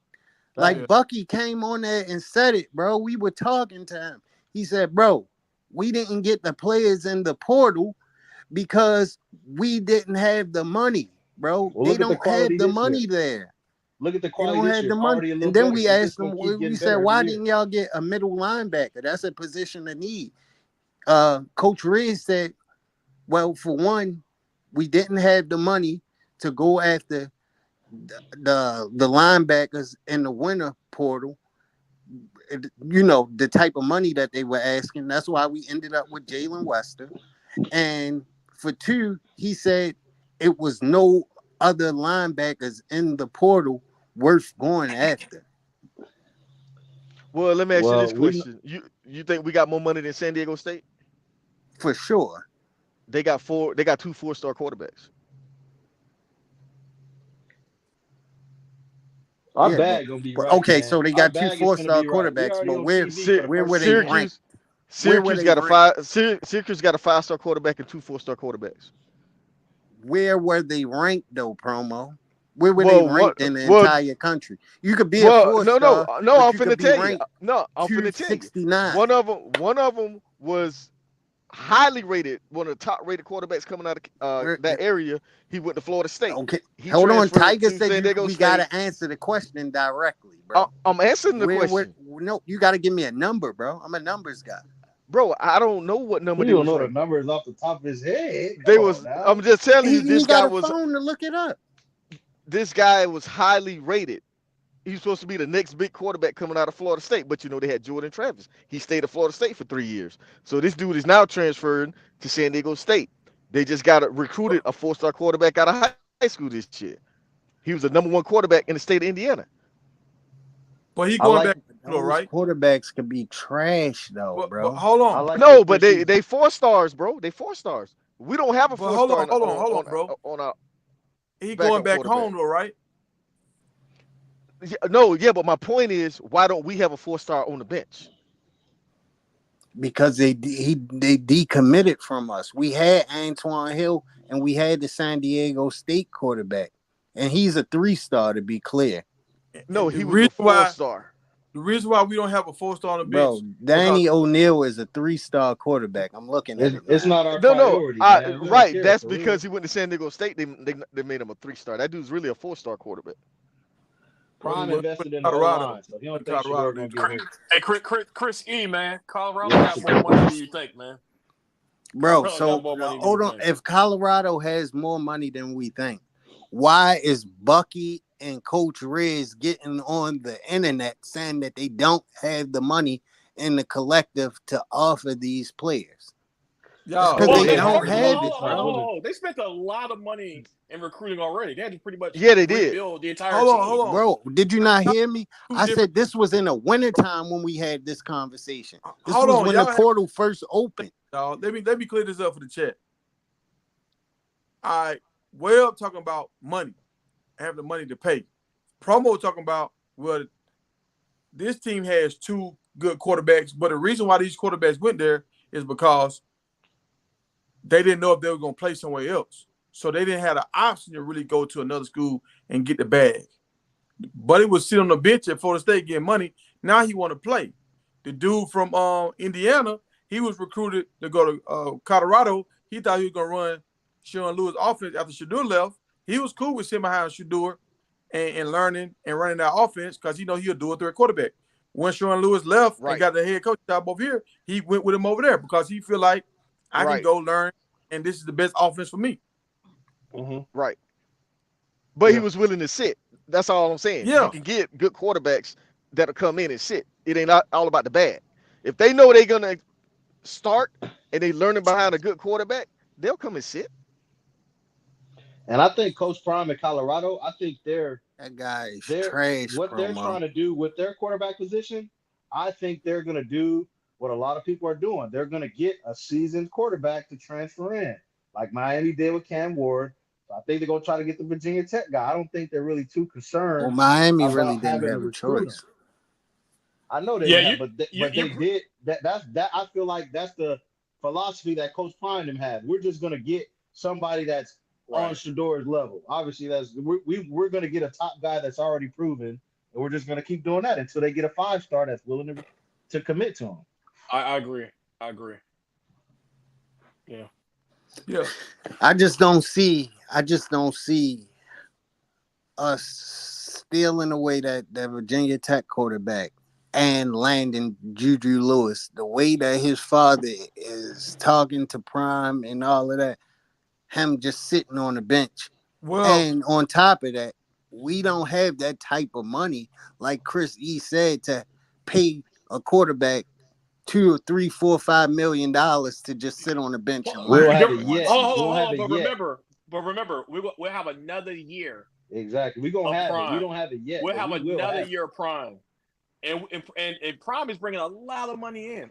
Yeah. Like Bucky came on there and said it, bro. We were talking to him. He said, bro, we didn't get the players in the portal because we didn't have the money, bro. Well, They look at the don't have quality the this year. money there. Look at the They quality don't this have year. the It's money. already a little And then better. we It's just asked gonna them, keep we getting said, better every why year. didn't y'all get a middle linebacker? That's a position of need. Coach Riz said, well, for one, we didn't have the money to go after the linebackers in the winter portal. You know, the type of money that they were asking. That's why we ended up with Jalen Wester. And for two, he said it was no other linebackers in the portal worth going after. Well, let me ask you this Well, question: You think we got more money than San Diego State? For sure. They got four. They got 2 4-star quarterbacks. our Yeah, bag gonna be but right, okay, man. so they Our got two bag is gonna four-star be right. We quarterbacks, already but on TV for the where were first they 2 years. ranked? Syracuse, Where were Syracuse they got a ranked? Syracuse got a 5-star quarterback and 2 4-star quarterbacks. Where were they ranked though, promo? Where were they Well, what? ranked in the Well, entire country? You could be a well, no, no, four-star, no. but I'm you could finna be tell you. ranked No, I'm finna tell you. 269. One of them was highly rated, one of the top rated quarterbacks coming out of Where that area. He went to Florida State. okay, He hold on. transferred Tiger to said San Diego we State. gotta answer the question directly, bro. I'm answering the Where question, no, you gotta give me a number, bro. I'm a numbers guy. bro. I don't know what number He they don't was know the ranked. numbers off the top of his head. They Come on was. now. I'm just telling you, He this ain't got guy a was. phone to look it up. This guy was highly rated. He's supposed to be the next big quarterback coming out of Florida State, but you know they had Jordan Travis. He stayed at Florida State for 3 years. So this dude is now transferring to San Diego State. They just got recruited a 4-star quarterback out of high school this year. He was the number 1 quarterback in the state of Indiana. But he I going like back to Florida, Those right? quarterbacks could be trash though, But bro. hold I on. like the No, but they Christian. they 4 stars, bro. They 4 stars. We don't have a But 4-star hold on, bro. on our He going backup back quarterback. home though, right? No, yeah, but my point is, why don't we have a 4-star on the bench? Because they decommitted from us. We had Antoine Hill and we had the San Diego State quarterback, and he's a 3-star to be clear, No, And he was a 4-star. the reason why we don't have a 4-star on the bench bro. because Danny O'Neal is a 3-star quarterback. I'm looking at it It's now. not our No, priority, man. We don't right. care That's for real. because he went to San Diego State. They made him a 3-star. That dude's really a 4-star quarterback. Prime when he went invested to in the O Colorado, line, so he don't in think Colorado, Shedeur they gonna get dropped. hurt. Hey, Chris E, man. Colorado Yeah, got more money than you think, man. Bro, Colorado got so more money than hold you on. think. If Colorado has more money than we think, why is Bucky and Coach Riz getting on the internet saying that they don't have the money in the collective to offer these players? It's Y'all, because Because Well, they they they have don't first the of all, have money it, to hold on, hold start on, hold bro. on, building. hold on. They spent a lot of money in recruiting already. They had to pretty much Yeah, they did. rebuild the entire hold on, team. hold on. Bro, did you not hear me? Two I different. said this was in the wintertime when we had this conversation. This Hold was on, when the y'all. portal first opened. Y'all, let me clear this up for the chat. All right, Webb talking about money, having the money to pay. Promo talking about, well, this team has 2 good quarterbacks, but the reason why these quarterbacks went there is because they didn't know if they were going to play somewhere else. So they didn't have the option to really go to another school and get the bag. But it was sitting on the bench at Florida State getting money. Now he want to play. The dude from Indiana, he was recruited to go to Colorado. He thought he was going to run Sean Lewis' offense after Shedeur left. He was cool with sitting behind Shedeur and learning and running that offense because he know he'll do it through a quarterback. When Sean Lewis left and Right, got the head coach job over here, he went with him over there because he feel like I can right, go learn, and this is the best offense for me. Mm-hmm. right. But he Yeah. was willing to sit. That's all I'm saying. You Yeah. can get good quarterbacks that'll come in and sit. It ain't all about the bad. If they know they're gonna start and they learning behind a good quarterback, they'll come and sit. And I think Coach Prime in Colorado, I think That guy is they're trash, what they're promo. trying to do with their quarterback position. I think they're gonna do what a lot of people are doing. They're gonna get a seasoned quarterback to transfer in, like Miami did with Cam Ward. So I think they're gonna try to get the Virginia Tech guy. I don't think they're really too Well, concerned Miami really about didn't having to have a recruit him. choice. I know they Yeah, didn't have, but you they did. That I feel like that's the philosophy that Coach Prime had. We're just gonna get somebody that's on right. Shedeur's level. Obviously, we're gonna get a top guy that's already proven, and we're just gonna keep doing that until they get a 5-star that's willing to commit to him. I agree. I agree. Yeah. Yeah. I just don't see us stealing away that Virginia Tech quarterback and landing Juju Lewis, the way that his father is talking to Prime and all of that, him just sitting on the bench. Well, And on top of that, we don't have that type of money, like Chris E said, to pay a quarterback $2 or $3, $4, $5 million to just sit on the bench and We don't learn have it for one yet. season. We don't have it But yet. remember, we'll have another year Exactly. We're gonna of have it. We prime. don't have it yet. We'll But have we will another have it. year of prime. And Prime is bringing a lot of money in.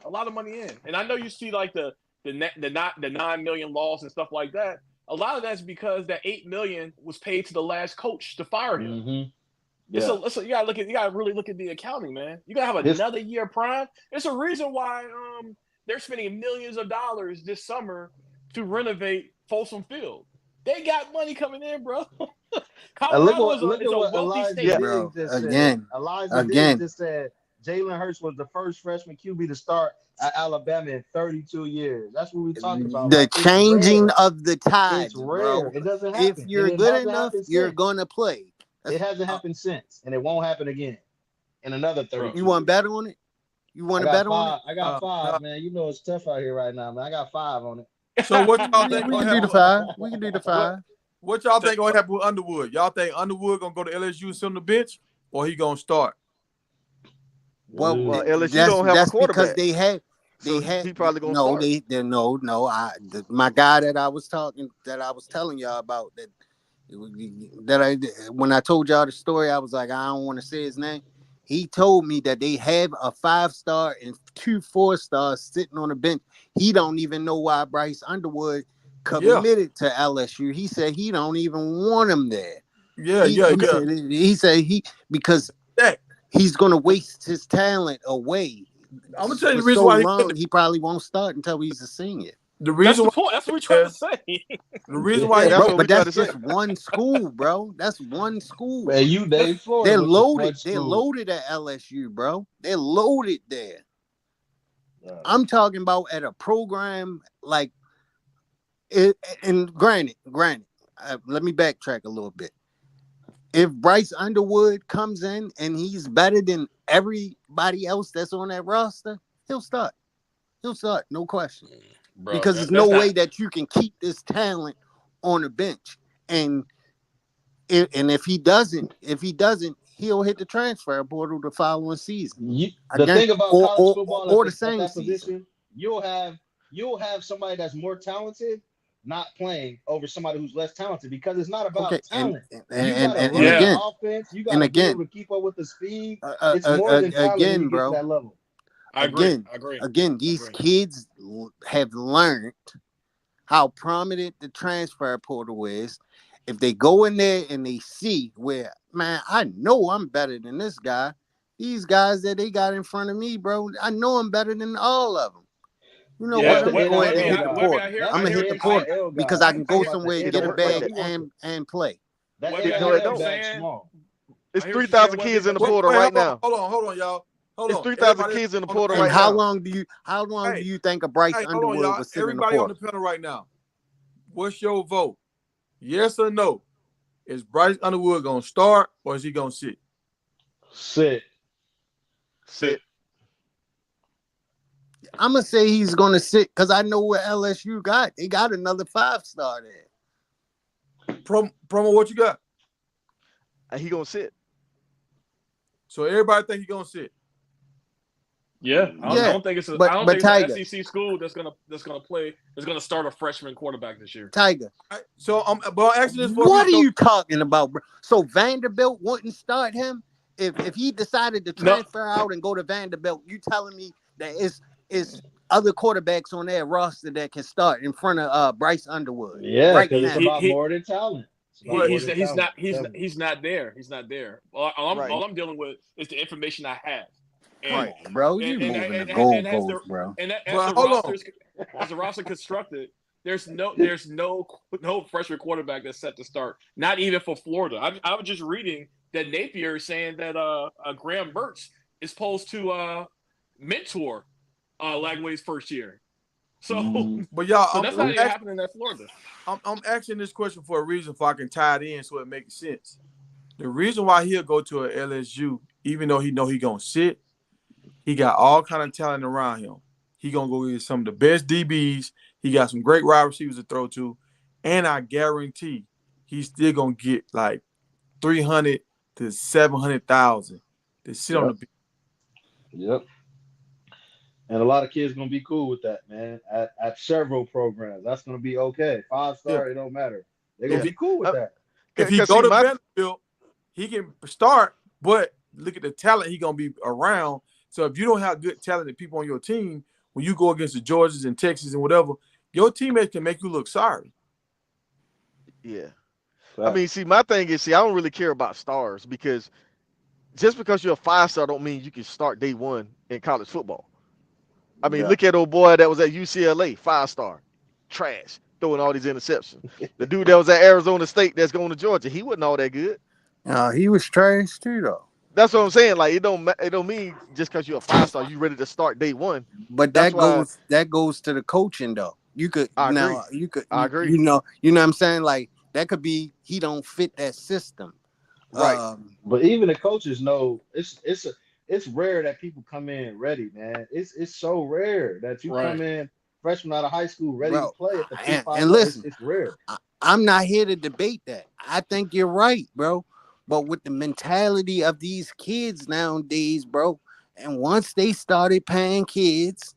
And I know you see like the 9 million loss and stuff like that. A lot of that's because that 8 million was paid to the last coach to fire him. Mm-hmm. Yeah. You gotta really look at the accounting, man. You gotta have another year of prime. There's a reason why they're spending millions of dollars this summer to renovate Folsom Field. They got money coming in, bro. Colorado is Look at a what wealthy Elijah state. Bro, Diggs just said. again, Elijah Diggs just said Jalen Hurts was the first freshman QB to start at Alabama in 32 years. That's what we talking about. the Like, it's changing rare. of the tides, It's rare. bro. It doesn't If happen. you're And it good hasn't enough, happened you're since. gonna play. It hasn't happened since. And it won't happen again in another 32 You want to years. bet on it? You want I to got bet on it? five. I got five, nah. man. You know it's tough out here right now, man. I got 5 on it. So what y'all We think can gonna do the happen? 5. We can do the 5. What y'all think gonna happen with Underwood? Y'all think Underwood gonna go to LSU and sit on the bench, or he gonna start? Well, Well, LSU don't have a that's because quarterback, they so had he probably gonna no start. they no my guy that I was telling y'all about when I told y'all the story, I was like, I don't want to say his name. He told me that they have a 5-star and 2 4-stars sitting on the bench. He don't even know why Bryce Underwood committed to LSU. He said he don't even want him there. He said because he's gonna waste his talent away. I'm gonna tell you the For reason so why long, he probably won't start until he's a senior. the That's reason the why point. That's what we're trying to say. the reason why Yeah, that's Bro, what we but try that's to say. just one school, bro. That's one school. Man, you Dave Florida. They're with the loaded. one They're school. loaded at LSU, bro. They're loaded there. Yeah. I'm talking about at a program like it. And granted, let me backtrack a little bit. If Bryce Underwood comes in and he's better than everybody else that's on that roster, he'll start. He'll start, no question. Bro, Because there's no way that you can keep this talent on the bench. And if he doesn't, he'll hit the transfer portal the following season. The thing about college football or at the same that season. position, you'll have somebody that's more talented not playing over somebody who's less talented because it's not about talent. You gotta run the offense. You gotta be able to keep up with the speed. It's more than talent when you get to that level. I agree. Again, these kids have learned how prominent the transfer portal is. If they go in there and they see where, man, I know I'm better than this guy. These guys that they got in front of me, bro, I know I'm better than all of them. You know what? I'm going to go ahead and hit the portal. I'm going to hit the portal because I can go somewhere and get a bag and play. That NIL bag's small. It's 3,000 kids in the portal right now. Hold on, y'all. It's 3,000 kids in the portal right now. How long do you think a Bryce Underwood was sitting in the portal? Everybody on the panel right now. What's your vote? Yes or no? Is Bryce Underwood gonna start or is he gonna sit? Sit. I'm gonna say he's gonna sit because I know what LSU got. They got another 5-star there. Promo, what you got? He gonna sit. So everybody think he gonna sit. Yeah, I don't think it's an SEC school that's gonna start a freshman quarterback this year. Tiger. So but I'm asking this for what are you talking about, bro? So Vanderbilt wouldn't start him if he decided to transfer out and go to Vanderbilt. You telling me that it's other quarterbacks on their roster that can start in front of Bryce Underwood? Yeah, because it's about more than talent. He's not there. He's not there. All I'm dealing with is the information I have. And, bro, you moving the goalposts, bro. And as the roster constructed, there's no freshman quarterback that's set to start. Not even for Florida. I was just reading that Napier is saying that Graham Mertz is supposed to mentor Lagway's first year. So, but y'all, that's not even happening at Florida. I'm asking this question for a reason, so I can tie it in so it makes sense. The reason why he'll go to a LSU, even though he know he gonna sit, he got all kind of talent around him. He gonna go get some of the best DBs. He got some great wide receivers to throw to, and I guarantee he's still gonna get like 300 to 700,000 to sit on the bench. Yep. And a lot of kids gonna be cool with that, man. At several programs, that's gonna be okay. 5-star, it don't matter. They're gonna Yeah. be cool with that. If he go to Vanderbilt, he can start, but look at the talent he gonna be around. So if you don't have good talented people on your team, when you go against the Georgias and Texas and whatever, your teammates can make you look sorry. Yeah. I mean, see, my thing is, I don't really care about stars because just because you're a 5-star don't mean you can start day one in college football. I mean, look at old boy that was at UCLA, 5-star, trash, throwing all these interceptions. The dude that was at Arizona State that's going to Georgia, he wasn't all that good. He was trash too, though. That's what I'm saying. Like, it don't mean just because you're a 5-star, you ready to start day one. But that goes to the coaching, though. I agree. You know what I'm saying? Like, that could be he don't fit that system. Right. But even the coaches know it's rare that people come in ready, man. It's so rare that you come in freshman out of high school ready to play at the P5. And listen, it's rare. I'm not here to debate that. I think you're right, bro. But with the mentality of these kids nowadays, bro, and once they started paying kids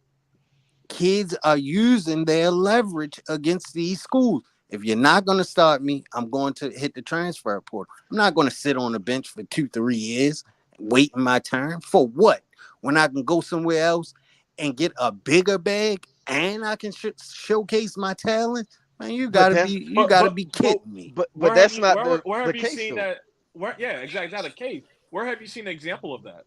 are using their leverage against these schools. If you're not going to start me, I'm going to hit the transfer portal. I'm not going to sit on the bench for 2-3 years waiting my turn. For what? When I can go somewhere else and get a bigger bag and I can showcase my talent? Man, you gotta be kidding me. But that's not the case. Where have you seen that? Yeah, exactly. Not a case. Where have you seen an example of that?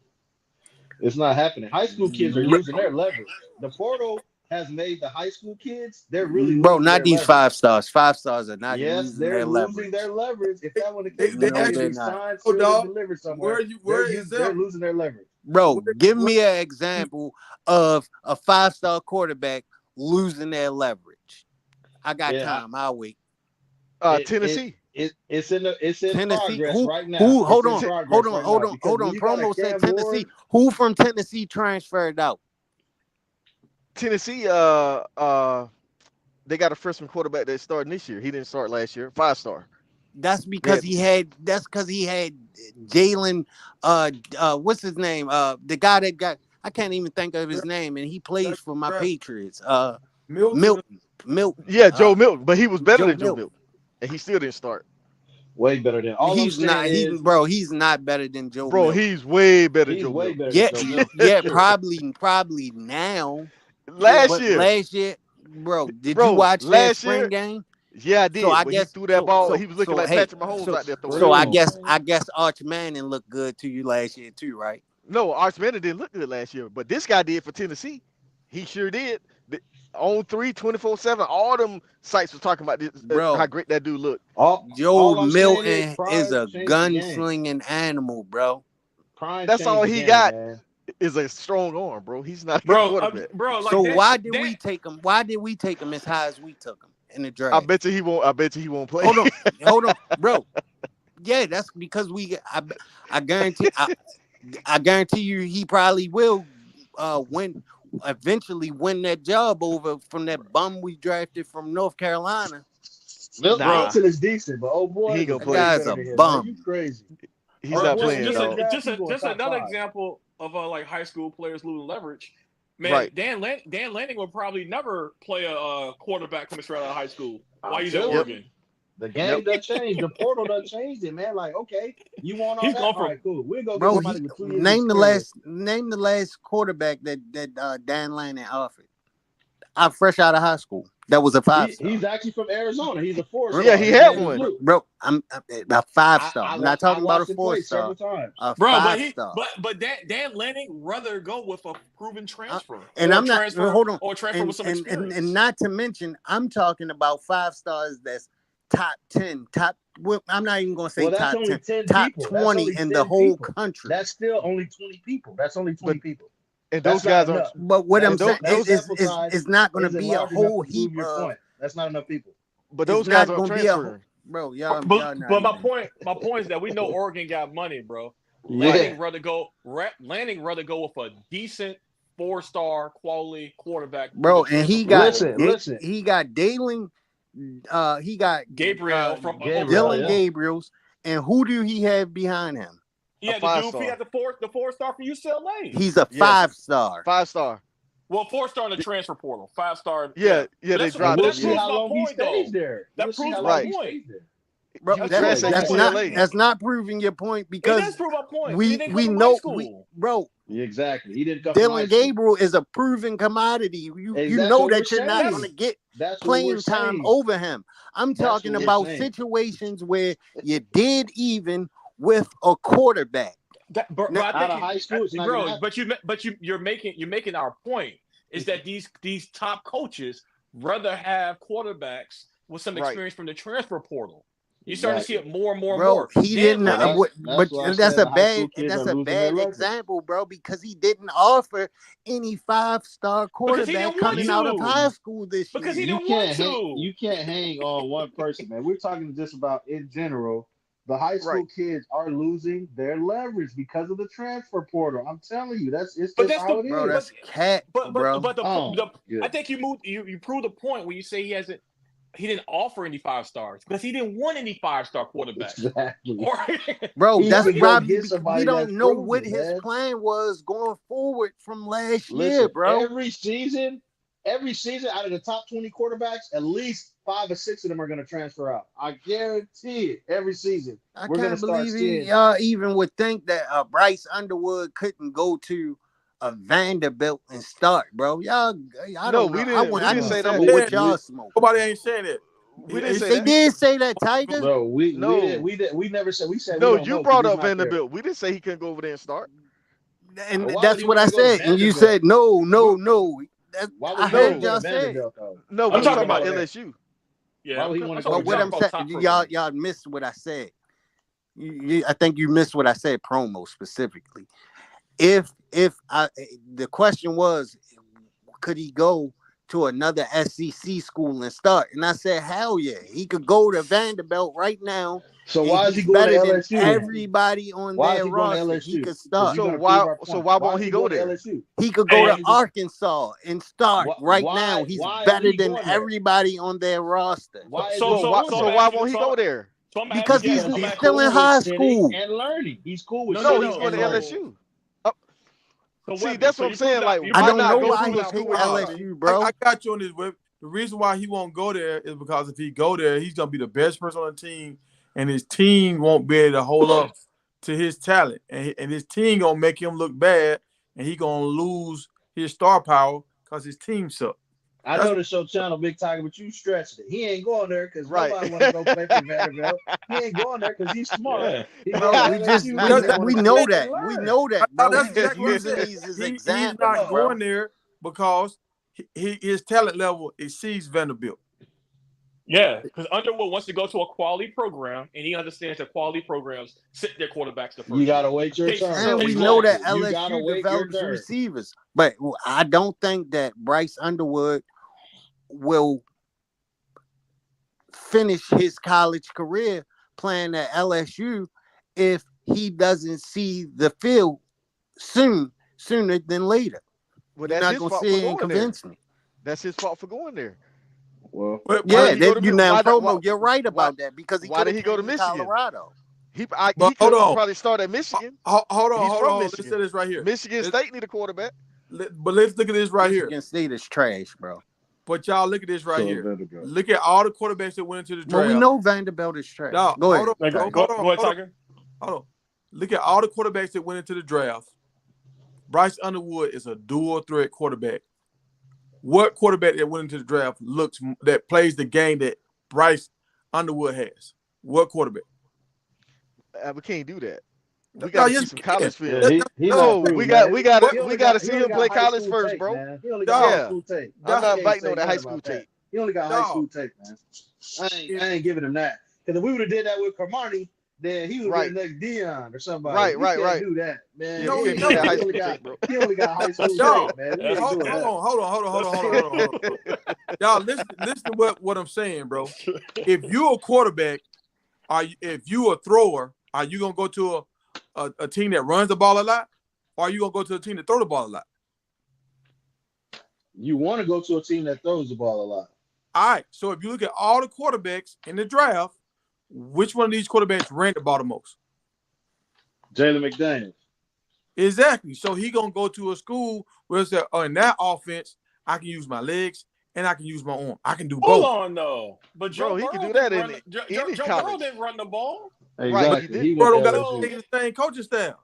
It's not happening. High school kids are using their leverage. The portal has made the high school kids, they're really not these leverage. 5-stars. 5-stars are not losing their leverage. Their leverage. If that one the case, they actually signed, delivered somewhere. They're losing their leverage. Bro, give me an example of a 5-star quarterback losing their leverage. I got time. I'll wait. Tennessee. It's in Tennessee. Progress right now. Hold on. Promo said Tennessee. Who from Tennessee transferred out? Tennessee, they got a freshman quarterback that's starting this year. He didn't start last year. 5-star. That's because he had Jalen. What's his name? The guy that got. I can't even think of his name, and he plays for my Patriots. Milton. Yeah, Joe Milton, but he was better than Joe Milton, and he still didn't start. Way better than all. He's not. He's not better than Joe. Bro, Milton. He's way better than Joe Milton. Yeah, probably now. Last year, bro. Did you watch that spring game? Yeah, I did. So I when guess he threw that ball, he was looking like Patrick Mahomes out there throwing. So I guess Arch Manning looked good to you last year too, right? No, Arch Manning didn't look good last year, but this guy did for Tennessee. He sure did. On 3, 24/7, all them sites were talking about this, how great that dude looked. Joe Milton is a gunslinging animal, bro. That's all he got. Man. Is a strong arm, bro. He's not a quarterback. Like so why did we take him? Why did we take him as high as we took him in the draft? I bet you he won't play. Hold on, bro. Yeah, that's because I guarantee. I guarantee you, he probably will eventually win that job over from that bum we drafted from North Carolina. Milton is decent, but oh boy, he gonna play. Guy's a bum. You crazy? He's not playing. Just another example of like high school players losing leverage. Man, Dan Lanning will probably never play a quarterback coming straight out of high school while he's at Oregon. The game done changed. The portal done changed it, man. Like, okay, you want all that? All right, cool. We'll go get somebody with 2 years. Name the last quarterback that Dan Lanning offered. Fresh out of high school. That was a 5-star. He's actually from Arizona. He's a 4-star. Yeah, he had one. Bro, I'm a 5-star. I'm not talking about a 4-star. A 5-star. But Dan Lanning rather go with a proven transfer. And I'm not. Hold on. Or transfer with some experience. And not to mention, I'm talking about 5-stars that's top 10, I'm not even going to say top 10, top 20 in the whole country. That's still only 20 people. That's only 20 people. And those guys are. But what I'm saying is not going to be a whole heap of. That's not enough people. But those guys are transferring. bro. Y'all But not my even. point is that we know Oregon got money, bro. Yeah. Lanning rather go with a decent 4-star quality quarterback. Bro, through the and he transfer got portal. Listen. he got Dalen, he got Gabriel from Gabriel, Dylan yeah. Gabriel's, and who do he have behind him? He had A the dude. 5-star. He had the 4-star for UCLA. He's a Yes. 5-star. 5-star. Well, 4-star in the transfer portal, 5-star. Yeah, But they that's, dropped but We'll that him. see proves how my long he point, though. stays there. That We'll see proves how my long he point. stays there. Bro, He was That's trash at that's UCLA. not proving your point It because does prove my point. we He didn't come from high know school. bro. Exactly. He didn't come from high Dylan school. Gabriel is a proven commodity. You That's know what we're that you're not saying. going to get That's what we're playing time saying. over him. I'm That's talking what we're about saying. situations where you did even with a quarterback. But I Out think of high school, it's not gonna happen. but you're making our point is that these top coaches rather have quarterbacks with some Right. experience from the transfer portal. You're starting to see it more and more and Bro, more. he didn't. That's But why I that's said a the high school bad. kids That's are a losing their bad leverage. example, bro, because he didn't offer any 5-star Because he quarterback didn't want coming out of to. high school this Because year. he didn't want to. You can't hang on one person, man. We're talking just about in general. The high school Right. kids are losing their leverage because of the transfer portal. I'm telling you, it's But just that's how it Bro, is. that's cat, bro. I think you proved the point when you say he didn't offer any 5-stars because he didn't want any 5-star quarterbacks. Exactly. Bro, He that's could go probably get because somebody we don't that's know proven, what his man. plan was going forward from last year, Listen, bro. every season out of the top 20 quarterbacks, at least 5 or 6 of them are going to transfer out. I guarantee it. Every season, I we're going to can't start believe seeing. y'all even would think that Bryce Underwood couldn't go to a Vanderbilt and start, bro. Y'all, I No, don't we know. didn't. We I didn't need say some that. of what Yeah, y'all smoke. nobody ain't saying that. We didn't say They that. did say that, Tiger. No, we No. never said. We said we No, don't you know. brought He's up not there. Vanderbilt. We didn't say he couldn't go over there and start. And Why would that's he what want I to go to said. And you Vanderbilt? said no. Why would I he want to heard go y'all to say. Vanderbilt though? No, I'm we talking talking about about that. LSU. Yeah, Why would he want to go But to what I'm Vanderbilt? saying, y'all missed what I said. I think you missed what I said. Promo specifically. If the question was, could he go to another SEC school and start? And I said, hell yeah, he could go to Vanderbilt right now. So and why is he he's going to better than LSU? Then? everybody on Why is their he going to roster. LSU? He could Because start. you're So going to prove our why point. won't is he go going there? to LSU? He could go Hey, to Arkansas and start right now. He's Why is better he than going there? everybody on their roster. Why is So he so going so So I'm there? why asking you, won't he go there? so I'm Because asking you, Because I'm he's asking still in cool high with sitting school. and learning. He's cool with No, No, sitting he's going and to learning. LSU. So See, Webby, that's so what I'm you saying. proved Like, you I why proved don't not know go why to he a picked school where he started? LSU, bro. I got you on this. The reason why he won't go there is because if he go there, he's gonna be the best person on the team, and his team won't be able to hold up to his talent, and his team gonna make him look bad, and he gonna lose his star power because his team suck. I know the show channel Big Tiger, but you stretched it. He ain't going there because Right. nobody want to go play for Vanderbilt. He ain't going there because he's smart. Yeah. He Bro, going to we LSU because they want we to know sit that. and We learn. know that, bro. That's We just exactly what I'm using saying. these as He's examples, not bro. going there because his talent level exceeds Vanderbilt. Yeah, because Underwood wants to go to a quality program, and he understands that quality programs sit their quarterbacks the first You gotta year. wait your Case- turn. And we case know law. that You gotta LSU wait your develops turn. receivers, but I don't think that Bryce Underwood will finish his college career playing at LSU if he doesn't see the field sooner than later. Well, You're that's not his gonna fault sit for here and going there. convince me. That's his fault for going there. Well, Why Yeah, did he go that to you now why, promo. You're right why, about that because he why could did have he go to came to Michigan? Colorado. He But could hold on, probably start at Michigan. hold on, He's hold from on. Let's Michigan. say this right here. Michigan State need a quarterback. But let's look at this right Michigan here. State is trash, bro. But y'all look at this right so here. Vanderbilt. Look at all the quarterbacks that went into the Well, draft. we know Vanderbilt is trash. Dog, Go hold ahead. on, Go hold on, ahead, Tiger. hold on. Look at all the quarterbacks that went into the draft. Bryce Underwood is a dual threat quarterback. What quarterback that went into the draft that plays the game that Bryce Underwood has? What quarterback? We can't do that. We No, got to yes, see some we can. college film. Yeah, he No, not proven, we man. got to see him play high college school first, tape, bro. man. He only got high school tape. I'm I not can't biting say on that high nothing school about that. tape. He only got high school tape, man. I ain't giving him that. Because if we would have did that with Carmani, then he would Right. be the next Dion or somebody. Right, We right, can't right. do that, man. Yeah, No, we can't no, do that he high He school only got tape, bro. he only got high school Dog, tape, man. We That's ain't hold doing that. on. Y'all listen to what I'm saying, bro. If you're a quarterback if you a thrower, are you gonna go to a team that runs the ball a lot, or are you gonna go to a team that throw the ball a lot? You want to go to a team that throws the ball a lot. All right. So if you look at all the quarterbacks in the draft, which one of these quarterbacks ran the ball the most? Jalen McDaniels. Exactly. So he gonna go to a school where it's that, in that offense, I can use my legs and I can use my arm. I can do Hold both. on, though. But Joe Bro, he Burrow can do didn't that in run. any Joe Burrow college. didn't run the ball. Right, he Exactly. did. He Bro, went don't to got LSU. to the same coaching staff.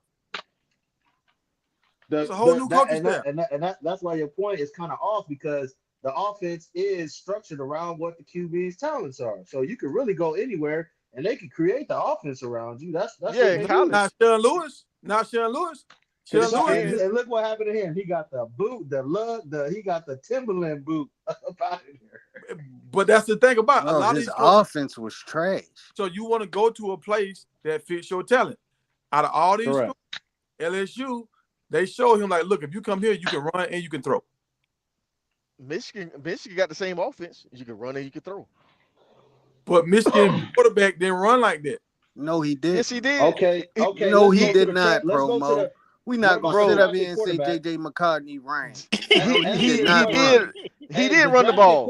The, It's a whole new that, coaching staff. that's why your point is kind of off because the offense is structured around what the QB's talents are. So you can really go anywhere and they can create the offense around you. That's Yeah, what in they college. do. Not Sharon Lewis. Not Sharon Lewis. Sharon Yes, you Lewis. can. And look what happened to him. He got the boot, he got the Timberland boot up out of here. But that's the thing about a Well, lot of his these coaches. offense was trash. So you want to go to a place that fits your talent. Out of all these Correct. schools, LSU, they show him like, look, if you come here, you can run and you can throw. Michigan got the same offense. You can run and you can throw. But Michigan quarterback didn't run like that. No, he did. Yes, he did. Okay. No, let's he go did to the not, let's go to Promo. the We not what gonna about sit the up here and say quarterback? JJ McCartney ran. He did not did. He did run the ball.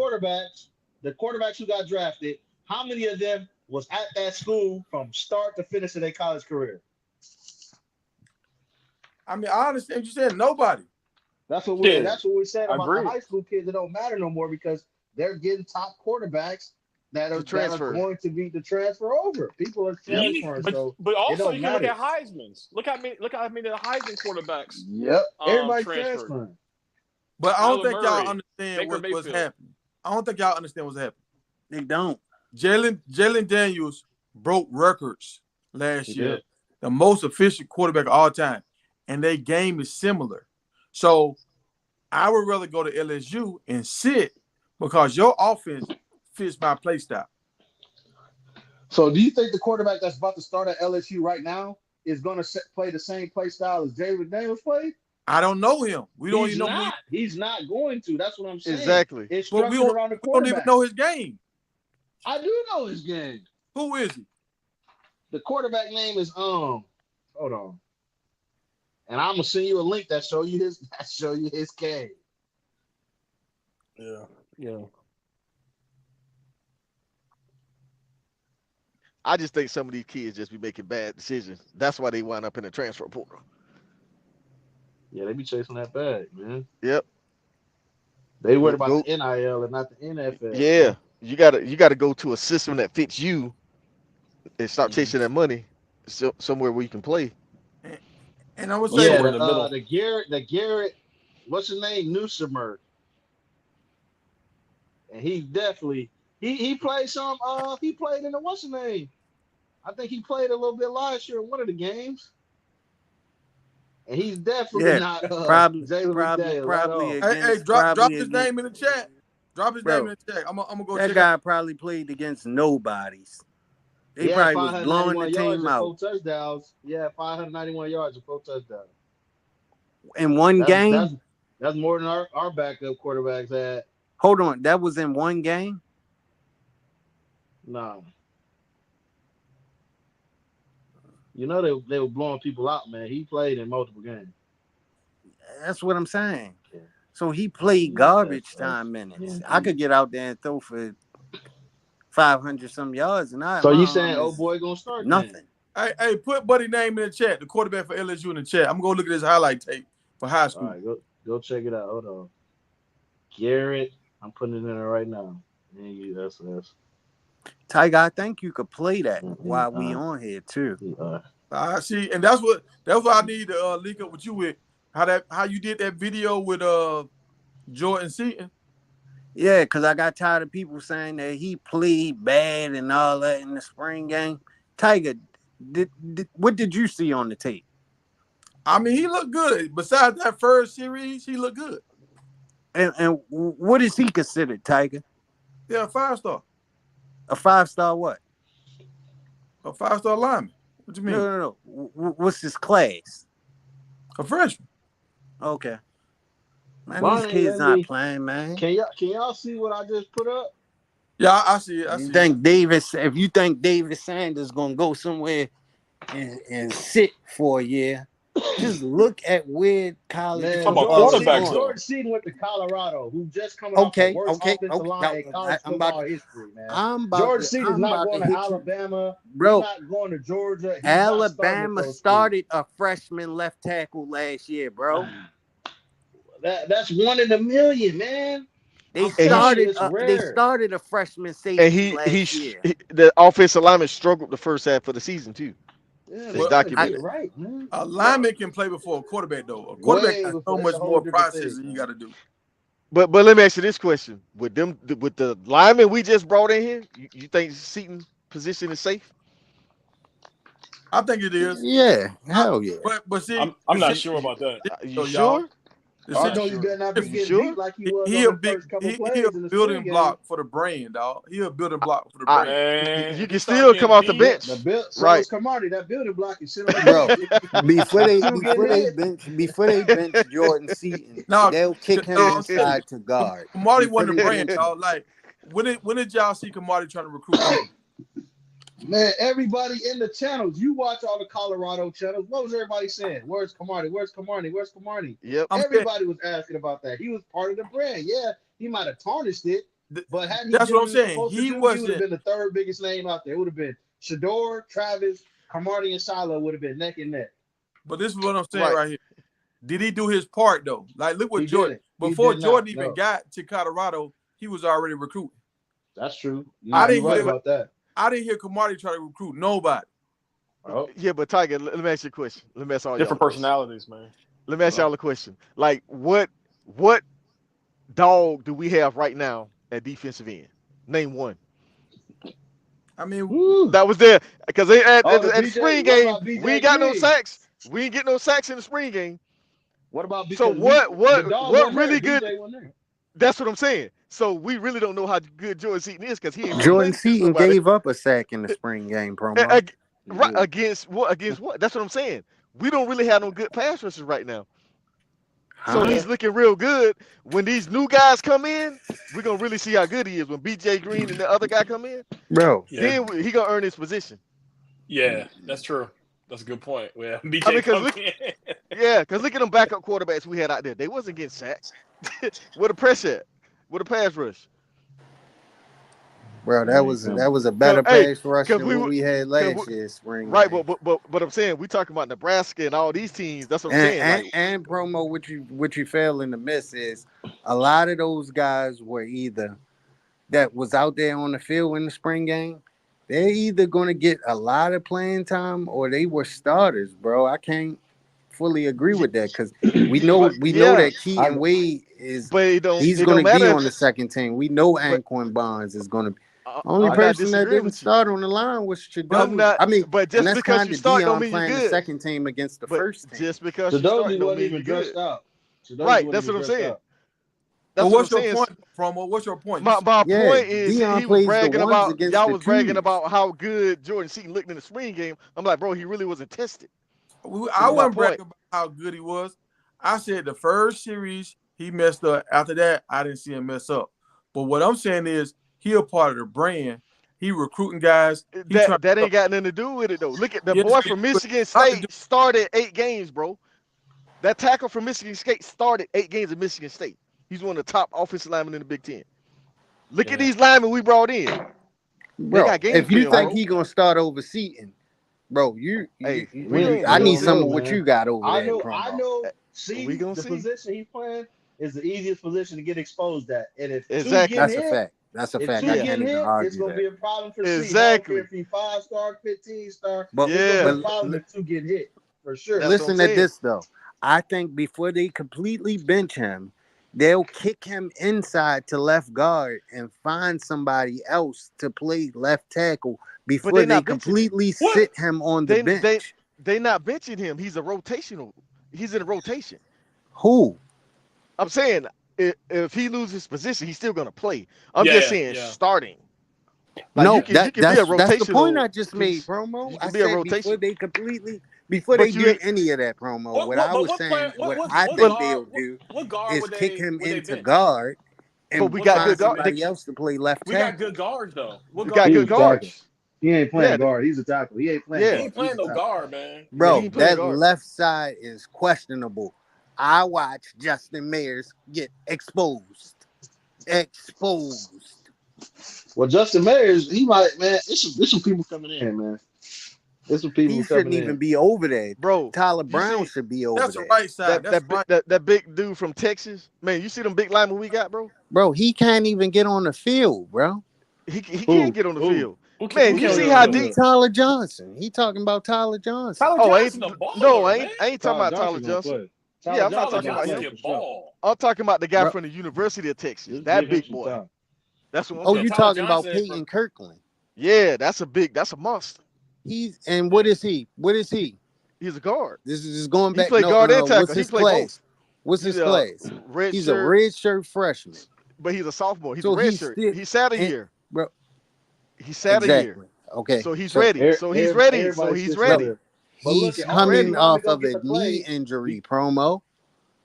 The quarterbacks who got drafted, how many of them was at that school from start to finish of their college career? I mean, I understand what you said. Nobody. That's what Yeah, we said I about agree. the high school kids. It don't matter no more because they're getting top quarterbacks that are going to be the transfer over. People are transferring, so but it also don't you can look matter. at Heisman's. Look how many the Heisman quarterbacks. Yep, everybody's transferred. transferring. But I don't Kyler think y'all Murray, understand Baker what's Mayfield. happening. I don't think y'all understand what's happening. They don't. Jalen Daniels broke records last He year, did. the most efficient quarterback of all time, and their game is similar. So I would rather go to LSU and sit because your offense fits my play style. So do you think the quarterback that's about to start at LSU right now is going to play the same play style as Jalen Daniels played? I don't know him. We don't even know. He's not going to. That's what I'm saying. Exactly. It's But structured around the we don't quarterback. even know his game. I do know his game. Who is he? The quarterback name is hold on. And I'm gonna send you a link that show you his game. Yeah. I just think some of these kids just be making bad decisions. That's why they wind up in the transfer portal. Yeah, they be chasing that bag, man. Yep. They worried about the NIL and not the NFL. Yeah, you gotta go to a system that fits you and stop chasing that money somewhere where you can play. And I would say the Garrett, what's his name? Newsomer. And he definitely he played some he played in the what's his name? I think he played a little bit last year in one of the games. And he's definitely not probably against. Drop his name in the chat. Drop his name in the chat. I'm gonna go. That guy probably played against nobodies. They probably was blowing the team out. 4 touchdowns. Yeah, 591 yards and 4 touchdowns. In one game? That's more than our backup quarterbacks had. Hold on, that was in one game? No. You know they were blowing people out, man. He played in multiple games. That's what I'm saying. Yeah. So he played garbage time minutes. Yeah. I could get out there and throw for 500 some yards, and so you saying, oh boy, gonna start nothing? Hey, put Buddy name in the chat. The quarterback for LSU in the chat. I'm gonna look at his highlight tape for high school. All right, go check it out. Hold on, Garrett. I'm putting it in there right now. NUSS. Tiger, I think you could play that while we on here too. See, and that's what I need to link up with you with. How you did that video with Jordan Seaton. Yeah, because I got tired of people saying that he played bad and all that in the spring game. Tiger, what did you see on the tape? I mean, he looked good. Besides that first series, he looked good. And what is he considered, Tiger? Yeah, a 5-star. A 5-star what? A 5-star lineman. What you mean? No. What's his class? A freshman. Okay. Man, these kids not playing, man. Can y'all see what I just put up? Yeah, I see it. I You see think Davis? If you think David Sanders gonna go somewhere and sit for a year, just look at where college talking Man, about football is quarterbacks, going. though. George Seaton went to Colorado, who just coming off the Okay, worst okay, offensive okay. line Now, in college I'm about football to, history, man. I'm about George to, Seaton's I'm not about going to to hit you, Alabama. He's bro. not going to Georgia. He's not starting at Alabama those schools. started a freshman left tackle last year, bro. That's one in a million, man. They I'm And he telling you, started, it's they rare. started a freshman and safety last year. the offensive lineman struggled the first half of the season too. Yeah, They they it. got to get I, it documented. right, man. A bro, lineman can play before a quarterback, though. A quarterback Way has before. so It's a much whole more different processes thing, than you got man. to do. But let me ask you this question: with the lineman we just brought in here, you think Seaton position is safe? I think it is. yeah, I, hell yeah. but see, I'm not sure about that. You though, y'all. sure? The I'm I situation not know you sure. better not be is You getting sure? beat like he was he on a them big first couple he a plays in the spring building game. block for the brain, dog. He a building block for the I, brain. Man, you if he can start still come getting off the beat, Yeah, bench, so right? is Camardi. That building block can sit on the Bro, bench. before Two getting they bench Jordan Seaton, Now, they'll kick him I'm telling you, inside to guard. Kamari Before wasn't they the brain, bench him, dog. Like when did y'all see Kamari trying to recruit kids? Man, everybody in the channels, you watch all the Colorado channels. What was everybody saying? Where's Camardi? Where's Camardi? Where's Camardi? Yep. I'm saying Everybody was asking about that. He was part of the brand. Yeah, he might have tarnished it, but hadn't he that's did what what I'm he was saying. supposed to He do, he would have wasn't. been the third biggest name out there. It would have been Shedeur, Travis, Camardi, and Shiloh would have been neck and neck. But this is what I'm saying Right. right here. Did he do his part though? Like look what He Jordan didn't. He before did not. Jordan even No, got to Colorado, he was already recruiting. that's true. I You're didn't right hear about that. I didn't hear Kamari try to recruit nobody. Oh, Yeah, but Tiger, let me ask you a question. Let me ask all y'all a different question. personalities, man. Let me ask y'all a question. Like, what dog do we have right now at defensive end? Name one. I mean, woo. That was there because they Oh, the at the BJ. spring What game about we BJ ain't got no Green? sacks. We ain't get no sacks in the spring game. What about So because we the dog what wasn't there? really good? BJ wasn't there. That's what I'm saying. So we really don't know how good Jordan Seaton is because he ain't really Jordan played against Seaton nobody. gave up a sack in the spring game promo. Ag- right against what? Against what? That's what I'm saying. We don't really have no good pass rushers right now. So Huh? he's looking real good. When these new guys come in, we're gonna really see how good he is. When BJ Green and the other guy come in, Bro, Yeah, then he gonna earn his position. yeah, that's true. That's a good point. Yeah, I mean, BJ cause come look, in. yeah, cause look at them backup quarterbacks we had out there. They wasn't getting sacked. With a pressure, with a pass rush. bro, There you go. that was a Cause better hey, pass rush cause than we, what we had cause we, last year's spring right, game. but I'm saying we talking about Nebraska and all these teams. That's what I'm saying. Like, And promo, what you failing to miss is a lot of those guys were either that was out there on the field in the spring game. They're either gonna get a lot of playing time or they were starters, bro. I can't fully agree with that because but we know yeah, that I Keaton Wade is but he's it don't gonna be matter. on the second team. We know But Anquan Bonds is gonna be. Only I'm not person that disagreeing didn't with you. start on the line was I'm Shadozi. not. I mean, But and just that's because kind you of start don't Dion mean you're playing the good. second team against the But first team. just because you start Sadozi don't wasn't mean even you're good. dressed out. Sadozi Right. wasn't That's even what I'm dressed saying. out. but That's what I'm what's your saying. point, Promo? What's your point? My Yeah, point is Dion he was plays the bragging ones about against y'all the was bragging twos. about how good Jordan Seaton looked in the spring game. I'm like, bro, he really wasn't tested. I Is my wasn't point. bragging about how good he was. I said the first series he messed up. After that, I didn't see him mess up. But what I'm saying is he a part of the brand. He recruiting guys. He trying That to ain't got nothing to do with it though. Look at the yes, boy from Michigan not to do. State started 8 games, bro. That tackle from Michigan State started 8 games at Michigan State. He's one of the top offensive linemen in the Big Ten. Look at Yeah, these linemen we brought in. They Bro, got game if you film, I, think bro. he gonna start over Seaton, bro, Hey, we we I we need don't gonna some know, of see. what man. you got over I there, know. I promo. know. We See, gonna the see. position he's playing is the easiest position to get exposed at. And if two Exactly. getting That's a hit, fact. That's a if fact. I two Yeah. can't getting even hit, it's argue gonna that. be a problem for C. I don't care Exactly. if he 5-star, 15-star. But It's gonna be Yeah. a but problem if two getting hit for sure. That's what I'm listen to saying. this though. I think before they completely bench him, they'll kick him inside to left guard and find somebody else to play left tackle But before they they not benching him. completely what? sit him on the They they bench. they not benching him. He's a rotational. He's in a rotation. Who? I'm saying if he loses position, he's still gonna play. I'm just Yeah, saying yeah, starting. Like No, you can be a that's the point rotational I just made, piece. promo. You I can be a said before rotation, they before they but you do ain't. any of that promo, What what what I but was what player saying, what what I what think But guard they'll do what guard is kick him would they into bench? guard and we got find good guard. somebody else to play left We got tackle. good guards though. What We got guard? good guards. He ain't playing Yeah, guard. He's a tackle. He ain't playing Yeah. He guard. ain't playing He's a no tackle. guard, man. Yeah, he Bro, ain't playing that guard. left side is questionable. I watched Justin Mears get exposed. Well, Justin Mayers, he might, man. There's some people coming in, man. There's some people He coming shouldn't even in. be over there. Bro, Tyler you Brown see should be over That's the there. right side. That's right. that big dude from Texas, man. You see them big linemen we got, bro. Bro, he can't even get on the field, bro. He Who? can't get on the Who? field. Who Man, Who you can't see get how on the deep? field? Tyler Johnson. He talking about Tyler Johnson. Tyler Oh, Johnson, a baller, no, man. I ain't talking about Tyler Johnson gonna Johnson. play. Yeah, I'm not Tyler talking about Johnson him. can ball. I'm talking about the guy Bro. from the University of Texas. Just That give him big some boy. time. That's what I'm Oh, talking Yeah, you about. Tyler talking about Johnson Peyton Kirkland. Yeah, that's a monster. What is he? What is he? He's a guard. This is just going He back. played guard and What's tackle. He his played class? both. What's He's his a class? red He's shirt, a red shirt freshman. but he's a sophomore. He's So a red he's shirt. still He sat a and, year. bro. He sat a year. Exactly. Okay. So he's So ready. Everybody He's sits ready. there. But look, he's at all these coming linemen off gonna of get a to play. knee injury promo.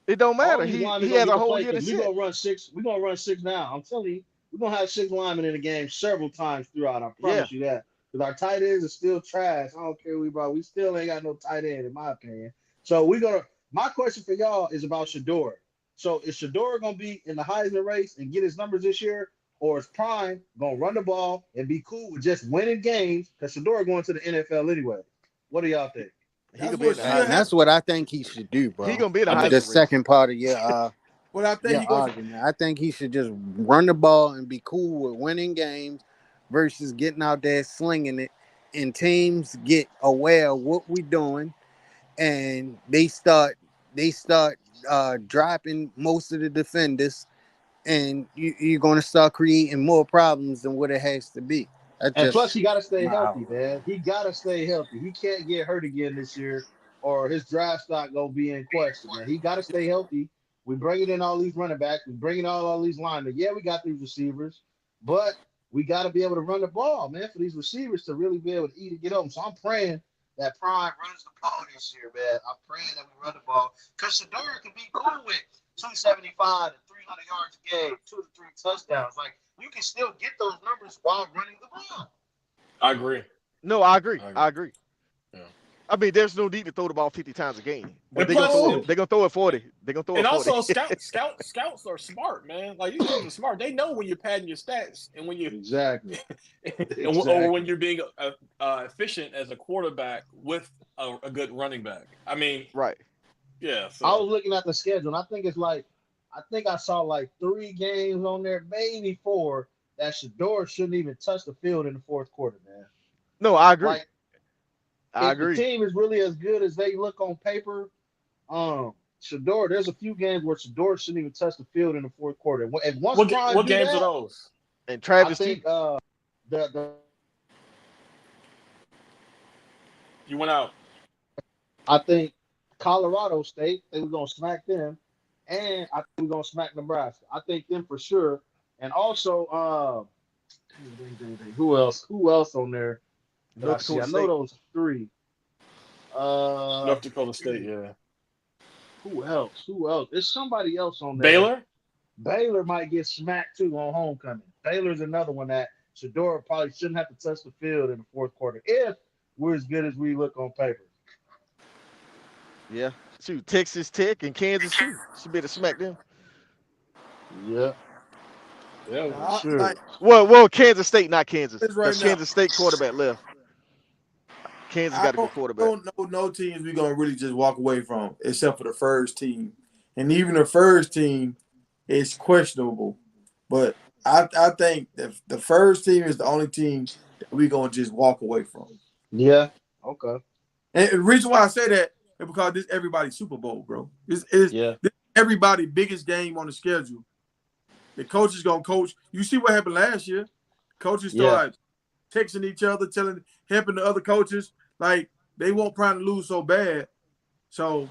It don't All matter. these He linemen has gonna get a to whole play year to because we're sit. gonna run six. We're gonna run six now. I'm telling you, we're gonna have six linemen in the game several times throughout. I Yeah. promise you that. Because our tight ends are still trash. I don't care what about. We still ain't got no tight end, in my opinion. So we're gonna. My question for y'all is about Shedeur. So is Shedeur gonna be in the Heisman race and get his numbers this year, or is Prime gonna run the ball and be cool with just winning games? Because Shedeur going to the NFL anyway. What do y'all think? He That's gonna be in what the should Heisman. And that's happen. what I think he should do, bro. He gonna be in the I think The Heisman race. second part of What I think your he goes. argument. I think he should just run the ball and be cool with winning games versus getting out there slinging it. And teams get aware of what we're doing, and they start dropping most of the defenders, and you're going to start creating more problems than what it has to be. That's And plus, just he got to stay my healthy, outlook. man. He got to stay healthy. He can't get hurt again this year, or his draft stock gonna be in question, man. He got to stay healthy. We bringing in all these running backs. We bringing all these linemen. Yeah, we got these receivers, but we got to be able to run the ball, man, for these receivers to really be able to eat and get open. So I'm praying that Prime runs the ball this year, man. I'm praying that we run the ball because Shedeur can be cool with 275 and 300 yards a game, 2 to 3 touchdowns. Like you can still get those numbers while running the ball. I agree. No, I agree. I agree. I agree. Yeah. I mean, there's no need to throw the ball 50 times a game, but And they're gonna plus, throw it. They're gonna throw it 40. They're gonna throw it and 40. also scouts are smart, man. Like these dudes are smart. They know when you're padding your stats and when you Exactly. or when you're being efficient as a quarterback with a good running back. I mean, Right. yeah. I was So looking at the schedule, and I think I saw like 3 games on there, maybe 4, that Shedeur shouldn't even touch the field in the fourth quarter, man. No, I agree. Like, I if the agree. team is really as good as they look on paper, Shedeur, there's a few games where Shedeur shouldn't even touch the field in the fourth quarter. If once Prime what do games are that, those? And I Travis think too. the You went out. I think Colorado State, they were gonna smack them, and I think we're gonna smack Nebraska. I think them for sure. And also, who else? Who else on there that I North see? Dakota I know State. those 3. North Dakota State, yeah. Who else? Who else? There's somebody else on there. Baylor. Baylor might get smacked too on homecoming. Baylor's another one that Shedeur probably shouldn't have to touch the field in the fourth quarter if we're as good as we look on paper. Yeah. Shoot, Texas Tech and Kansas too. Should be able to smack them. Yeah, Yeah. Nah, sure. like Well, Kansas State, not Kansas, this right because now, Kansas State quarterback left. Kansas I got a good quarterback. don't know no teams we're gonna really just walk away from except for the first team, and even the first team is questionable. But I think that the first team is the only team that we're gonna just walk away from. Yeah. Okay. And the reason why I say that is because this everybody's Super Bowl, bro. This is Yeah. everybody's biggest game on the schedule. The coach is gonna coach. You see what happened last year? Coaches started texting each other, helping the other coaches. Like they want Prime to lose so bad. So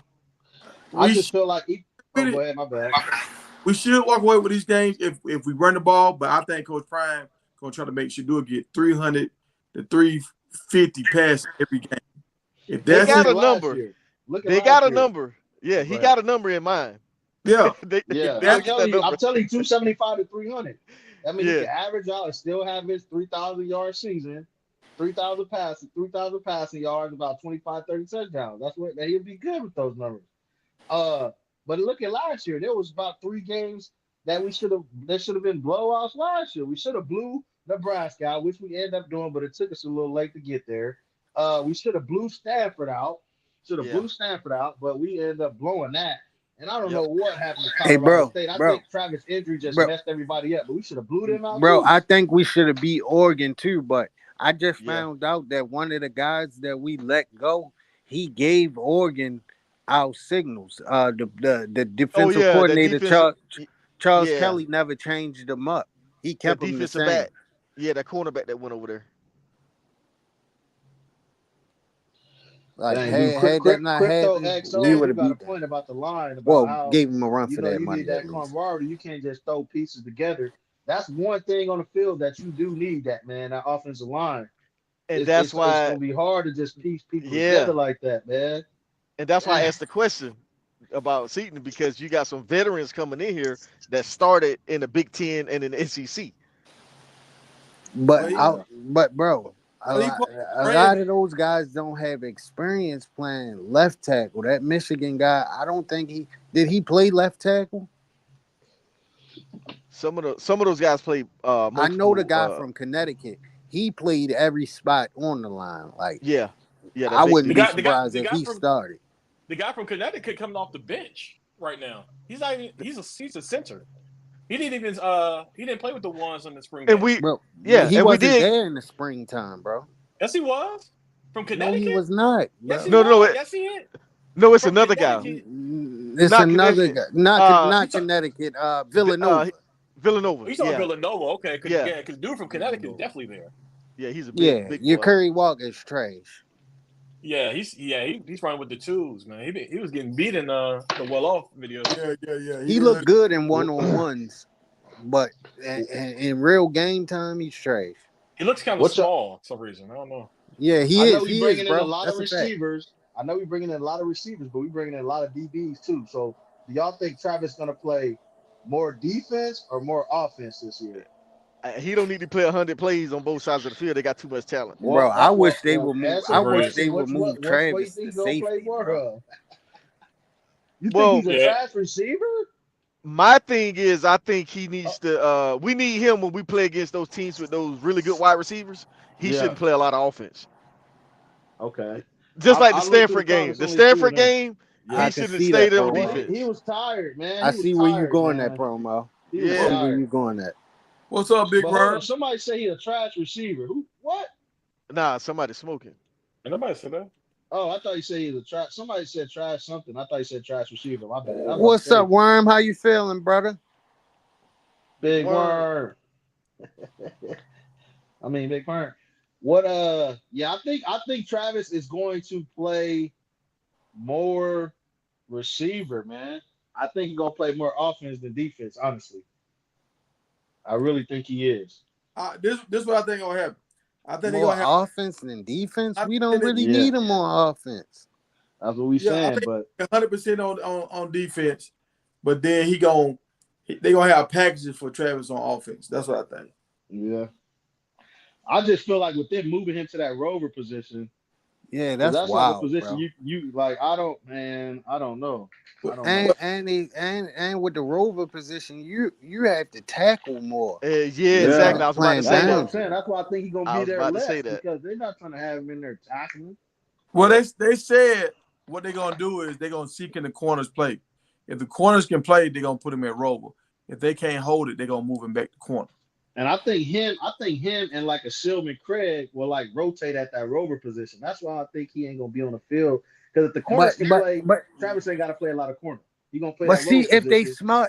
I we just feel like should, go ahead, my bad. we should walk away with these games if we run the ball. But I think Coach Prime gonna try to make Shedeur get 300 to 350 passes every game. If They that's got it, a number. Look at They last got a year. number. Yeah, he Right. got a number in mind. Yeah. Yeah, Look at that I'm number. telling you, 275 to 300. I mean, he Yeah, can average out and still have his 3,000 yard season, 3,000 passing yards, about 25, 30 touchdowns. That's what he'll be good with those numbers. Uh, but look at last year. There was about 3 games that should have been blowouts last year. We should have blew Nebraska out, which we ended up doing, but it took us a little late to get there. We should have blew Stanford out. Should have yeah, blew Stanford out, but we ended up blowing that. And I don't yep. know what happened to Hey, Colorado bro, State. I bro, think Travis' injury just bro, messed everybody up, but we should have blew them out bro. too. I think we should have beat Oregon too, but I just Yeah. found out that one of the guys that we let go, he gave Oregon our signals. The Oh defensive yeah, the coordinator defensive. Charles Yeah, Kelly never changed them up. He the kept them the defensive same. back. Yeah, that cornerback that went over there. Like Dang, dude, had that not Crypto happened, we XO, would you have got a beat them. point about the line about Well, how gave him a run for that you need money at that least. camaraderie. You can't just throw pieces together. That's one thing on the field that you do need. That man, that offensive line. And It's that's it's it's why, gonna be hard to just piece people yeah, together like that, man. and that's why I Dang. asked the question about Seton because you got some veterans coming in here that started in the Big Ten and in the SEC. But Well, he, Yeah. bro, well, he played a lot crazy. of those guys don't have experience playing left tackle. That Michigan guy, I don't think he play left tackle. Some of those guys play I know the multiple. guy from Connecticut. He played every spot on the line. Like Yeah, yeah, that I big wouldn't The dude. be guy, the guy, surprised the if guy he from started. the guy from Connecticut coming off the bench right now. He's not even. He's a center. He didn't play with the ones in the spring And game. we, Bro, yeah, he and we wasn't did. there in the springtime, bro. Yes, he was from No, he Connecticut. was not, Yes, he bro. No, no, was. it, Yes, he is no, it's from another guy, Connecticut. It's not another Connecticut. guy, You not talk, Connecticut, Vi- uh, Villanova. Villanova. you talking Yeah, Villanova? Okay, yeah, because dude from Connecticut is definitely there. yeah. He's a big, Yeah, big your boy. Curry Walker is trash. He's running with the twos, man. He was getting beat in the well off videos. Yeah. He looked good in one on ones, but in real game time, he's trash. He looks kind of What's up? small for some reason. I don't know. Yeah, I know we he is, bringing in a bro. lot of That's a fact. receivers. I know we bringing in a lot of receivers, but we bringing in a lot of DBs too. So, do y'all think Travis gonna play more defense or more offense this year? He don't need to play 100 plays on both sides of the field. They got too much talent. Bro, I wish they would move. Answer I the wish Agreed. they question. would move What do you Travis think to he's gonna play safety, more bro. of? You think Well, he's a Yeah, trash receiver? my thing is, I think he Oh, needs to. We need him when we play against those teams with those really good wide receivers. He yeah. shouldn't play a lot of offense. Okay. Just like the I looked through the Stanford game. comments The only two of Stanford them. game, I he Yeah. can should have see stayed that on Well, promo. he defense. was tired, man. I He was see where you tired, going that man. promo. He I was What, see where tired. you going at. what's up, Big But hold on, Worm? somebody say he a trash receiver. Who? What? Nah, somebody smoking. and nobody said that. Oh, I thought you said he was a trash. Somebody said trash something. I thought you said trash receiver. My bad. I was about to What's up, say Worm? How you feeling, brother? big Word. worm. I mean big worm. What? Yeah, I think Travis is going to play more receiver, man. I think he's gonna play more offense than defense. Honestly, I really think he is. This is what I think gonna happen. I think they're More gonna have. offense than defense? I We don't think that, really Yeah, need him on offense. that's what we yeah, I saying. think But 100% on defense, but then they gonna have packages for Travis on offense. That's what I think. yeah, I just feel like with them moving him to that rover position, Yeah, because that's that's like a wild, position bro. you like. I don't, man. I don't know. I Well, don't And know. well, and they, and with the rover position, you have to tackle more Yeah, than Yeah, exactly. I was about to playing say that's what that. I'm saying. boundary. That's why I think he's gonna I be was there about to say less that. because they're not trying to have him in there tackling. well, Yeah. they said what they're gonna do is they're gonna seek in the corners play. If the corners can play, they're gonna put him at rover. If they can't hold it, they're gonna move him back to corner. And I think him and like a Silman Craig will like rotate at that rover position. That's why I think he ain't gonna be on the field. Because if the But corners can but play, but Travis ain't got to play a lot of corner. He gonna play but that rover see, position.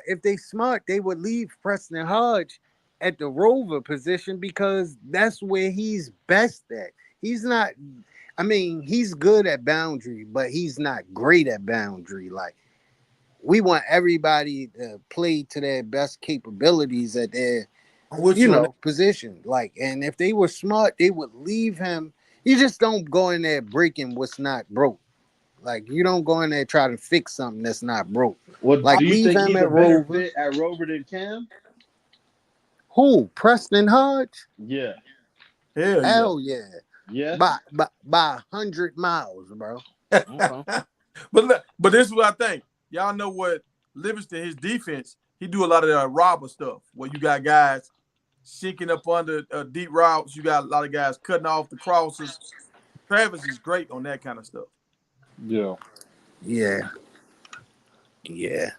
if they smart, they would leave Preston Hodge at the rover position because that's where he's best at. He's not. I mean, he's good at boundary, but he's not great at boundary. Like we want everybody to play to their best capabilities at their I'm with you on that. position. Like, and if they were smart, they would leave him. You just don't go in there breaking what's not broke. Like you don't go in there try to fix something that's not broke. Well, Like do you leave think him he's a at better Rover. fit at Rover than Cam? Who? Preston Hodge? Yeah. Hell yeah. Hell yeah. Yeah. By 100 miles, bro. Okay. But this is what I think. Y'all know what Livingston, his defense, he do a lot of robber stuff where you got guys sinking up under deep routes. You got a lot of guys cutting off the crosses. Travis is great on that kind of stuff. Yeah. Yeah. Yeah.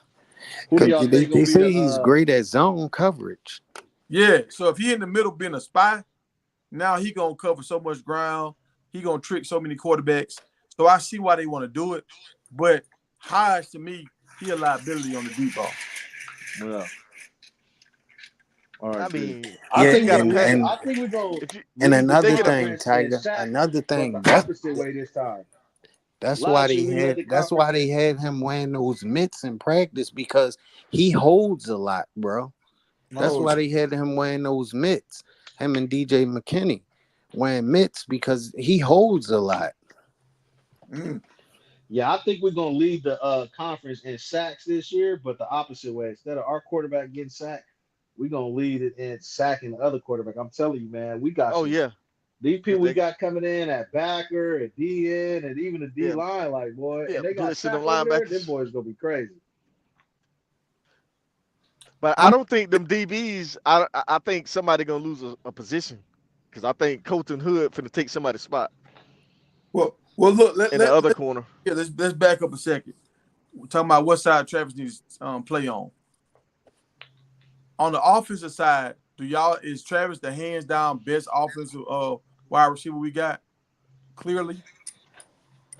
Who do Cause y'all think they gonna be say the he's great at zone coverage. Yeah. So if he in the middle being a spy, now he gonna cover so much ground. He gonna trick so many quarterbacks. So I see why they want to do it. But Hodge, to me, he a liability on the deep ball. Yeah. All I right, G. mean, I Yeah, think they we're got a gonna leave pack. it. and I think we're gonna If you and leave the if they another get a thing, conference and Tiger, sack, another but the thing, opposite way this time. that's why Last they year we led the that's conference. why they had him wearing those mitts in practice because he holds a lot, bro. That's Oh, why they had him wearing those mitts. Him and DJ McKinney wearing mitts because he holds a lot. Mm. yeah, I think we're gonna lead the conference in sacks this year, but the opposite way. Instead of our quarterback getting sacked, we're gonna lead it in sacking the other quarterback. I'm telling you, man, we got Oh some yeah, these cause people we they got coming in at backer, at DN, and even the D yeah line, like boy, yeah and they got blitzing them sack over there, them linebackers. boys gonna be crazy. But I I'm don't think them DBs. I think somebody gonna lose a position because I think Colton Hood finna take somebody's spot well look, in the other corner. let's back up a second. We're talking about what side Travis needs to play on. On the offensive side, is Travis the hands down best offensive wide receiver we got? Clearly.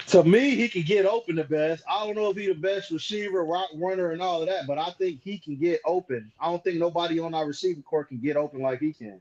To me, he can get open the best. I don't know if he's the best receiver, route runner, and all of that, but I think he can get open. I don't think nobody on our receiving core can get open like he can.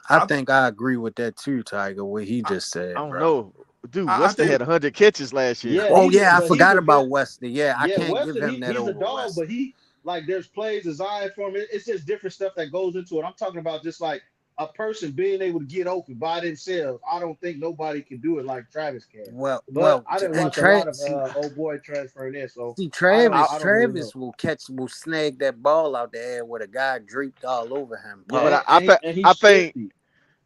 I I think I agree with that too, Tiger. What he I, just said, I don't bro. know, dude. I Weston think had 100 catches last year. Yeah, Oh he did, yeah, I but he's forgot a good. about Weston. Yeah, I Yeah, can't give Weston, him that he's a over dog, but Weston. he like there's plays designed for him. It's just different stuff that goes into it. I'm talking about just like a person being able to get open by themselves. I don't think nobody can do it like Travis can. But I didn't And watch a lot of old boy transferring in, so I, Travis, I don't really know. Travis will snag that ball out the air with a guy draped all over him. Yeah, but Pause. and I he's think shifty.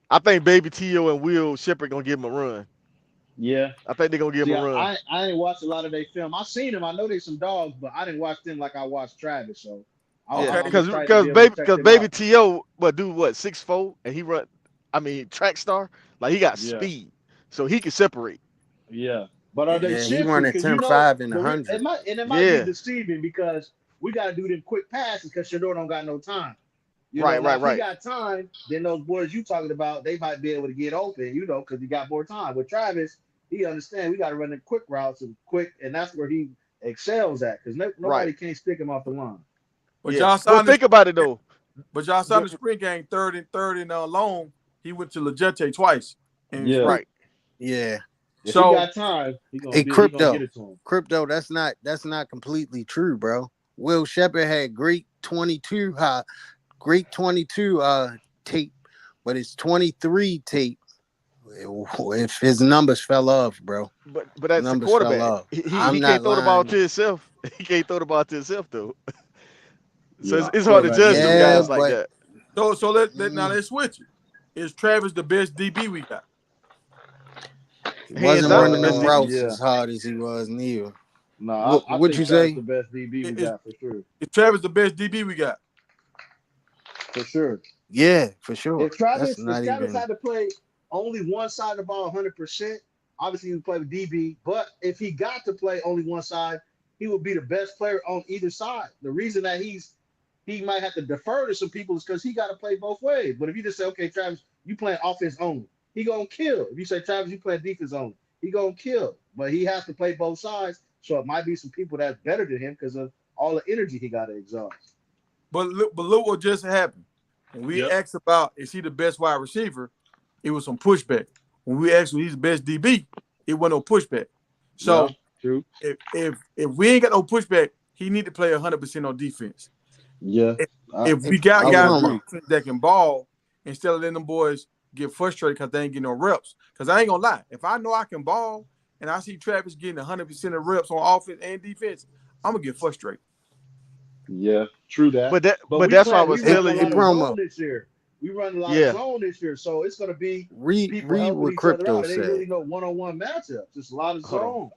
I think Baby T.O. and Will Shepard gonna give him a run. Yeah. I think they're gonna give him See, a run. I didn't watch a lot of their film. I seen them. I know they some dogs, but I didn't watch them like I watched Travis. So Yeah, okay. I'm excited to because be able to check them Baby out. T.O. but do what 6'4" and he run. I mean track star like he got Yeah. speed, so he can separate. Yeah, but are they Yeah, he shifty? running Because 10-5 in the it 100. might be Yeah, deceiving because we got to do them quick passes because Shedeur don't got no time. right, Now right, if he right. got time, then those boys you talking about they might be able to get open. Because he got more time. With Travis, he understand we got to run the quick routes and quick, and that's where he excels at because Right. nobody can't stick him off the line. But Yeah. y'all Well, saw this think about it though. the spring game third and long. He went to Legente twice in Yeah, spring. Right. Yeah. if he So got time, Hey, he gonna get crypto. it to him. Crypto, that's not completely true, bro. Will Shepard had great 22 tape, but it's 23 tape if his numbers fell off, bro. But that's the Numbers fell quarterback. off. He I'm can't not throw the ball lying. to himself. He can't throw the ball to himself though. So Yeah, it's hard to quarterback judge can't them do Yeah, guys that. like but that. so now mm, let's switch it. Is Travis the best DB we got? he Hands wasn't down, the running best them DB. routes Yeah. as hard as he was neither. No, I What think you Travis say? the best DB we Is, got for sure. is Travis the best DB we got? For sure. Yeah, for sure. If That's Travis if not Travis even. had to play only one side of the ball 100%, obviously he would play with DB. But if he got to play only one side, he would be the best player on either side. The reason that he might have to defer to some people is because he got to play both ways. But if you just say, okay, Travis, you playing offense only, he gonna kill. If you say Travis, you playing defense only, he gonna kill. But he has to play both sides, so it might be some people that's better than him because of all the energy he got to exhaust. But look what just happened. When we Yep. asked about is he the best wide receiver, it was some pushback. When we asked him he's the best DB, it wasn't no pushback. Yeah. So True. if we ain't got no pushback, he need to play 100% on defense. Yeah. If, I, if we If got I if would guys on agree. I'm offense that can ball instead of letting them boys get frustrated because they ain't getting no reps. Because I ain't gonna lie, if I know I can ball and I see Travis getting 100% of reps on offense and defense, I'm gonna get frustrated. Yeah, true that. But that's why I was We run telling a lot you. of zone promo. this year. We run a lot of Yeah, zone this year, so it's gonna be Read people helping what each other Crypto out. It ain't said. really no one-on-one matchups. It's a lot of hold on. zone.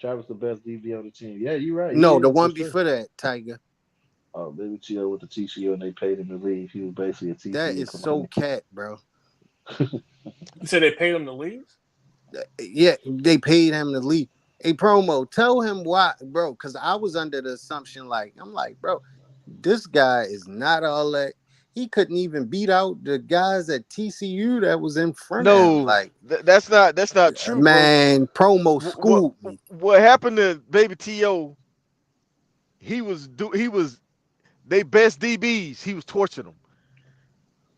Travis the best DB on the team. Yeah, you're right. He No, the is for one sure. before that, Tiger. Oh, Baby Chill with the TCU and they paid him to leave. He was basically a That TCU is so complaint. cat, bro. You said they paid him to leave? Yeah, they paid him to leave. A promo. Tell him why, bro. Because I was under the assumption, like, I'm like, bro, this guy is not all that. He couldn't even beat out the guys at TCU that was in front of him. No, Like, that's not true, bro. man, promo What schooled me. what happened to Baby T.O.? He was they best DBs. He was torching them.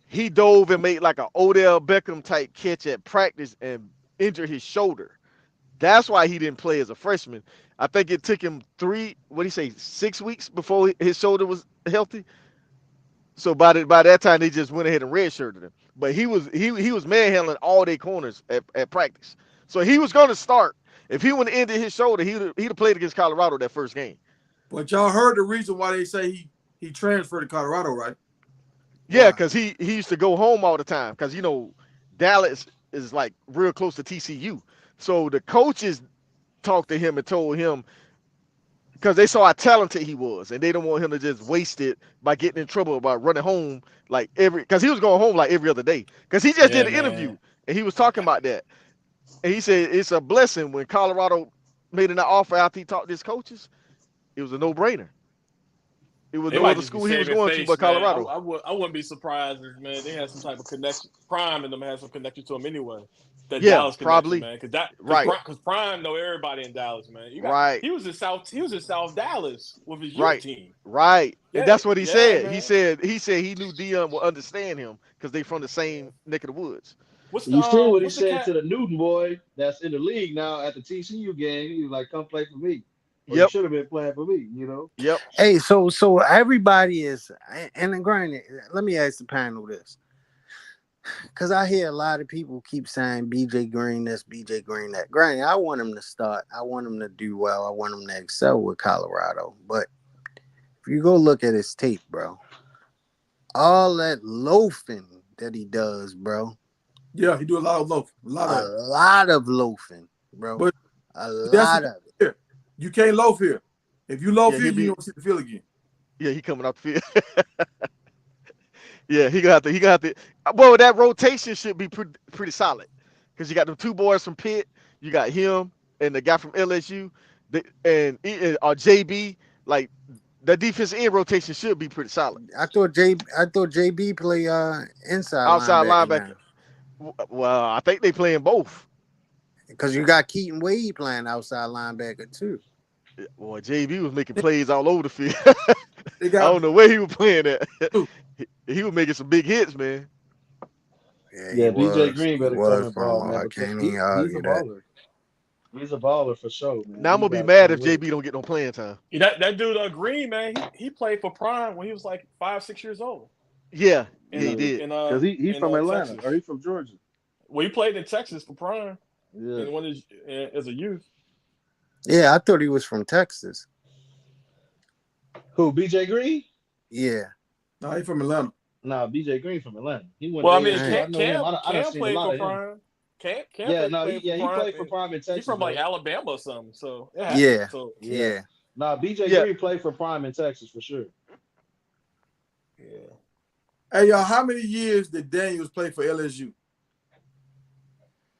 He dove and made like an Odell Beckham type catch at practice and injured his shoulder. That's why he didn't play as a freshman. I think it took him what do you say, 6 weeks before his shoulder was healthy. So by that time they just went ahead and redshirted him. But he was manhandling all their corners at practice. So he was going to start. If he would have ended his shoulder, he'd have played against Colorado that first game. But y'all heard the reason why they say he transferred to Colorado, right? Yeah, Why? because he used to go home all the time. Because Dallas is like real close to TCU. So the coaches talked to him and told him because they saw how talented he was, and they don't want him to just waste it by getting in trouble by running home like because he was going home like every other day. Because he just Yeah, did an interview man. and he was talking about that, and he said it's a blessing when Colorado made an offer after he talked to his coaches. It was a no-brainer. It was They no might other just be school he was saving going to face, but man. Colorado. I wouldn't be surprised if, man, they had some type of connection. Prime and them had some connection to him anyway. That Yeah, Dallas connection, probably. man. Right, Because Prime know everybody in Dallas, man. right, He was in South Dallas with his youth right, team. right. And Yeah, that's what he yeah, said. He man. said he knew Dion would understand him because they from the same neck of the woods. You see what he What's the said cat? to the Newton boy that's in the league now at the TCU game. He was like, "Come play for me," or you Yep, should have been playing for me. You know. yep. Hey, so everybody is, and then granted, let me ask the panel this. Because I hear a lot of people keep saying BJ Green this, BJ Green that. Granted, I want him to start. I want him to do well. I want him to excel with Colorado. But if you go look at his tape, bro, all that loafing that he does, bro, Yeah, he do a lot of loaf, a lot a of it. lot of loafing, bro, But a that's the lot thing of it. here. You can't loaf here. If you loaf Yeah, here, he'll you be. don't see the field again. Yeah, he coming off the field. Yeah, he gonna have to. He gonna have to. Well, that rotation should be pretty solid because you got the two boys from Pitt. You got him and the guy from LSU, and JB. Like the defensive end rotation should be pretty solid. I thought JB play inside Outside linebacker now. linebacker. Well, I think they playing both. Because you got Keaton Wade playing outside linebacker too. Well, JB was making plays all over the field. They I got don't know where he was playing at. two. He was making some big hits, man. Yeah, Yeah, BJ Green he better come was and ball, promo. man, I because can't even he's a argue that. baller. He's a baller for sure, man. Now I'm He gonna be got mad can't if wait. JB don't get no playing time. Yeah, that dude Green, man. He played for Prime when he was like 5, 6 years old Yeah, yeah, in he Yeah, did. because he in from Atlanta or Texas. he from Georgia. Well, he played in Texas for Prime Yeah. and when as a youth. Yeah, I thought he was from Texas. Who? BJ Green? Yeah. No, he from Atlanta. Nah, BJ Green from Atlanta. He went to Well, I mean, ASU. Dang. I know him. I done Cam seen a played lot for of him. Prime. Cam Yeah, no, played for he Prime. played for Prime in He Texas from like though. Alabama or something, so it happened. Yeah. So Yeah. Yeah. Nah, BJ Yeah, Green played for Prime in Texas for sure. yeah. Hey, y'all, how many years did Daniels play for LSU?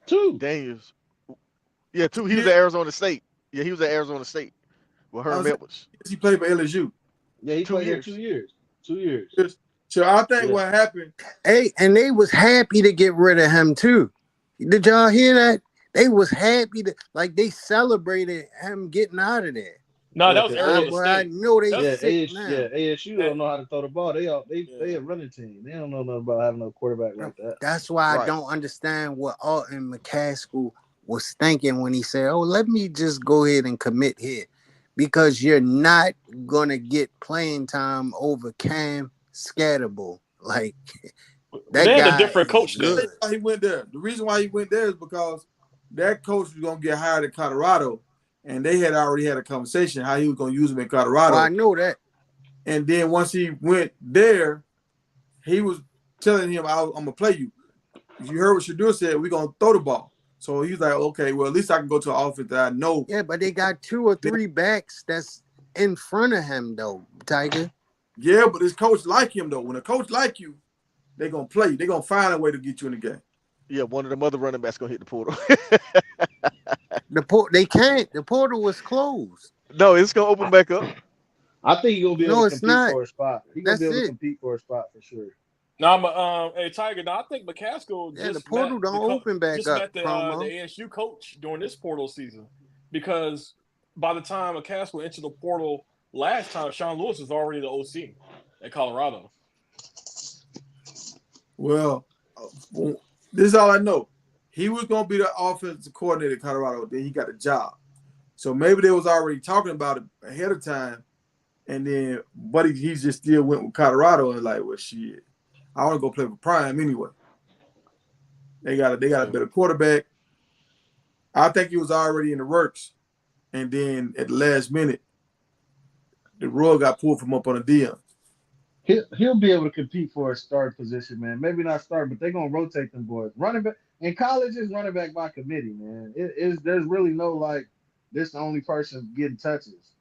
2. Daniels. Yeah, two. He was Years? at Arizona State. Yeah, he was at Arizona State with I Herm was saying, Edwards. he played for LSU. Yeah, he 2 played there 2 years. years. 2 years. So I think Yeah. what happened, Hey, and they was happy to get rid of him too. Did y'all hear that? They was happy to they celebrated him getting out of there. No, Yeah, that was cause Arizona I State. know they That's sick now. ASU that, don't know how to throw the ball. They yeah. a running team. They don't know nothing about having a quarterback like that. That's why I Right. don't understand what Alton McCaskill was thinking when he said, "Oh, let me just go ahead and commit here," because you're not gonna get playing time over Cam Scatterbull. Like That They had a guy different is coach there. good. He went there. The reason why he went there is because that coach was gonna get hired in Colorado, and they had already had a conversation how he was gonna use him in Colorado. Well, I know that. And then once he went there, he was telling him, I'm gonna play you. You heard what Shedeur said, we're gonna throw the ball. So he's like, okay, well, at least I can go to an offense that I know. Yeah, but they got 2 or 3 backs that's in front of him though, Tiger. Yeah, but this coach like him though. When a coach like you, they're gonna play. They're gonna find a way to get you in the game. Yeah, one of them other running backs gonna hit the portal. They can't. The portal was closed. No, it's gonna open back up. I think he's gonna be able No, to it's compete not. for a spot. He's gonna That's be able to it. compete for a spot for sure. Now, hey Tiger. Now I think McCaskill Yeah, the just portal met don't open back just up, met the Promo. ASU coach during this portal season, because by the time McCaskill entered the portal last time, Sean Lewis was already the OC at Colorado. Well, this is all I know. He was gonna be the offensive coordinator at Colorado. Then he got a job. So maybe they was already talking about it ahead of time. And then, but he just still went with Colorado and like, well, shit, I want to go play for Prime anyway. They got a better quarterback. I think he was already in the works, and then at the last minute, the rug got pulled from up on the DM. He'll be able to compete for a start position, man. Maybe not start, but they're gonna rotate them boys. Running back in college is running back by committee, man. There's really no like this the only person getting touches.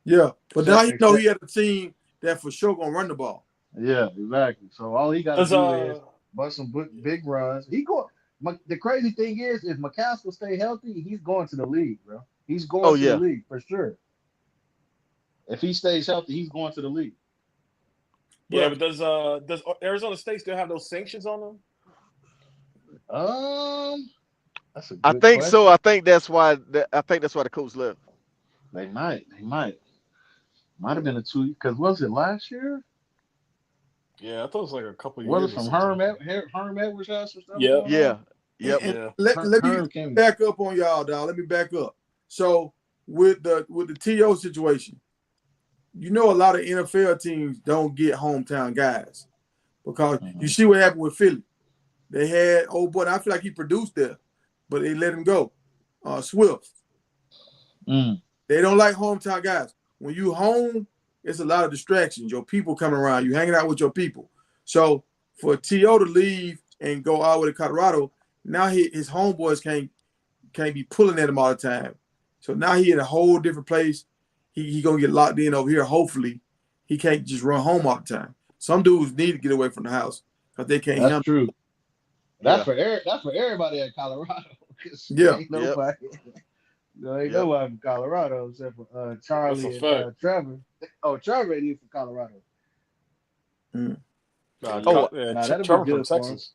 Yeah, but now you know he had a team that for sure gonna run the ball. Yeah, exactly. So all he got to do is bust some big runs. The crazy thing is, if McCaskill stay healthy, he's going to the league, bro. He's going to the league for sure. If he stays healthy, he's going to the league. Yeah, but does Arizona State still have those sanctions on them? That's a good I think question. so. I think that's why the coach left. They might. Might have been a 2 because was it last year? Yeah, I thought it was like a couple of Was years. it from Herm Edwards' house or something? Yeah. Yep. And let me back up on y'all, dog. Let me back up. So with the TO situation, you know, a lot of NFL teams don't get hometown guys because you see what happened with Philly. They had old boy. I feel like he produced there, but they let him go. Swift. They don't like hometown guys. When you home, it's a lot of distractions. Your people coming around. You hanging out with your people. So for T.O. to leave and go all the way to Colorado, now his homeboys can't be pulling at him all the time. So now he in a whole different place. He gonna get locked in over here. Hopefully, he can't just run home all the time. Some dudes need to get away from the house because they can't. That's true. That's for everybody at Colorado. Yeah. Ain't nobody. Ain't nobody from Colorado except for Charlie and Trevor. Oh, Trevor ain't even from Colorado. Trevor from Texas.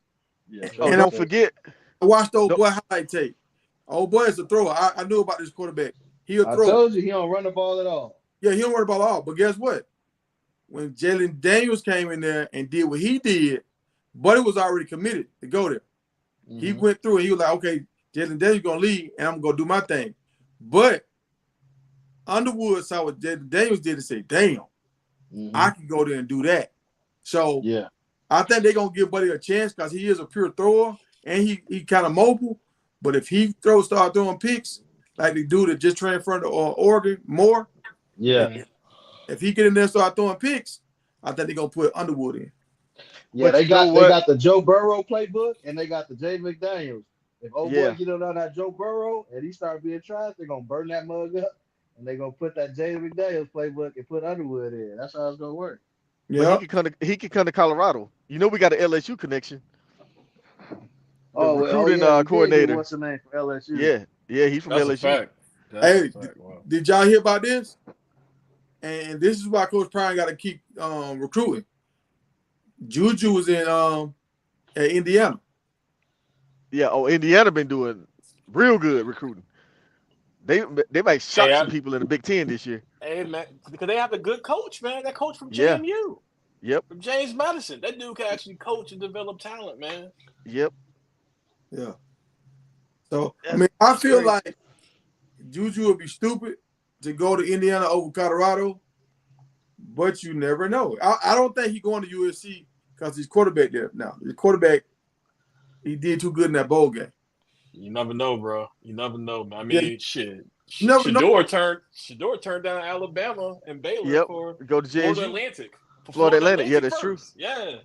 Yeah. And don't forget, I watched the old boy highlight tape. Old boy is a thrower. I knew about this quarterback. He'll throw. I told you he don't run the ball at all. Yeah, he don't run the ball at all. But guess what? When Jalen Daniels came in there and did what he did, Buddy was already committed to go there. He went through and he was like, okay, Jalen Daniels gonna lead and I'm gonna do my thing. But Underwood saw what Jalen Daniels did and say, damn, I can go there and do that. So I think they're gonna give Buddy a chance because he is a pure thrower and he kind of mobile. But if he start throwing picks like the dude that just transferred to Oregon more, if he get in there and start throwing picks, I think they're gonna put Underwood in. Yeah, they got the Joe Burrow playbook and they got the Jay McDaniels. If boy get on that Joe Burrow and he start being trash, they're gonna burn that mug up and they're gonna put that Jay McDaniels playbook and put Underwood in. That's how it's gonna work. Yeah, he can come to Colorado. You know we got an LSU connection. Recruiting coordinator. What's the name for LSU? Yeah, he's from LSU. Did y'all hear about this? And this is why Coach Prime got to keep recruiting. Juju was in at Indiana. Yeah, Indiana been doing real good recruiting. They might shock some people in the Big Ten this year. Hey man, because they have a good coach, man. That coach from JMU. Yep. From James Madison. That dude can actually coach and develop talent, man. Yep. Yeah. So I feel like Juju would be stupid to go to Indiana over Colorado, but you never know. I don't think he's going to USC because he's quarterback there now. The quarterback, he did too good in that bowl game. You never know, bro. You never know, man. I mean, shit. You never know. Shedeur turned down Alabama and Baylor Yep. for Go to Florida JSU. Atlantic. For Florida Atlantic. Yeah, that's first. true. Yeah.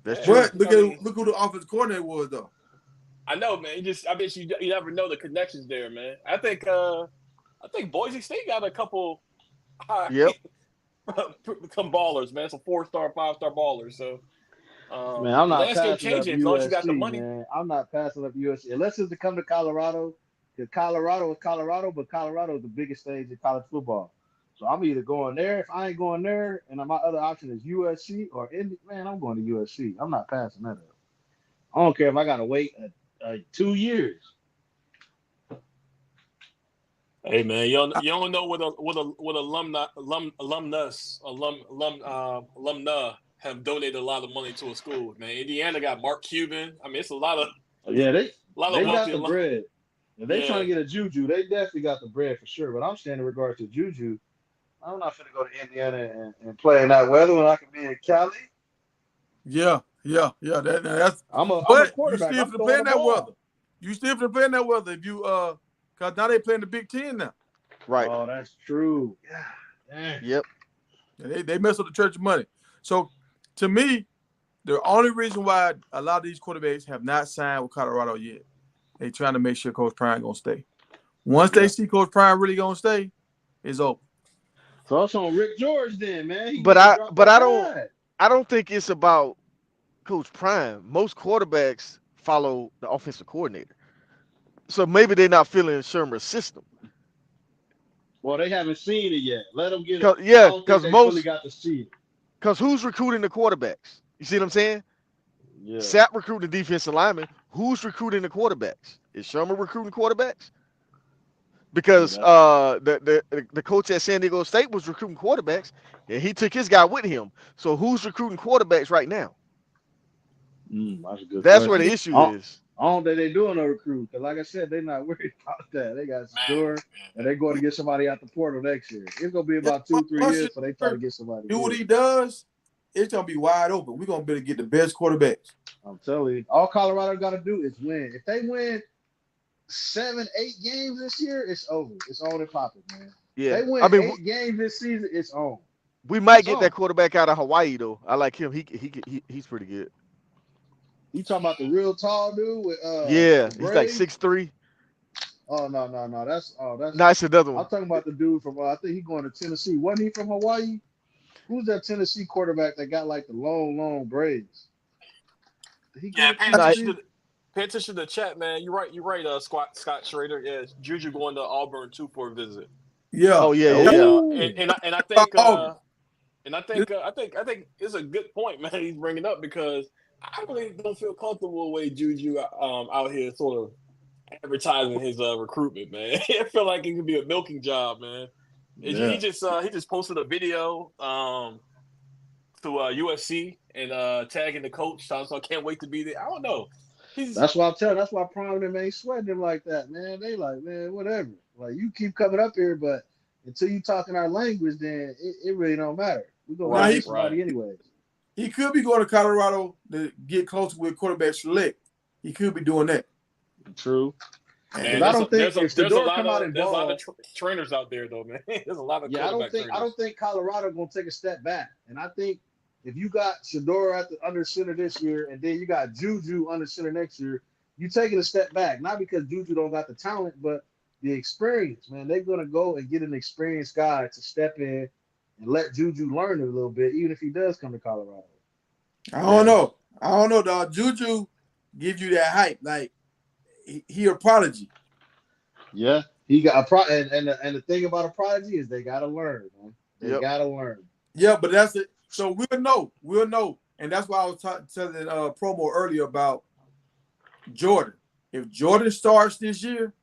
That's Yeah. true. But look who the offensive coordinator was, though. I know, man. I bet you never know the connections there, man. I think Boise State got a couple Yep. some ballers, man. Some 4-star, 5-star ballers. So Man, I'm the not landscape passing up changes as long as you got the USC, money. man. I'm not passing up USC unless it's to come to Colorado. Because Colorado is Colorado, but Colorado is the biggest stage in college football. So I'm either going there. If I ain't going there, and my other option is USC or Indy, man, I'm going to USC. I'm not passing that up. I don't care if I got to wait 2 years. Hey man, you don't know what alumna have donated a lot of money to a school, man. Indiana got Mark Cuban. I mean, it's a lot of they got wealthy the bread. If they trying to Yeah. get a Juju, they definitely got the bread for sure. But I'm saying in regards to Juju, I'm not finna go to Indiana and play in that weather when I can be in Cali. Yeah. That's. I'm a But you quarterback. still I'm finna throwing play the in that ball. weather. You still finna play in that weather if you because now they playing the Big Ten now. Right. Oh, that's true. Yeah. Dang. Yep. They mess up the church of money. So to me, the only reason why a lot of these quarterbacks have not signed with Colorado yet, they trying to make sure Coach Prime gonna stay. Once they see Coach Prime really gonna stay, it's over. So it's on Rick George then, man. He But need to I drop but that I don't bag. I don't think it's about Coach Prime. Most quarterbacks follow the offensive coordinator. So maybe they're not feeling Shermer's system. Well, they haven't seen it yet. Let them get it. Cause, I yeah, don't think because they fully most got to see it. because who's recruiting the quarterbacks? You see what I'm saying? Yeah. Sapp recruiting the defensive linemen. Who's recruiting the quarterbacks? Is Shermer recruiting quarterbacks? Because the coach at San Diego State was recruiting quarterbacks, and he took his guy with him. So who's recruiting quarterbacks right now? That's a good That's where question. the issue is. I don't think they doing no recruit because, like I said, they're not worried about that. They got Shedeur, and they're going to get somebody out the portal next year. It's going to be about 2-3 years, so they try to get somebody. Do what good. he does, it's gonna be wide open. We're gonna be able to get the best quarterbacks. I'm telling you, all Colorado got to do is win. If they win 7-8 games this year, it's over. It's on and popping, man. Yeah, They win I mean, 8 games this season, it's on. we might It's get on. that quarterback out of Hawaii though. I like him. He's pretty good. You talking about the real tall dude with Yeah, the he's like braids? 6'3". Oh no. That's Nice another I'm one. talking about the dude from I think he's going to Tennessee. Wasn't he from Hawaii? Who's that Tennessee quarterback that got like the long braids? Did he go to Tennessee? Pay attention to the chat, man. You're right. Scott Schrader. Yeah, Juju going to Auburn too for a visit. Yeah. Oh yeah. And I think I think it's a good point, man. He's bringing up because I really don't feel comfortable with Juju out here sort of advertising his recruitment, man. I feel like it could be a milking job, man. Yeah. He just posted a video to USC and tagging the coach. So I can't wait to be there. I don't know. That's why I'm telling. That's why Prime them ain't sweating him like that, man. They like, man, whatever. Like you keep coming up here, but until you talking our language, then it really don't matter. We gonna get somebody anyways. He could be going to Colorado to get closer with quarterback select. He could be doing that. True. Man, I don't think there's if a Shedeur lot come out and there's a lot ball, of trainers out there though, man. There's a lot of I don't think Colorado gonna take a step back. And I think if you got Shedeur under center this year, and then you got Juju under center next year, you taking a step back. Not because Juju don't got the talent, but the experience, man. They're gonna go and get an experienced guy to step in and let Juju learn a little bit, even if he does come to Colorado. I don't know, dog. Juju gives you that hype, like he a prodigy. Yeah, he got and the thing about a prodigy is they gotta learn, man. They gotta learn. Yeah, but that's it. So we'll know, and that's why I was telling promo earlier about Jordan. If Jordan starts this year,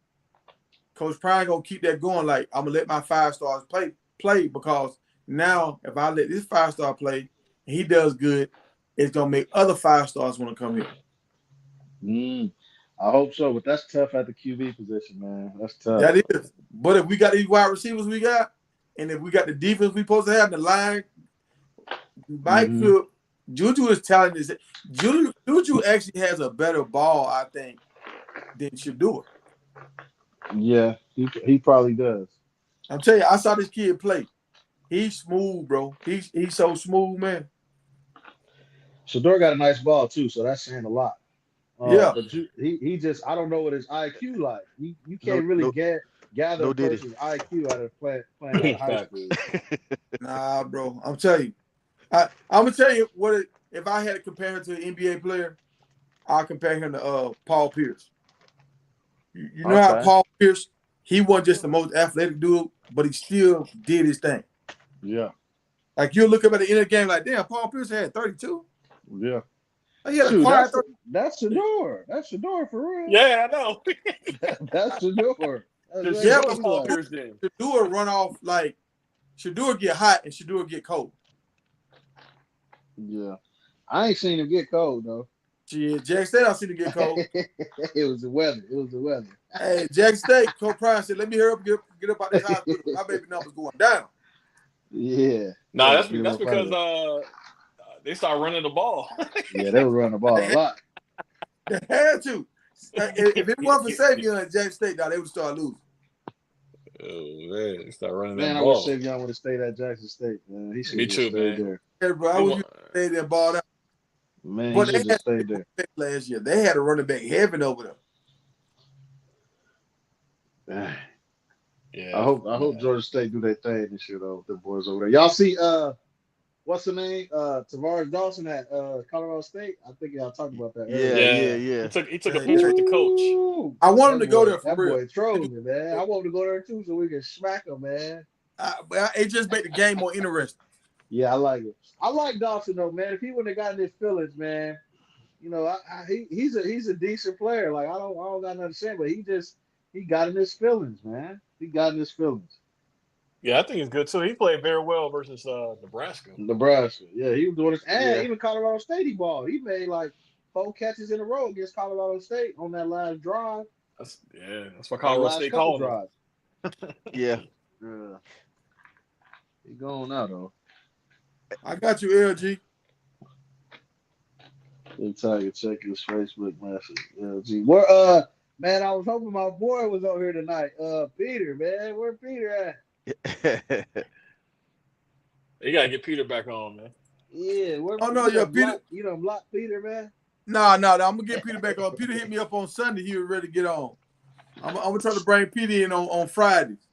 Coach Prime gonna keep that going. Like I'm gonna let my 5 stars play because now if I let this 5-star play and he does good, it's gonna make other 5 stars want to come here. I hope so, but that's tough at the QB position, man. That's tough. That is. But if we got these wide receivers we got, and if we got the defense we supposed to have, the line, Mike could Juju is talented. Juju actually has a better ball, I think, than Shedeur. Yeah, he probably does. I'm telling you, I saw this kid play. He's smooth, bro. He's so smooth, man. Shador got a nice ball too, so that's saying a lot. Yeah. But he just I don't know what his IQ like. You No, can't really no, gather no a did he. person's IQ out of playing out of high Facts. school. Nah, bro. I'm telling you. I'm gonna tell you if I had to compare him to an NBA player, I'll compare him to Paul Pierce. You know how Okay. Paul Pierce, he wasn't just the most athletic dude, but he still did his thing. Yeah. Like you look up at the end of the game, like, damn, Paul Pierce had 32. Yeah. Like, he had a Shoot, quiet 30. that's Shador. That's Shador for real. Yeah, I know. That's Shador. That's Just what Yeah, show but he Paul like. Pierce then. Shedeur run off like Shedeur get hot and Shedeur get cold. Yeah. I ain't seen him get cold though. Shit, Jack State, I seen him get cold. It was the weather. It was the weather. Hey, Jack State, Coach Prime said, let me hurry up and get up out this hospital. My baby numbers going down. Yeah. Nah, Yeah, that's get him that's up out of because they start running the ball. there. Yeah, they were running the ball a lot. They had to. If it wasn't for Savion at Jack State, now they would start losing. Oh man, they start running Man, that I wish ball. Savion would have stayed at Jackson State, man. He should Me have just too, stayed man. there. Yeah, bro, I They wish wa- you stayed there and balled out. Man, he But should they have had just stayed there. last year. They had a running back heaven over them. Yeah. I hope Georgia State do their thing this year though. The boys over there. Y'all see what's the name? Tavares Dawson at Colorado State. I think y'all talked about that Yeah, earlier. yeah, Yeah. yeah. He took a Yeah, picture with the coach. Ooh, I want him to go there for that real. boy trolling, man. I want him to go there too so we can smack him, man. It just made the game more interesting. Yeah, I like it. I like Dawson though, man. If he wouldn't have gotten his feelings, man, you know, he's a decent player. Like I don't got nothing to say, but he got in his feelings, man. He got in his feelings. Yeah, I think he's good too. He played very well versus Nebraska. Nebraska, yeah, he was doing this, and Yeah. even Colorado State, he balled. He made like 4 catches in a row against Colorado State on that last drive, That's why or Colorado last State couple calling him. drives. Yeah. Yeah, he going now though. I got you, LG. Big Tiger, check his Facebook message. LG, where man, I was hoping my boy was over here tonight. Peter, man, where Peter at? You gotta get Peter back on, man. Yeah, where Oh, no, you yeah, done Peter. blocked- You done blocked Peter, man. Nah, I'm gonna get Peter back on. Peter hit me up on Sunday. He was ready to get on. I'm gonna try to bring Peter in on Fridays.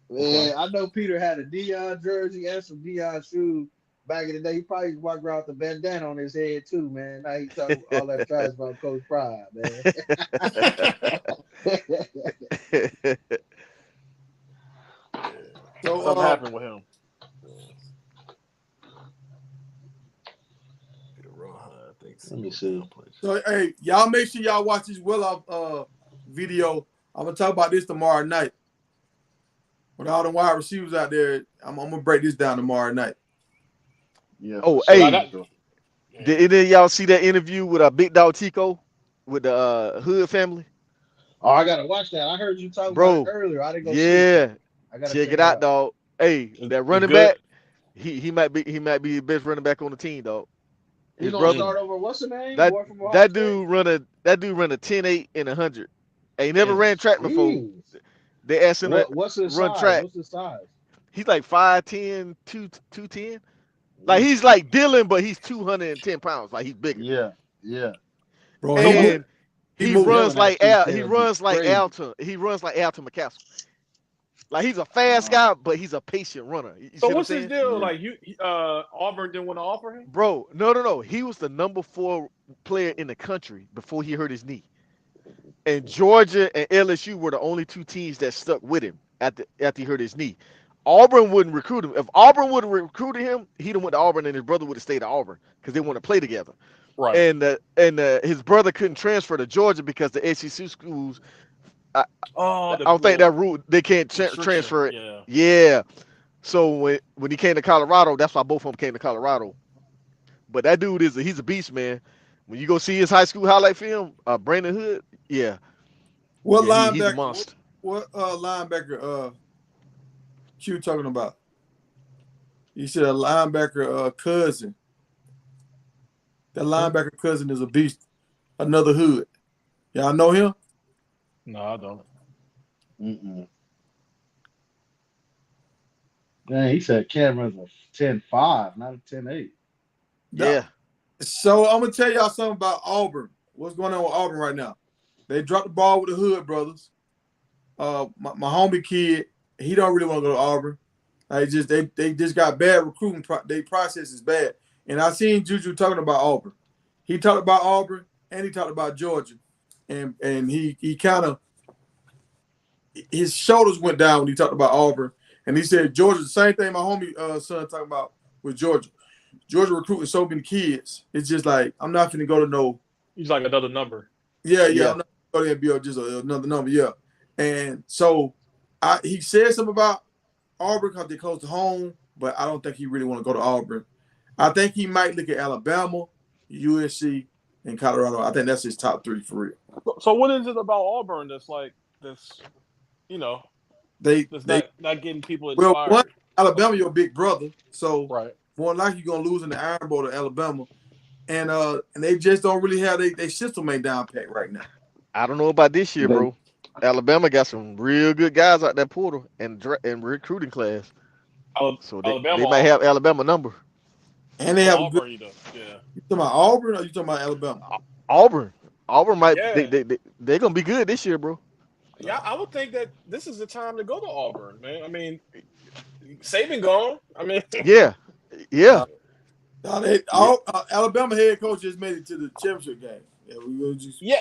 Man, I know Peter had a Dion jersey and some Dion shoes back in the day. He probably walked around with the bandana on his head too, man. Now he talking all that trash about Coach Pride, man. So Something happened with him. Let me see. So hey, y'all make sure y'all watch this well off video. I'm gonna talk about this tomorrow night. With all the wide receivers out there, I'm gonna break this down tomorrow night. Yeah. Oh, for hey. sure. Did any of y'all see that interview with Big Dog Tico with the Hood family? Oh, I gotta watch that. I heard you talking about it Bro, earlier. I didn't go see it. yeah. I gotta Check it out, dog. Hey, that running good. back, he might be the best running back on the team, dog. He His gonna brother, start over. What's the name? that Boy from Ohio that State? dude run a 10-8 and 100. Ain't never ran track before. Jeez. They asked him to What's his run size? track. What's his size? He's like 5'10", 210. Like he's like Dylan, but he's 210 pounds. Like he's bigger. Yeah. Bro, And he he moved. runs Dylan at like Al. 210 He would be runs like crazy. Alton. He runs like Alton McCaskill. Like he's a fast guy, but he's a patient runner. You So see what I'm what's his saying? deal? Yeah. Like Auburn didn't want to offer him? Bro, no. He was the number 4 player in the country before he hurt his knee. And Georgia and LSU were the only 2 teams that stuck with him after he hurt his knee. Auburn wouldn't recruit him. If Auburn would have recruited him, he'd have went to Auburn, and his brother would have stayed at Auburn because they want to play together. Right. And his brother couldn't transfer to Georgia because the SEC schools. I don't think that rule they can't transfer it. Yeah. So when he came to Colorado, that's why both of them came to Colorado. But that dude he's a beast, man. When you go see his high school highlight film, Brandon Hood, yeah. What Yeah, he's a linebacker? monster. What linebacker? Q talking about? You said a linebacker cousin. That linebacker cousin is a beast. Another hood. Y'all know him? No, I don't. Mm-mm. Dang, he said Cameron's a 10-5, not a 10-8. Yeah. So I'm gonna tell y'all something about Auburn. What's going on with Auburn right now? They dropped the ball with the Hood brothers. My homie kid, he don't really want to go to Auburn. They just got bad recruiting. Their process is bad. And I seen Juju talking about Auburn. He talked about Auburn and he talked about Georgia, and he kind of his shoulders went down when he talked about Auburn. And he said Georgia, the same thing my homie son talking about with Georgia. Georgia recruiting so many kids. It's just like I'm not finna go to no. He's like another number. Yeah. I'm not going to be just another number. Yeah. And so he said something about Auburn because they're close to home, but I don't think he really want to go to Auburn. I think he might look at Alabama, USC, and Colorado. I think that's his top three for real. So what is it about Auburn that's like this? You know, that's not getting people inspired. Well, one, Alabama, your big brother, so right. More likely you're gonna lose in the Iron Bowl to Alabama, and they just don't really have their system ain't down pat right now. I don't know about this year, bro. Alabama got some real good guys out that portal and recruiting class. So they might have Alabama number. And they have Auburn, You talking about Auburn or you talking about Alabama? Auburn might they're gonna be good this year, bro. Yeah, I would think that this is the time to go to Auburn, man. I mean, Saban gone. I mean, yeah. Alabama head coach just made it to the championship game.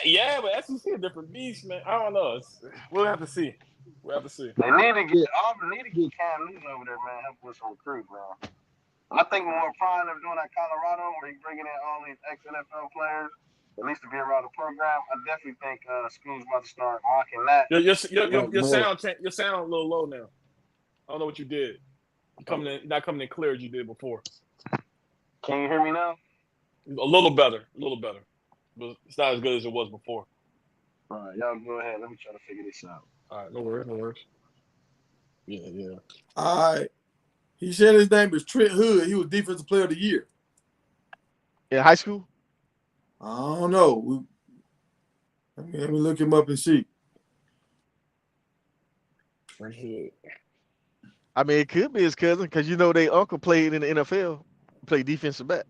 Yeah, but SEC a different beast, man. I don't know. We'll have to see. They need to get Auburn. Need to get Cam Newton over there, man. Help with some recruit, man. I think more prime of doing that Colorado, where he's bringing in all these ex-NFL players, at least to be around the program. I definitely think school's about to start mocking that. Your sound a little low now. I don't know what you did. Not coming in clear as you did before. Can you hear me now? A little better, but it's not as good as it was before. All right, y'all go ahead. Let me try to figure this out. All right, no worries. Yeah. All right. He said his name is Trent Hood. He was Defensive Player of the Year. In high school? I don't know. Let me look him up and see. Trent Hood. I mean, it could be his cousin because their uncle played in the NFL, played defensive back.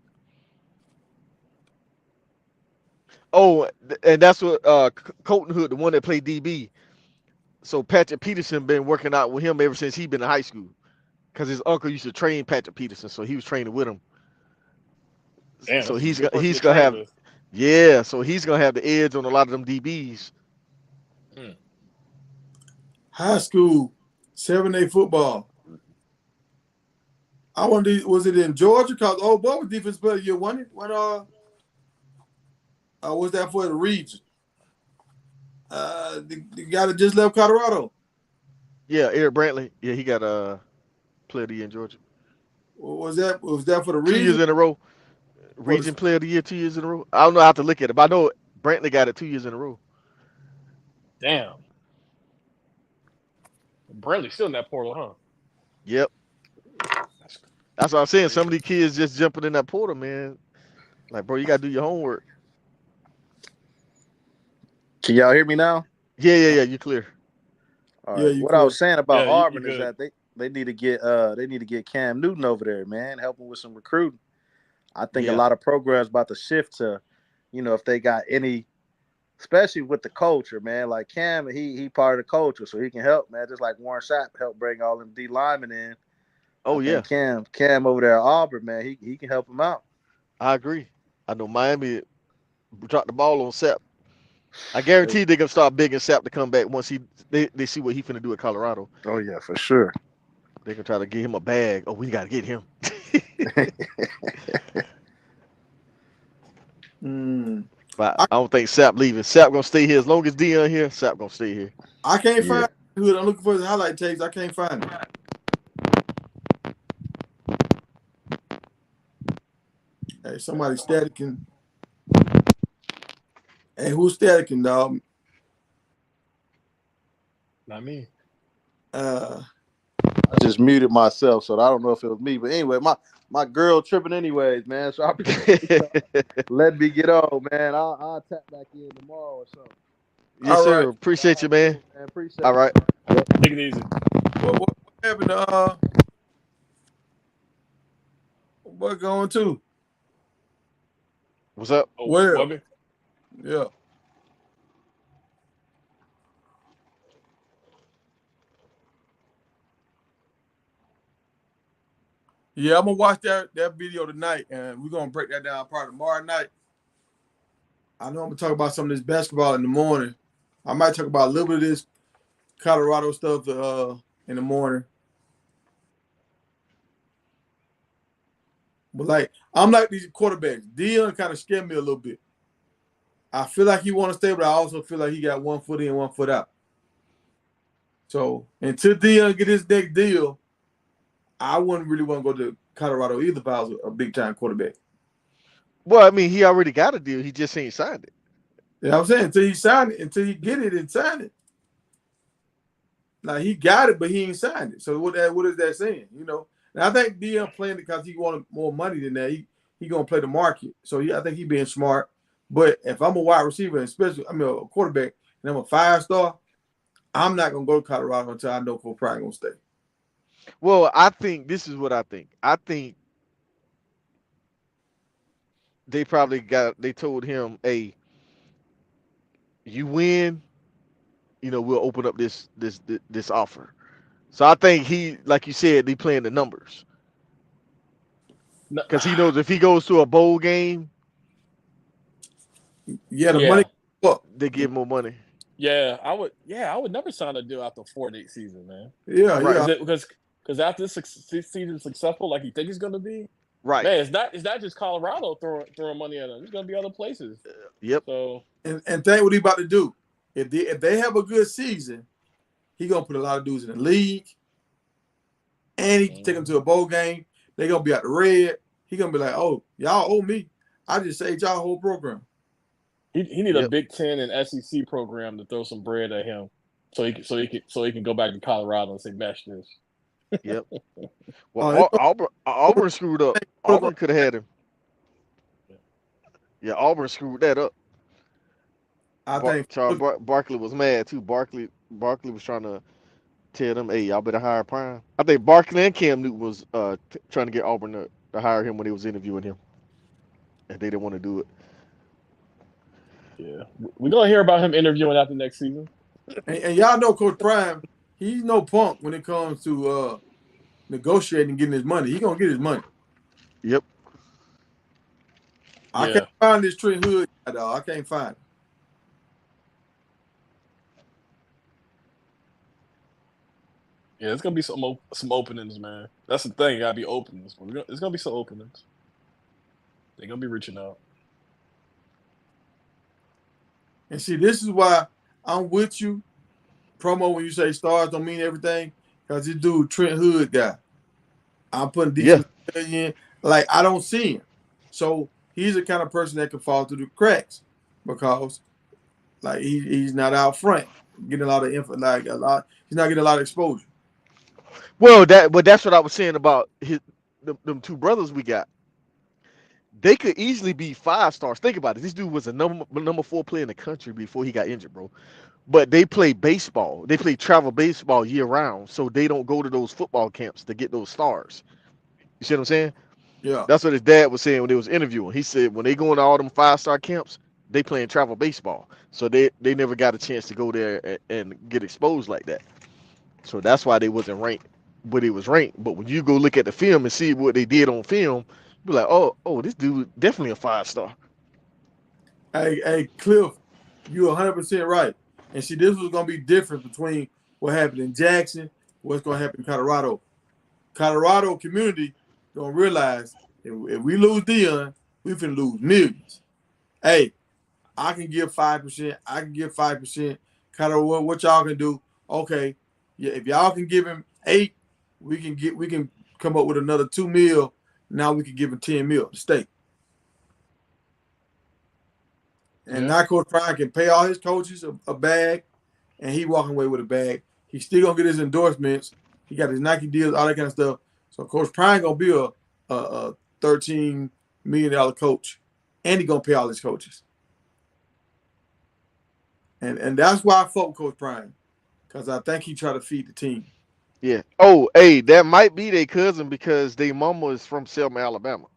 Oh, and that's what Colton Hood, the one that played DB. So Patrick Peterson been working out with him ever since he been in high school. Because his uncle used to train Patrick Peterson, so he was training with him. Damn, so he's gonna have so he's gonna have the edge on a lot of them DBs. High school 7A football. I wonder, was it in Georgia? Because old boy was Defensive Player of the Year, wasn't it? When was that for the region? The guy that just left Colorado. Yeah, Eric Brantley. Yeah, he got Player of the Year in Georgia. Was that for the region? 2 years in a row. Region Player of the Year 2 years in a row. I don't know how to look at it, but I know Brantley got it 2 years in a row. Damn. Brantley's still in that portal, huh? Yep. That's what I'm saying. Some of these kids just jumping in that portal, man. Like, bro, you gotta do your homework. Can y'all hear me now? Yeah, you clear. All right. What I was saying about Auburn is that they need to get Cam Newton over there, man, helping with some recruiting. I think a lot of programs about to shift to, if they got any, especially with the culture, man. Like Cam, he part of the culture, so he can help, man. Just like Warren Sapp helped bring all them D linemen in. Oh yeah, Cam over there at Auburn, man, he can help him out. I agree. I know Miami dropped the ball on Sapp. I guarantee they're gonna start begging Sapp to come back once they see what he finna do at Colorado. Oh yeah, for sure. They can try to get him a bag. Oh, we gotta get him. But I don't think Sapp leaving. Sapp gonna stay here as long as Dion here. Sapp gonna stay here. I can't find it. I'm looking for his highlight tapes. I can't find it. Hey, somebody staticking. Hey, who's staticking, dog? Not me. just muted myself, so I don't know if it was me. But anyway, my girl tripping anyways, man. So I let me get on, man. I'll tap back in tomorrow or something. Yes, All sir. right. Appreciate you, man. Cool, man. Appreciate All right. Take it easy. What happened to what going to? What's up? Oh, Well, Webby? yeah. Yeah, I'm gonna watch that video tonight, and we're gonna break that down probably tomorrow night. I know I'm gonna talk about some of this basketball in the morning. I might talk about a little bit of this Colorado stuff in the morning. But like I'm like these quarterbacks. Dion kind of scared me a little bit. I feel like he want to stay, but I also feel like he got 1 foot in, 1 foot out. So until Dion get his next deal, I wouldn't really want to go to Colorado either if I was a big time quarterback. Well, I mean, he already got a deal. He just ain't signed it. You know what I'm saying? Until he sign it, until he get it and sign it. Now he got it, but he ain't signed it. So what is that saying? You know? And I think Dion playing it because he wanted more money than that. He gonna play the market. So I think he being smart. But if I'm a wide receiver, especially a quarterback, and I'm a 5-star, I'm not gonna go to Colorado until I know for probably gonna stay. Well, I think this is what I think. I think they they told him, hey, you win, we'll open up this offer. So I think he, like you said, they playing the numbers. No, Because he knows if he goes to a bowl game, Yeah, the money. yeah, Up. they give more money. yeah. I would never sign a deal after 4-8 season, man. Yeah, Right. yeah. Is it because after this season is successful, like you think it's gonna be, Right. man, it's not just Colorado throwing money at him. There's gonna be other places. Yep. So And think what he about to do. If they have a good season, he gonna put a lot of dudes in the league, and he can take them to a bowl game. They gonna be out the red. He gonna be like, oh, y'all owe me. I just saved y'all whole program. he need a Yep. Big Ten and SEC program to throw some bread at him, so he can go back to Colorado and say, "Mesh this." Yep. Well, Auburn screwed up. Auburn could have had him. Yeah, Auburn screwed that up. I think Charles Barkley was mad too. Barkley was trying to tell them, hey, y'all better hire Prime. I think Barkley and Cam Newton was trying to get Auburn to hire him when they was interviewing him, and they didn't want to do it. Yeah, we're gonna hear about him interviewing after next season. and y'all know Coach Prime, he's no punk when it comes to negotiating and getting his money. He gonna get his money. Yep. I Yeah, can't find this Trent Hood at all. I can't find it. yeah. It's gonna be some openings, man. That's the thing. Gotta be openings. It's gonna be some openings. They're gonna be reaching out. And see, this is why I'm with you. Promo when you say stars don't mean everything, because this dude Trent Hood guy. I'm putting Yeah. decent in. Like I don't see him. So he's the kind of person that can fall through the cracks because like he's not out front getting a lot of info, like a lot. He's not getting a lot of exposure. Well, that's what I was saying about them two brothers we got. They could easily be 5 stars. Think about it. This dude was a number 4 player in the country before he got injured, bro. But they play baseball. They play travel baseball year round, so they don't go to those football camps to get those stars. You see what I'm saying? Yeah. That's what his dad was saying when they was interviewing. He said when they go into all them 5-star camps, they playing travel baseball, so they never got a chance to go there and get exposed like that. So that's why they wasn't ranked, but it was ranked. But when you go look at the film and see what they did on film, you be like, oh, this dude definitely a 5-star. Hey, Cliff, you're 100% right. And see, this was gonna be different between what happened in Jackson, what's gonna happen in Colorado. Colorado community gonna realize if we lose Dion, we finna lose millions. Hey, I can give 5%. I can give 5%. Kind of what y'all can do. Okay, yeah, if y'all can give him 8, we can come up with another 2 mil. Now we can give him 10 mil to stay. And now Coach Prime can pay all his coaches a bag, and he walking away with a bag. He's still gonna get his endorsements, He got his Nike deals, all that kind of stuff. So Coach Prime gonna be a $13 million coach, and he gonna pay all his coaches. And that's why I fuck with Coach Prime, because I think he try to feed the team. Yeah. Oh, hey, that might be their cousin because their mama is from Selma, Alabama.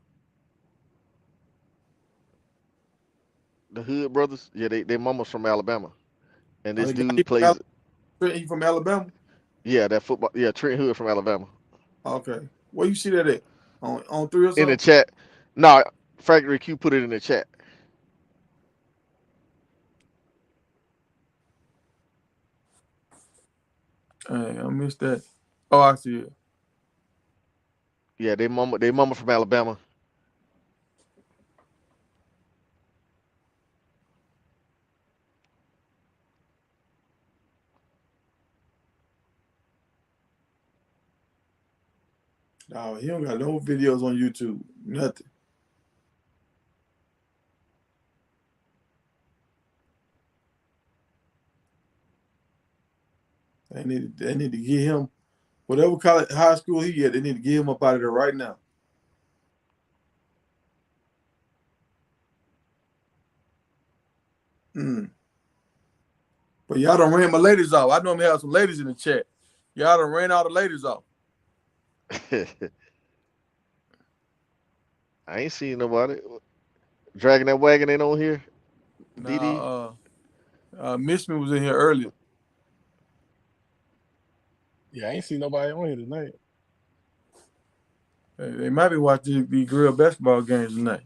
The Hood brothers. Yeah, their mama's from Alabama. And Oh, this dude plays. He from Alabama? Yeah, that football. Yeah, Trent Hood from Alabama. Okay. Where you see that at? On 3 or In the something? chat. No, Factory Q put it in the chat. Hey, I missed that. Oh, I see it. Yeah, they mama from Alabama. No, he don't got no videos on YouTube. Nothing. They need to get him whatever college high school he at, they need to get him up out of there right now. But y'all done ran my ladies off. I normally have some ladies in the chat. Y'all done ran all the ladies off. I ain't seen nobody. Dragging that wagon ain't on here. DD. Miss Me was in here earlier. Yeah, I ain't seen nobody on here tonight. They might be watching the girl basketball games tonight.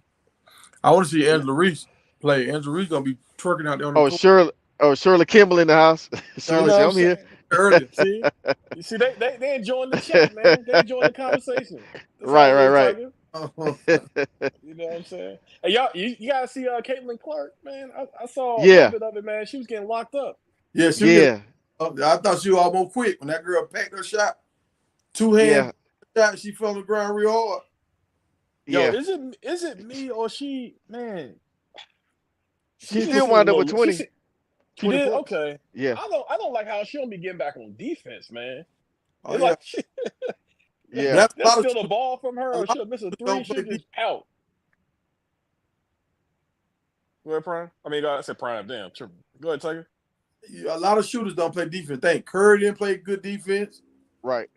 I want to see Angela Reese play. Angela Reese gonna be twerking out there on the court. Shirley Kimball in the house. Shirley said, I'm I'm here. earlier. See, you see, they enjoying the chat, man. They enjoying the conversation. That's how it is, Right. Tiger. You know what I'm saying? Hey, y'all, you gotta see Caitlin Clark, man. I saw a little bit of it, man. She was getting locked up. Yeah, I thought she was almost quick when that girl packed her shot. Two hand shot, she fell on the ground real hard. Yo, is it me or she, man? She still wound up with 20. She did? Points. Okay. Yeah. I don't like how she don't be getting back on defense, man. Oh, it's yeah. like Yeah. That's still the ball from her, or she'll miss a three, she'll just out. Go ahead, Prime. I mean, I said Prime, damn. Sure. Go ahead, Tiger. A lot of shooters don't play defense. Think Curry didn't play good defense. Right.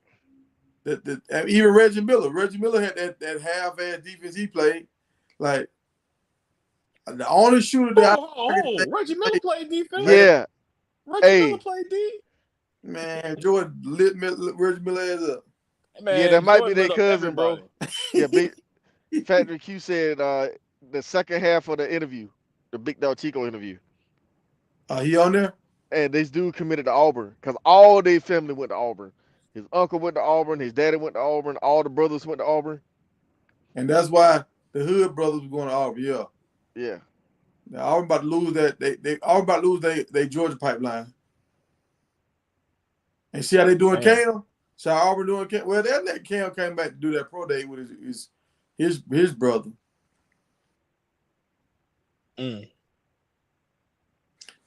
Even Reggie Miller. Reggie Miller had that half-ass defense he played. Like, the only shooter that Reggie Miller played defense? Yeah. Reggie Miller played D? Man, Jordan lit Reggie Miller ass up. Man, yeah, that might Jordan be their cousin, bro. Yeah, Factory Q said the second half of the interview, the Big Dog Chico interview. He on there? And this dude committed to Auburn because all their family went to Auburn. His uncle went to Auburn. His daddy went to Auburn. All the brothers went to Auburn. And that's why the Hood brothers were going to Auburn. Yeah. Yeah. Now Auburn about to lose that. They Auburn about to lose their Georgia pipeline. And see how they doing Cam? See how Auburn doing Cam? Well, that let Cam came back to do that pro day with his brother.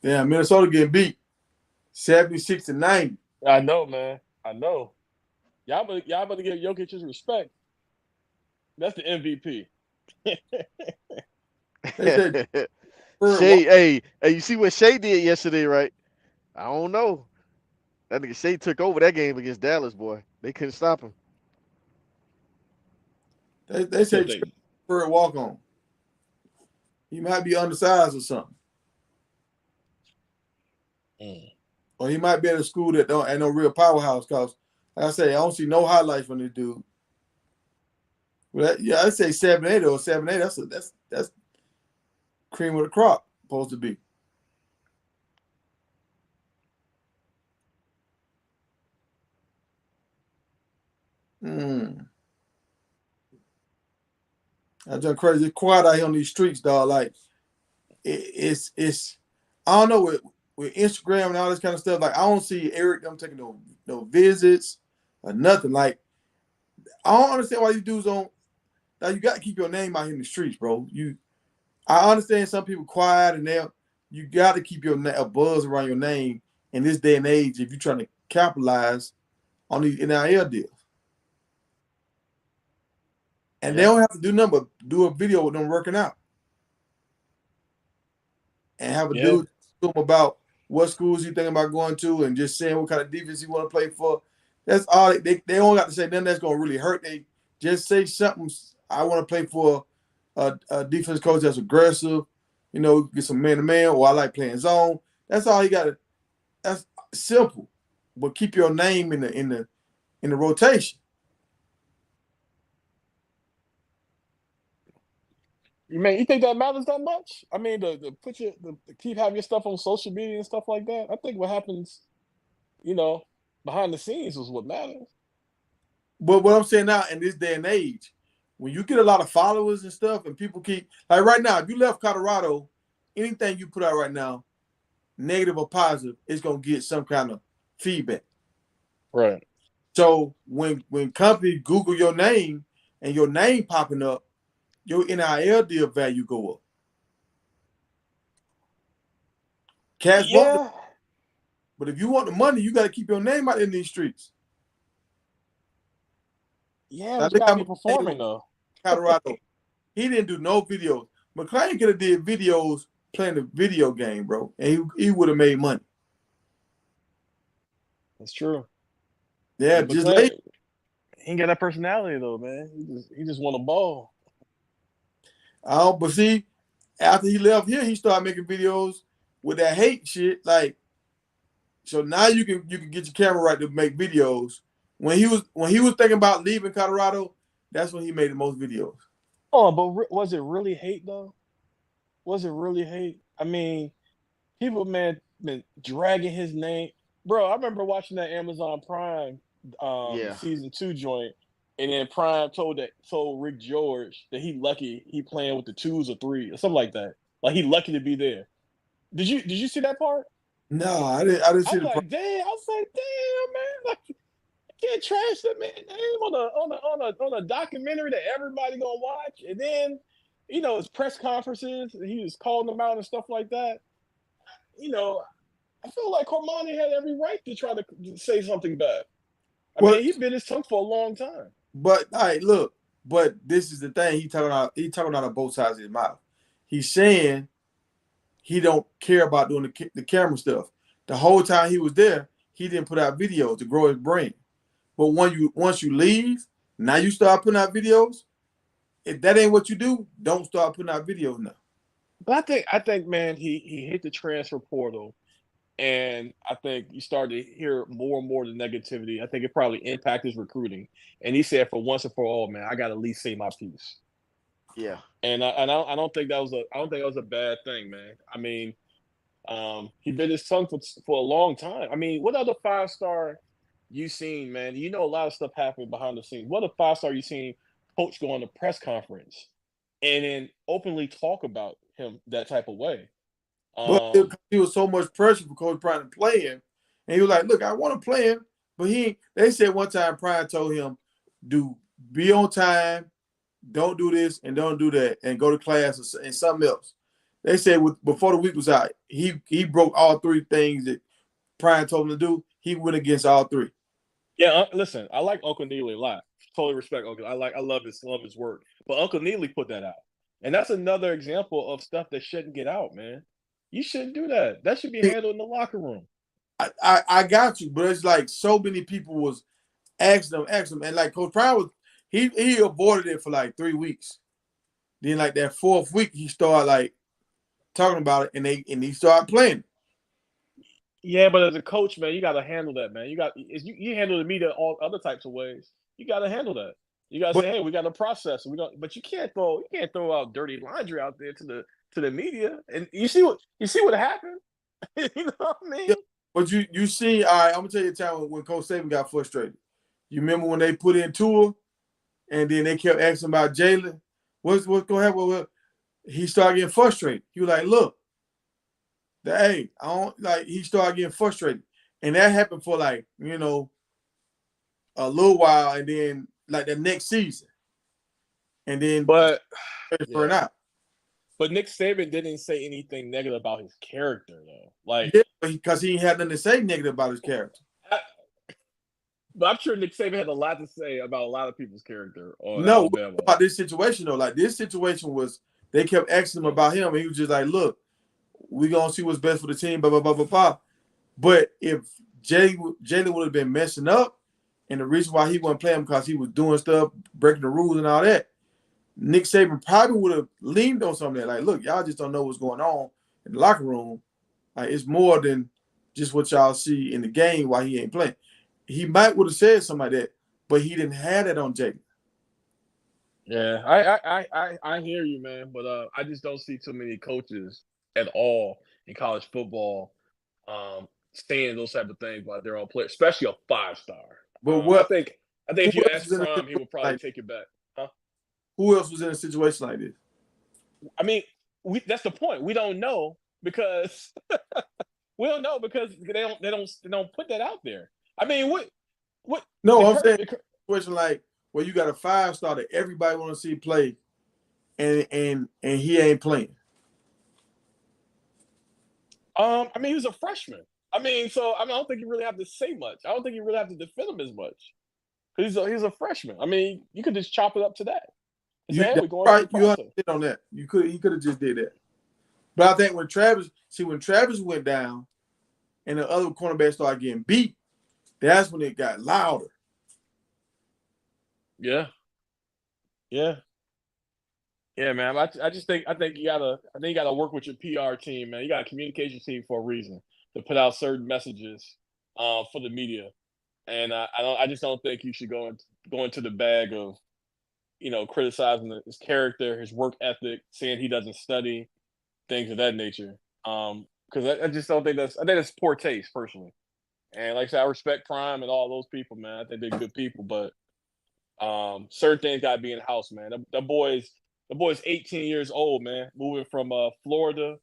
Damn, Minnesota getting beat 76-90. I know, man. I know. Y'all better give Jokic his respect. That's the MVP. Shea, you see what Shea did yesterday, right? I don't know. That nigga Shea took over that game against Dallas, boy. They couldn't stop him. They say for a walk on. He might be undersized or something. Or he might be at a school that ain't no real powerhouse. Cause like I say, I don't see no highlights from this dude. Well, I'd say 7'8" or 7'8". That's cream of the crop supposed to be. I done crazy. It's quiet out here on these streets, dog. Like it's I don't know with Instagram and all this kind of stuff. Like I don't see Eric them taking no visits or nothing. Like I don't understand why these dudes don't. Like you got to keep your name out here in the streets, bro. I understand some people quiet and you got to keep a buzz around your name in this day and age if you're trying to capitalize on these NIL deals. And they don't have to do nothing but do a video with them working out. And have a dude talk about what schools he thinking about going to and just saying what kind of defense he want to play for. That's all. They don't got to say nothing that's going to really hurt. They just say something. I want to play for a defense coach that's aggressive, get some man-to-man, or I like playing zone. That's all he got to. That's simple. But keep your name in the rotation. You think that matters that much? I mean, to keep having your stuff on social media and stuff like that. I think what happens, behind the scenes is what matters. But what I'm saying now, in this day and age, when you get a lot of followers and stuff, and people keep like right now, if you left Colorado, anything you put out right now, negative or positive, it's gonna get some kind of feedback. Right. So when companies Google your name and your name popping up, your NIL deal value go up. Cats want but if you want the money, you got to keep your name out in these streets. Yeah, but you got to be performing though. Colorado, he didn't do no videos. McClain could have did videos playing the video game, bro, and he would have made money. That's true. Yeah, but just McClain, he ain't got that personality though, man. He just want a ball. But see, after he left here, he started making videos with that hate shit. Like, so now you can get your camera right to make videos. When he was thinking about leaving Colorado, that's when he made the most videos. Oh, but was it really hate though? Was it really hate? I mean, people been dragging his name, bro. I remember watching that Amazon Prime season 2 joint, and then Prime told Rick George that he lucky he playing with the 2s or 3s or something like that. Like he lucky to be there. Did you see that part? No, I didn't see the part. I was like, damn, man, like you can't trash that man name on a documentary that everybody gonna watch, and then his press conferences, he was calling them out and stuff like that. I feel like Cormani had every right to try to say something bad. I mean, he bit his tongue for a long time. But all right, look. But this is the thing. He talking out of both sides of his mouth. He's saying he don't care about doing the camera stuff. The whole time he was there, he didn't put out videos to grow his brain. But once you leave, now you start putting out videos. If that ain't what you do, don't start putting out videos now. But I think, man, he hit the transfer portal. And I think you started to hear more and more of the negativity. I think it probably impacted his recruiting. And he said, for once and for all, man, I got to at least say my piece. Yeah. And I don't think that was a bad thing, man. I mean, he bit his tongue for a long time. I mean, what other 5-star you seen, man? A lot of stuff happened behind the scenes. What other 5-star you seen coach go on a press conference and then openly talk about him that type of way? But he was so much pressure for Coach Prime to play him. And he was like, look, I want to play him. But they said one time Prime told him, be on time, don't do this and don't do that, and go to class and something else. They said before the week was out, he broke all 3 things that Prime told him to do. He went against all 3. Yeah, listen, I like Uncle Neely a lot. Totally respect Uncle. I love his work. But Uncle Neely put that out. And that's another example of stuff that shouldn't get out, man. You shouldn't do that. That should be handled in the locker room. I got you, but it's like so many people was asking him, and like Coach Prime was, he avoided it for like 3 weeks. Then like that 4th week, he started like talking about it, and he started playing. Yeah, but as a coach, man, you got to handle that, man. You handle the media all other types of ways. You got to handle that. You got to say, hey, we got to process. But you can't throw out dirty laundry out there to the media. And you see what happened. You know what I mean? Yeah, but you see, all right, I'm gonna tell you a time when Coach Saban got frustrated. You remember when they put in Tua, and then they kept asking about Jalen? What's gonna happen? Well, he started getting frustrated. He was like, look, I don't like. He started getting frustrated, and that happened for like a little while, and then like the next season, and then but out. But Nick Saban didn't say anything negative about his character, though. Like, because he had nothing to say negative about his character. But I'm sure Nick Saban had a lot to say about a lot of people's character on No, Alabama. about this situation though. Like this situation was, they kept asking him about him, and he was just like, "Look, we gonna see what's best for the team." Blah blah blah blah blah. But if Jalen would have been messing up, and the reason why he wasn't playing because he was doing stuff, breaking the rules and all that, Nick Saban probably would have leaned on something like, "Look, y'all just don't know what's going on in the locker room. Like it's more than just what y'all see in the game while he ain't playing." He might would have said something like that, but he didn't have that on Jalen. Yeah, I hear you, man, but I just don't see too many coaches at all in college football saying those type of things about their own player, especially a 5-star. But I think who if you else ask was in a Prime, he would probably like, take it back. Huh? who else was in a situation like this? I mean, that's the point. We don't know because we don't know because they don't put that out there. I mean, what No, I'm saying a situation like where you got a 5-star that everybody want to see play, and he ain't playing. I mean, he was a freshman. I mean, I don't think you really have to say much. I don't think you really have to defend him as much. He's a freshman. I mean, you could just chop it up to that. And say, hey, we're going through the You have process. to hit on that. He could have just did that. But I think when Travis went down and the other cornerbacks started getting beat, that's when it got louder. Yeah. Yeah. Yeah, man. I think you gotta work with your PR team, man. You got a communication team for a reason to put out certain messages for the media. And I just don't think you should go into the bag of criticizing his character, his work ethic, saying he doesn't study, things of that nature. Because I just don't think I think that's poor taste personally. And like I said, I respect Prime and all those people, man. I think they're good people, but certain things gotta be in house, man. The boy's 18 years old, man, moving from Florida,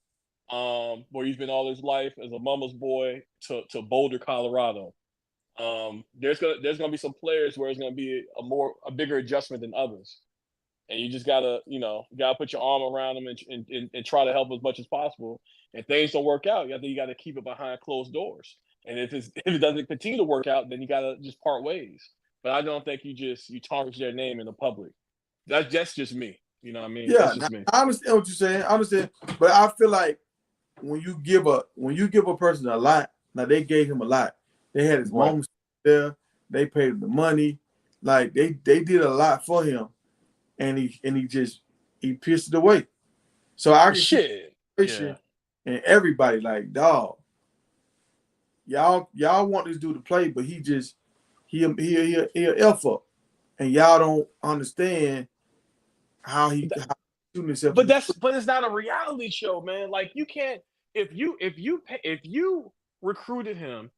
where he's been all his life as a mama's boy to Boulder, Colorado. There's gonna be some players where it's gonna be a bigger adjustment than others, and you just gotta put your arm around them and try to help as much as possible. And things don't work out, you gotta keep it behind closed doors. And if it doesn't continue to work out, then you gotta just part ways. But I don't think you tarnish their name in the public. That's just me. You know what I mean? Yeah, That's just me. I understand what you're saying. I understand, but I feel like when you give a person a lot, now they gave him a lot. They had his moments there. They paid him the money. Like they did a lot for him, and he pissed it away. So I can Shit. see and everybody like, dog, y'all want this dude to play, but he'll F up, and y'all don't understand how shooting himself. But it's not a reality show, man. Like you can't if you recruited him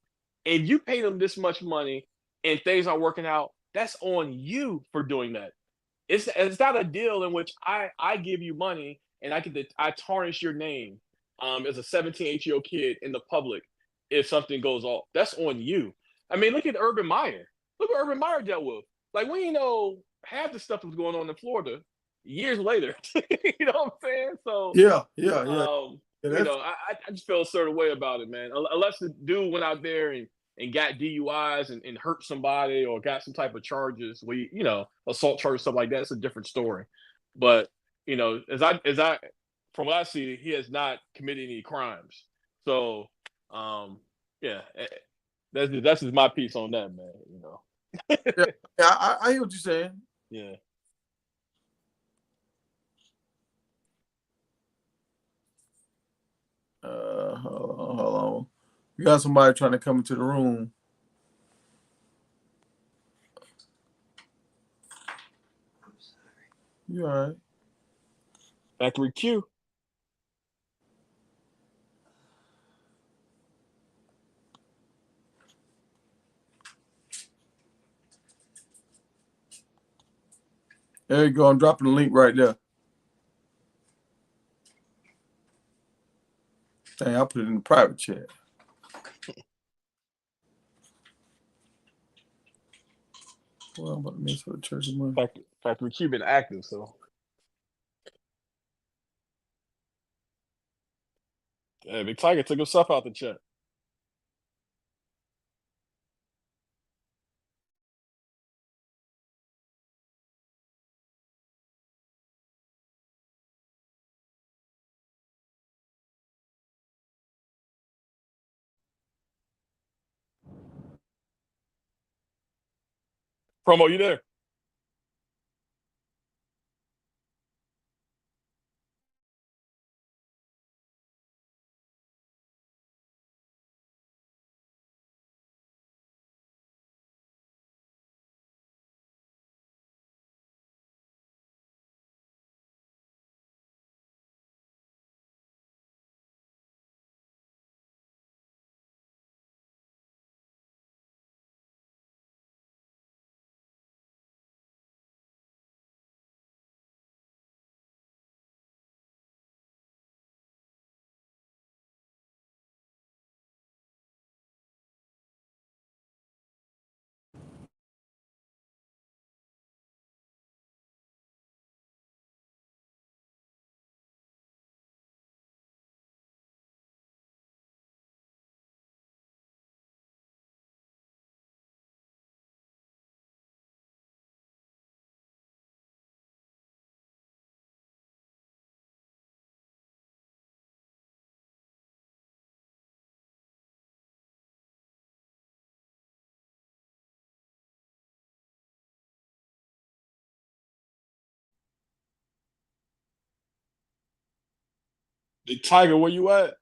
and you paid him this much money and things aren't working out, that's on you for doing that. It's not a deal in which I give you money and I tarnish your name as a 17, 18-year-old kid in the public if something goes off. That's on you. I mean, look at Urban Meyer. Look what Urban Meyer dealt with. Like we know half the stuff that was going on in Florida years later. You know what I'm saying? So I just feel a certain way about it, man. Unless the dude went out there and got DUIs and hurt somebody or got some type of charges, assault charges, stuff like that. It's a different story. But as I from what I see, he has not committed any crimes. So yeah, that's just my piece on that, man. I hear what you're saying. Yeah. Hold on. We got somebody trying to come into the room. You all right? Factory Q. There you go. I'm dropping the link right there. Dang, I'll put it in the private chat. Well, I'm about to miss for the church of money. Factory Q been active, so. Yeah, Big Tiger took himself out the chat. Promo, you there? The Tiger, where you at?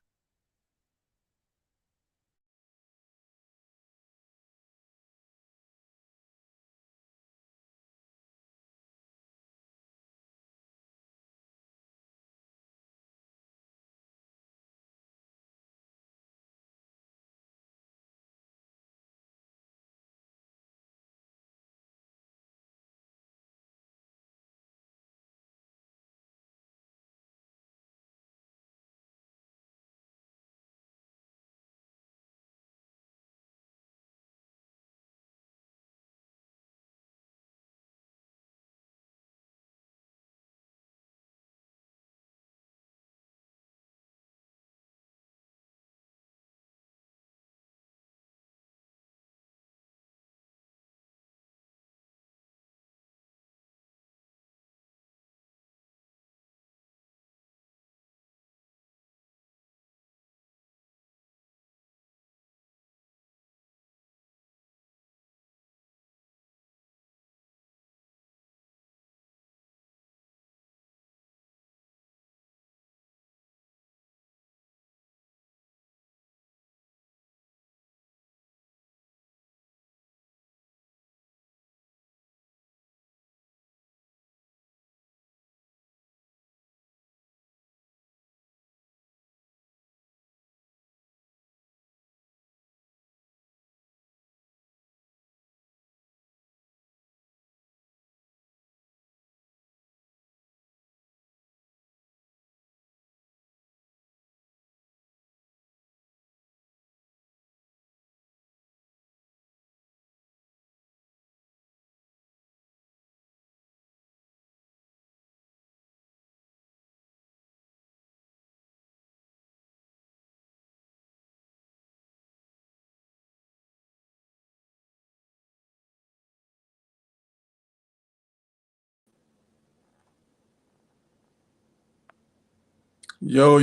Yo,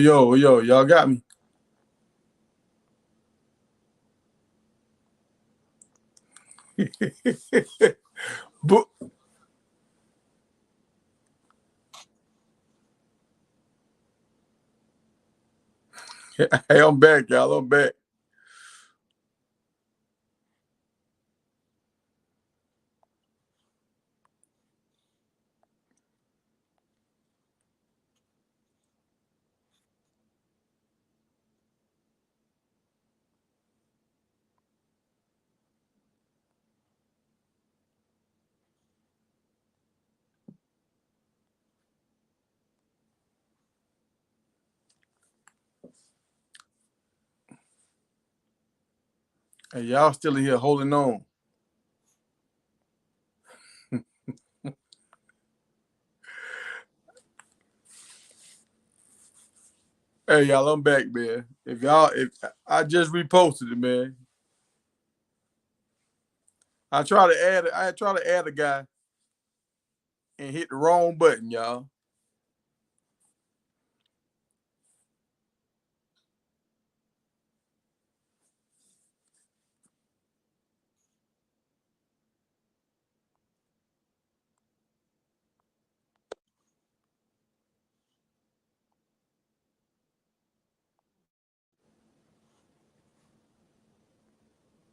y'all got me. But hey, I'm back, y'all. I'm back. Hey, y'all still in here holding on. Hey, y'all, I'm back, man. If I just reposted it, man. I try to add a guy and hit the wrong button, y'all.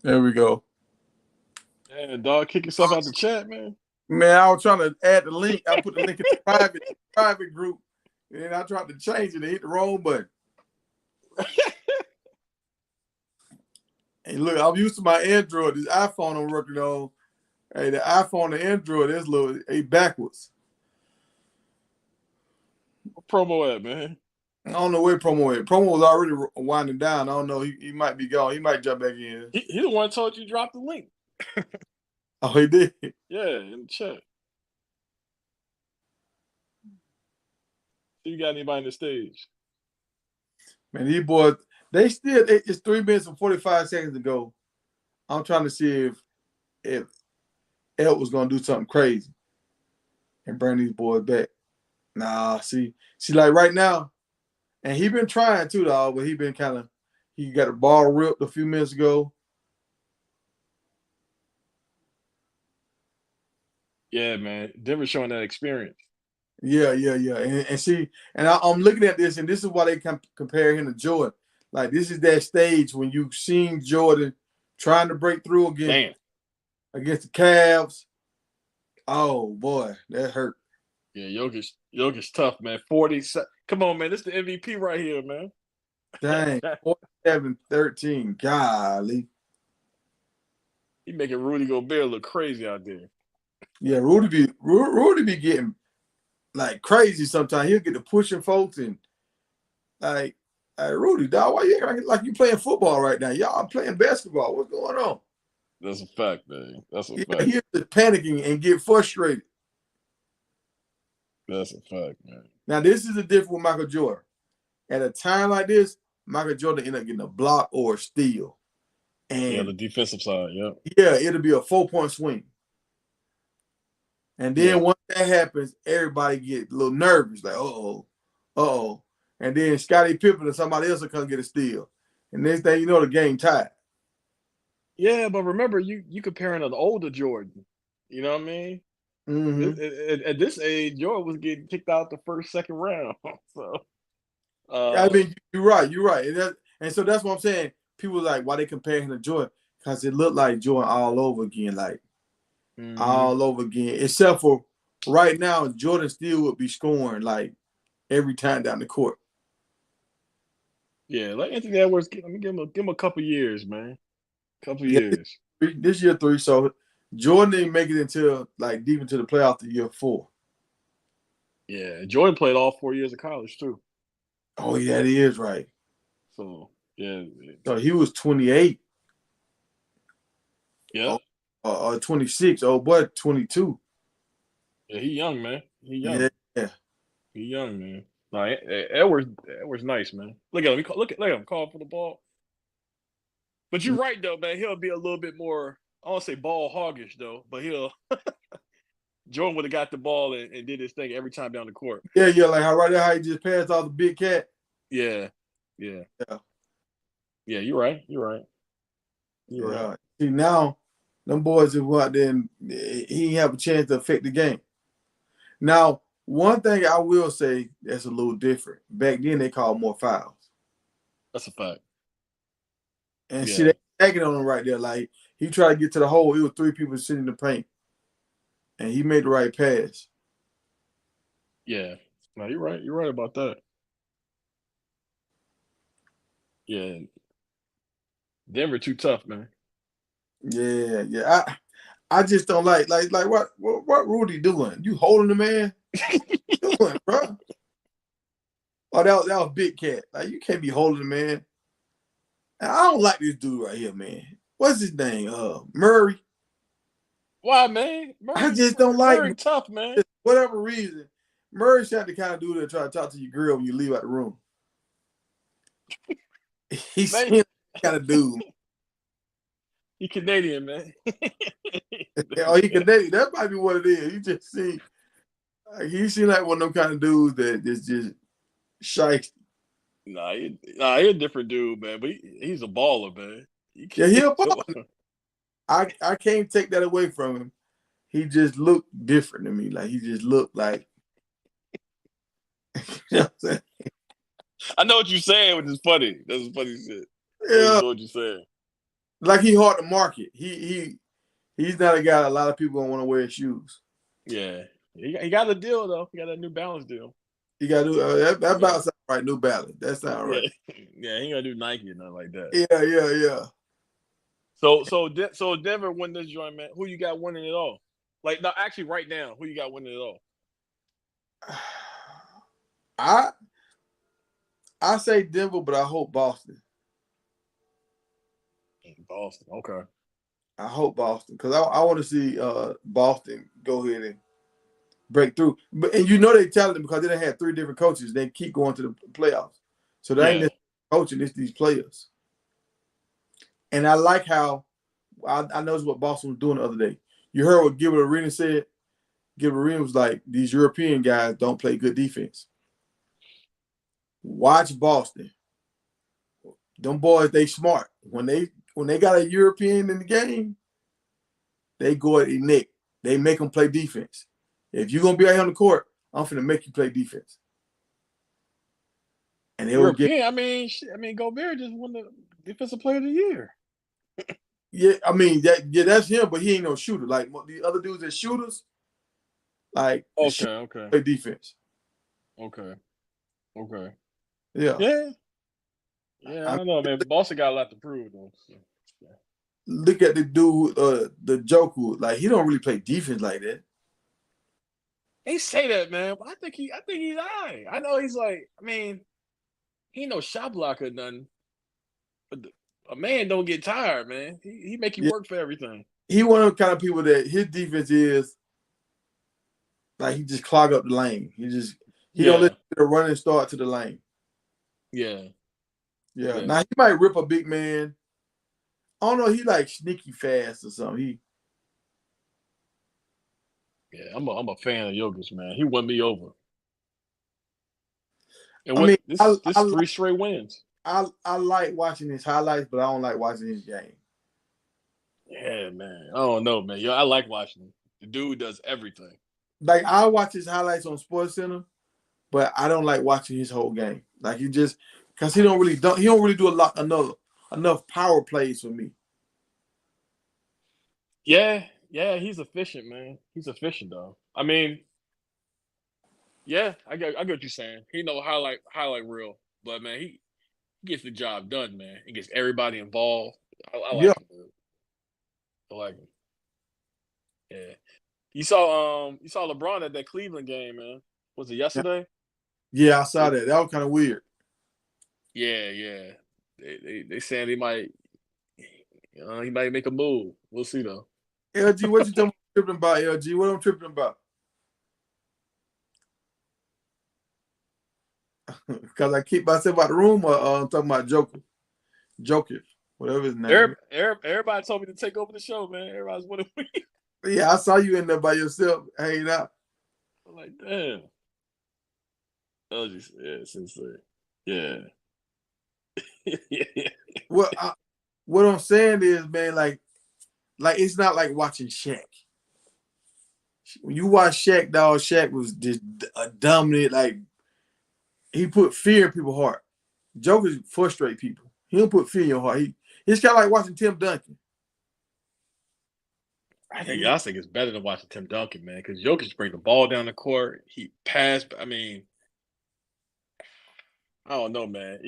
There we go. Man, dog, kick yourself out the chat, man. Man, I was trying to add the link. I put the link in the private group, and then I tried to change it and hit the wrong button. Hey, look, I'm used to my Android. This iPhone I'm working on. Hey, the iPhone and Android is little backwards. What promo at, man? I don't know where Promo is. Promo was already winding down. I don't know. He might be gone. He might jump back in. He the one told you drop the link. Oh, he did? Yeah, in the chat. See you got anybody on the stage. Man, these boys, it's 3 minutes and 45 seconds to go. I'm trying to see if El was going to do something crazy and bring these boys back. Nah, see, like right now, and he been trying too, dog, but he got a ball ripped a few minutes ago. Yeah, man. Denver showing that experience. Yeah. And see, and I'm looking at this, and this is why they compare him to Jordan. Like, this is that stage when you've seen Jordan trying to break through against the Cavs. Oh, boy, that hurt. Yeah, Jokic tough, man. 40. Come on, man. This is the MVP right here, man. Dang, 47-13. Golly. He making Rudy Gobert look crazy out there. Yeah, Rudy be getting like crazy sometimes. He'll get to pushing folks and like Rudy, dog, why you acting like you playing football right now? Y'all playing basketball. What's going on? That's a fact, man. That's a fact. He's just panicking and get frustrated. That's a fact, man. Now, this is the difference with Michael Jordan. At a time like this, Michael Jordan ended up getting a block or a steal. And the defensive side, yeah. Yeah, it'll be a 4-point swing. And then once that happens, everybody get a little nervous, like, uh-oh. And then Scottie Pippen or somebody else will come get a steal. And next thing you know, the game tied. Yeah, but remember, you comparing an older Jordan. You know what I mean? Mm-hmm. At this age, Jordan was getting kicked out the first, second round. So, I mean, you're right. And so that's what I'm saying. People like, why they compare him to Jordan? Because it looked like Jordan all over again, all over again. Except for right now, Jordan still would be scoring like every time down the court. Yeah, like Anthony Edwards, give him a couple years, man. Couple years. This year 3, so Jordan didn't make it until like deep into the playoff the year 4. Yeah, Jordan played all 4 years of college too. Oh yeah, that is right. So yeah. So he was 28. Yeah. 26. Oh boy, 22. Yeah, he young, man. He young. Yeah. He young, man. Like Edwards nice, man. Look at him. Look at him calling for the ball. But you're right though, man. He'll be a little bit more, I don't say ball hoggish though, but Jordan would have got the ball and did his thing every time down the court. Yeah, like how he just passed off the big cat. Yeah. Yeah, you're right. See, now them boys have go out there and he have a chance to affect the game. Now, one thing I will say that's a little different. Back then they called more fouls. That's a fact. And see, they tagging on him right there. Like he tried to get to the hole. It was 3 people sitting in the paint. And he made the right pass. Yeah. No, you're right. You're right about that. Yeah. Denver too tough, man. Yeah. I just don't like what Rudy doing? You holding the man? What you doing, bro? Oh, that was Big Cat. Like you can't be holding the man. And I don't like this dude right here, man. What's his name? Murray. Why, man? I just don't like Murray tough, man. For whatever reason, Murray's not the kind of dude that try to talk to your girl when you leave out the room. He's the kind of dude. He Canadian, man. Oh, he Canadian. That might be what it is. You just see, he seems like one of them kind of dudes that is just shy. Nah, he a different dude, man. But he's a baller, man. He's a baller. I can't take that away from him. He just looked different to me. Like he just looked like. You know what I'm saying? I know what you're saying, which is funny. That's funny shit. Yeah. I know what you're saying. like he hard to market. He's not a guy a lot of people gonna want to wear his shoes. Yeah, he got a deal though. He got a New Balance deal. You gotta do that. That Yeah. about sound right. New Balance. That sound Yeah, right. yeah, he ain't gonna do Nike or nothing like that. Yeah. So Denver win this joint, man. Who you got winning it all? Like, no, actually, right now, who you got winning it all? I say Denver, but I hope Boston. Boston. Okay. I hope Boston because I want to see Boston go ahead and break through. And you know they talented because they done had 3 different coaches. They keep going to the playoffs. So they ain't just coaching, it's these players. And I like how I noticed what Boston was doing the other day. You heard what Gilbert Arenas said? Gilbert Arenas was like, these European guys don't play good defense. Watch Boston. Them boys, they smart. When they got a European in the game, they go at their neck. They make them play defense. If you're gonna be out here on the court, I'm finna make you play defense. And they will get. I mean, Gobert just won the Defensive Player of the Year. Yeah, I mean that's him, but he ain't no shooter. Like the other dudes that shooters, like okay, play defense. Okay. Yeah. I don't know, man. Boston got a lot to prove though. So. Look at the dude, the Joker. Like he don't really play defense like that. They say that, man, but I think he's all right. I know he's like, I mean, he ain't no shot blocker or nothing. But a man don't get tired, man. He make you work for everything. He one of the kind of people that his defense is like he just clog up the lane. He don't let the running start to the lane. Yeah. Now he might rip a big man. I don't know. He like sneaky fast or something. I'm a fan of Jokic, man. He won me over. And this 3 straight wins. I like watching his highlights, but I don't like watching his game. Yeah, man. I don't know, man. I like watching him. The dude does everything. Like I watch his highlights on SportsCenter, but I don't like watching his whole game. Like because he don't really do enough power plays for me. Yeah, he's efficient, man. He's efficient though. I mean, I get what you're saying. He know highlight reel, but man, he gets the job done, man. He gets everybody involved. I like him, dude. I like him. Yeah. You saw LeBron at that Cleveland game, man. Was it yesterday? Yeah, I saw that. That was kind of weird. Yeah. They saying he might make a move. We'll see though. LG, what you tripping about, LG? What I'm tripping about? Because I keep myself out the room or I'm talking about Joker, whatever his name. Everybody told me to take over the show, man. Everybody's wanting me. Yeah, I saw you in there by yourself hanging out. I'm like, damn. Sincere. Yeah. What I'm saying is, man, like it's not like watching Shaq. When you watch Shaq, dog, Shaq was just a dominant, like he put fear in people's heart. Jokers frustrate people. He don't put fear in your heart. It's kind of like watching Tim Duncan. I think it's better than watching Tim Duncan, man, because Jokic bring the ball down the court. He passed. I mean, I don't know, man.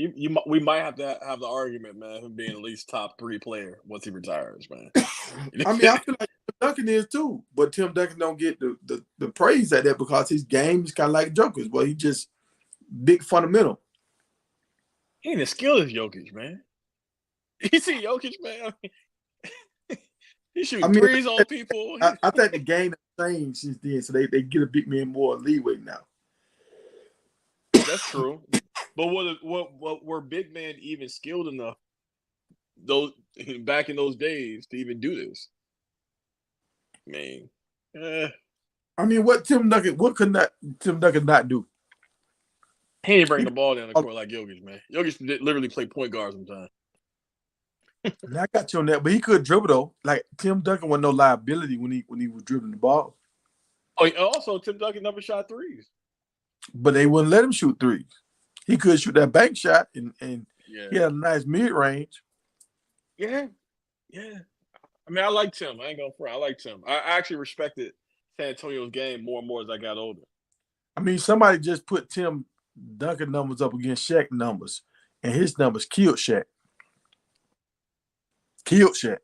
We might have to have the argument, man, him being at least top 3 player once he retires, man. I mean, I feel like Tim Duncan is too, but Tim Duncan don't get the praise at that because his game is kind of like Joker's, but he just big fundamental. He ain't as skilled as Jokic, man. You see Jokic, man? He shooting threes on people. I think the game has changed since then, so they get a big man more leeway now. That's true. But what were big men even skilled enough back in those days to even do this? I mean, what could Tim Duncan not do? He ain't bring the ball down the court like Jokic, man. Jokic literally play point guard sometimes. I got you on that, but he could dribble though. Like Tim Duncan was no liability when he was dribbling the ball. Oh, also Tim Duncan never shot threes, but they wouldn't let him shoot threes. He could shoot that bank shot, and he had a nice mid range. Yeah, Yeah. I mean, I like Tim. I ain't gonna front. I like Tim. I actually respected San Antonio's game more and more as I got older. I mean, somebody just put Tim Duncan numbers up against Shaq numbers, and his numbers killed Shaq. Killed Shaq.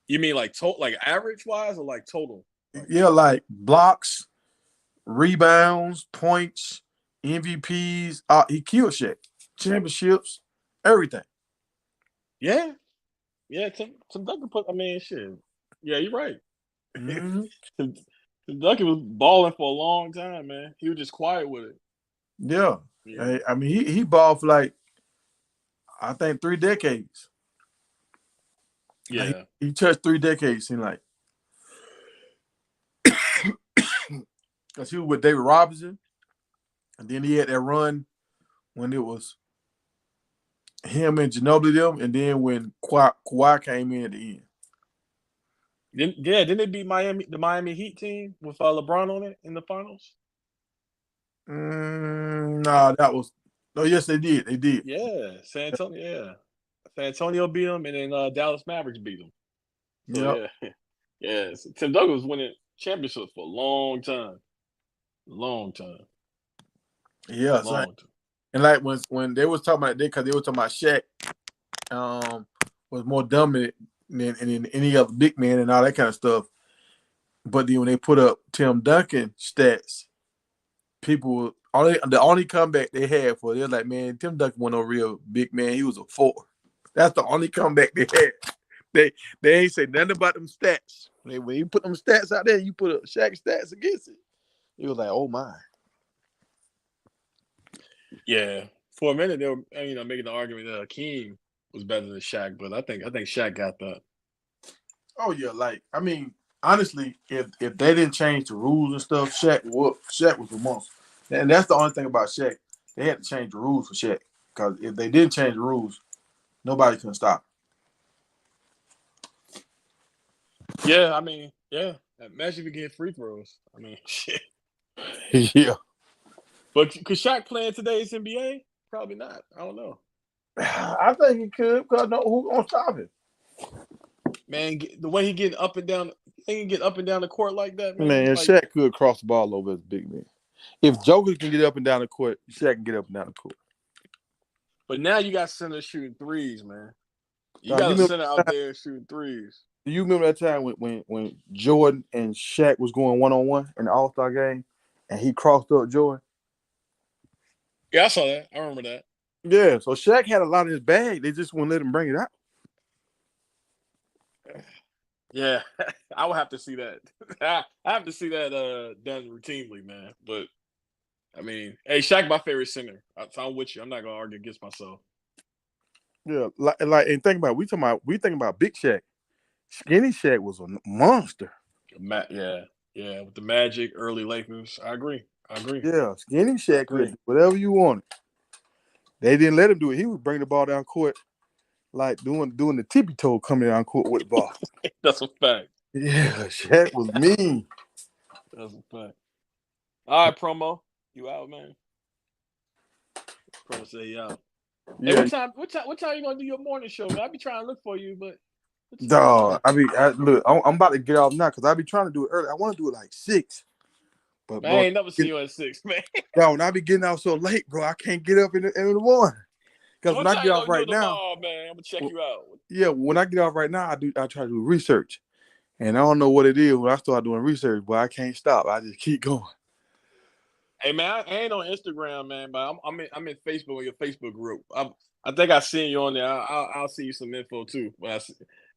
You mean like like average wise or like total? Yeah, like blocks, rebounds, points, MVPs. He killed Shaq. Championships, everything. Yeah. Yeah, Tim Duncan put. I mean, shit. Yeah, you're right. Mm-hmm. Tim Duncan was balling for a long time, man. He was just quiet with it. Yeah. Yeah. I mean, he balled for like, I think 3 decades. Yeah. Like, he touched 3 decades, seemed like. Because he was with David Robinson, and then he had that run when it was him and Ginobili them, and then when Kawhi came in at the end. Didn't they beat the Miami Heat team with LeBron on it in the finals? Nah, that was. Oh, yes, they did. They did. Yeah, San Antonio. Yeah, San Antonio beat them, and then Dallas Mavericks beat them. So Yep. yeah. So Tim Duncan was winning championships for a long time. Yeah, Long time. and like when they was talking about that, because they were talking about Shaq, was more dominant than any other big man and all that kind of stuff. But then when they put up Tim Duncan stats, people the only comeback they had for, they're like, man, Tim Duncan wasn't no real big man. He was a 4. That's the only comeback they had. They ain't say nothing about them stats. When you put them stats out there, you put up Shaq stats against it. It was like, oh my. Yeah, for a minute they were making the argument that Hakeem was better than Shaq, but I think Shaq got that. Oh yeah, like I mean, honestly, if they didn't change the rules and stuff, Shaq was the monster. And that's the only thing about Shaq. They had to change the rules for Shaq. Because if they didn't change the rules, nobody can stop. Yeah, I mean, yeah. Imagine if you get free throws. I mean, shit. Yeah. But could Shaq play in today's NBA? Probably not. I don't know. I think he could, because who gonna stop him? Man, the way he getting up and down, he can get up and down the court like that, man. Man, Like, Shaq could cross the ball over as a big man. If Joker can get up and down the court, Shaq can get up and down the court. but now you got center shooting threes, man. You got a center out there shooting threes. Do you remember that time when Jordan and Shaq was going 1-on-1 in the All-Star game, and he crossed up Jordan? Yeah, I saw that. I remember that. Yeah, so Shaq had a lot in his bag. They just wouldn't let him bring it out. Yeah, I would have to see that. I have to see that done routinely, man. But I mean, hey, Shaq, my favorite center. So I'm with you. I'm not gonna argue against myself. Yeah, like and think about it, we think about Big Shaq. Skinny Shaq was a monster. Yeah, with the Magic, early Lakers. I agree. Yeah, Skinny Shaq could do whatever you wanted. They didn't let him do it. He would bring the ball down court, like doing the tippy toe coming down court with the ball. That's a fact. Yeah, Shaq was mean. That's a fact. All right, promo, you out, man. Promo say you out. Yeah. Hey, what time you gonna do your morning show, man? I be trying to look for you, but dog, look, I'm about to get off now because I be trying to do it early. I want to do it like 6. But man, I ain't never seen you at 6, man. No, when I be getting out so late, bro, I can't get up in the morning. Because when I get off right now, man, I'm gonna check you out. Yeah, when I get off right now, I try to do research, and I don't know what it is when I start doing research, but I can't stop. I just keep going. Hey man, I ain't on Instagram, man, but I'm in Facebook with your Facebook group. I think I seen you on there. I'll see you some info too. But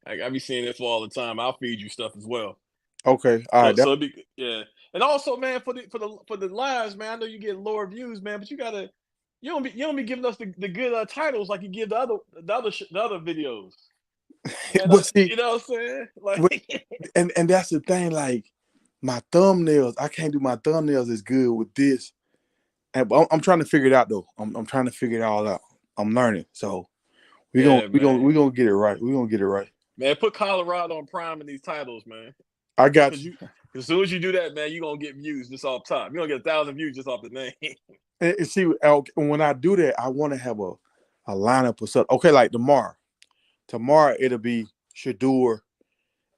I be seeing info all the time. I'll feed you stuff as well. Okay, all right. So yeah, and also, man, for the lives, man. I know you get lower views, man, but you don't be giving us the good titles like you give the other videos. And, but see, you know what I'm saying? Like, and that's the thing. Like my thumbnails, I can't do my thumbnails as good with this. And I'm trying to figure it out though. I'm trying to figure it all out. I'm learning, so we're gonna get it right. We're gonna get it right. Man, put Colorado on Prime in these titles, man. I got you. As soon as you do that, man, you're gonna get views just off top. You're gonna get 1,000 views just off the name. And see, when I do that, I want to have a lineup of stuff. Okay, like tomorrow it'll be Shedeur,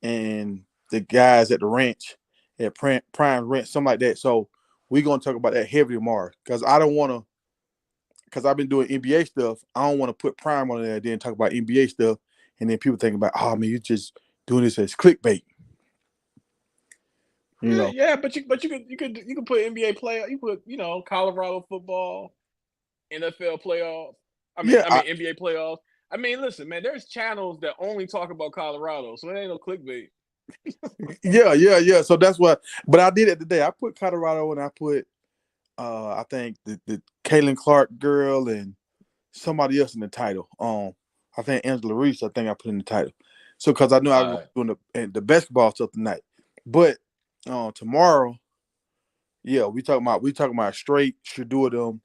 and the guys at the ranch, at Prime Ranch, something like that. So we're gonna talk about that heavy tomorrow because I don't want to. Because I've been doing NBA stuff, I don't want to put Prime on there and then talk about NBA stuff, and then people think about, oh man, you just doing this as clickbait. You know? Yeah, but you could put NBA player, you put Colorado football, NFL playoff. I mean NBA playoffs. I mean, listen, man, there's channels that only talk about Colorado, so it ain't no clickbait. Yeah. So that's what. But I did it today. I put Colorado and I put, I think the Caitlin Clark girl and somebody else in the title. I think Angela Reese. I think I put in the title. So because I knew I was doing the basketball stuff tonight, but tomorrow, yeah, we talking about straight Shedeur them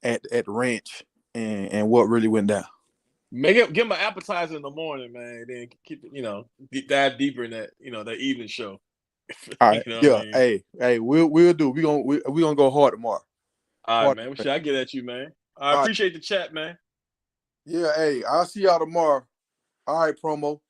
at the ranch and what really went down. Give them an appetizer in the morning, man. Then keep dive deeper in that that evening show. All right, I mean? Hey, we'll do. We gonna go hard tomorrow. All right, man. What should I get at you, man? I appreciate the chat, man. Yeah, hey, I'll see y'all tomorrow. All right, promo.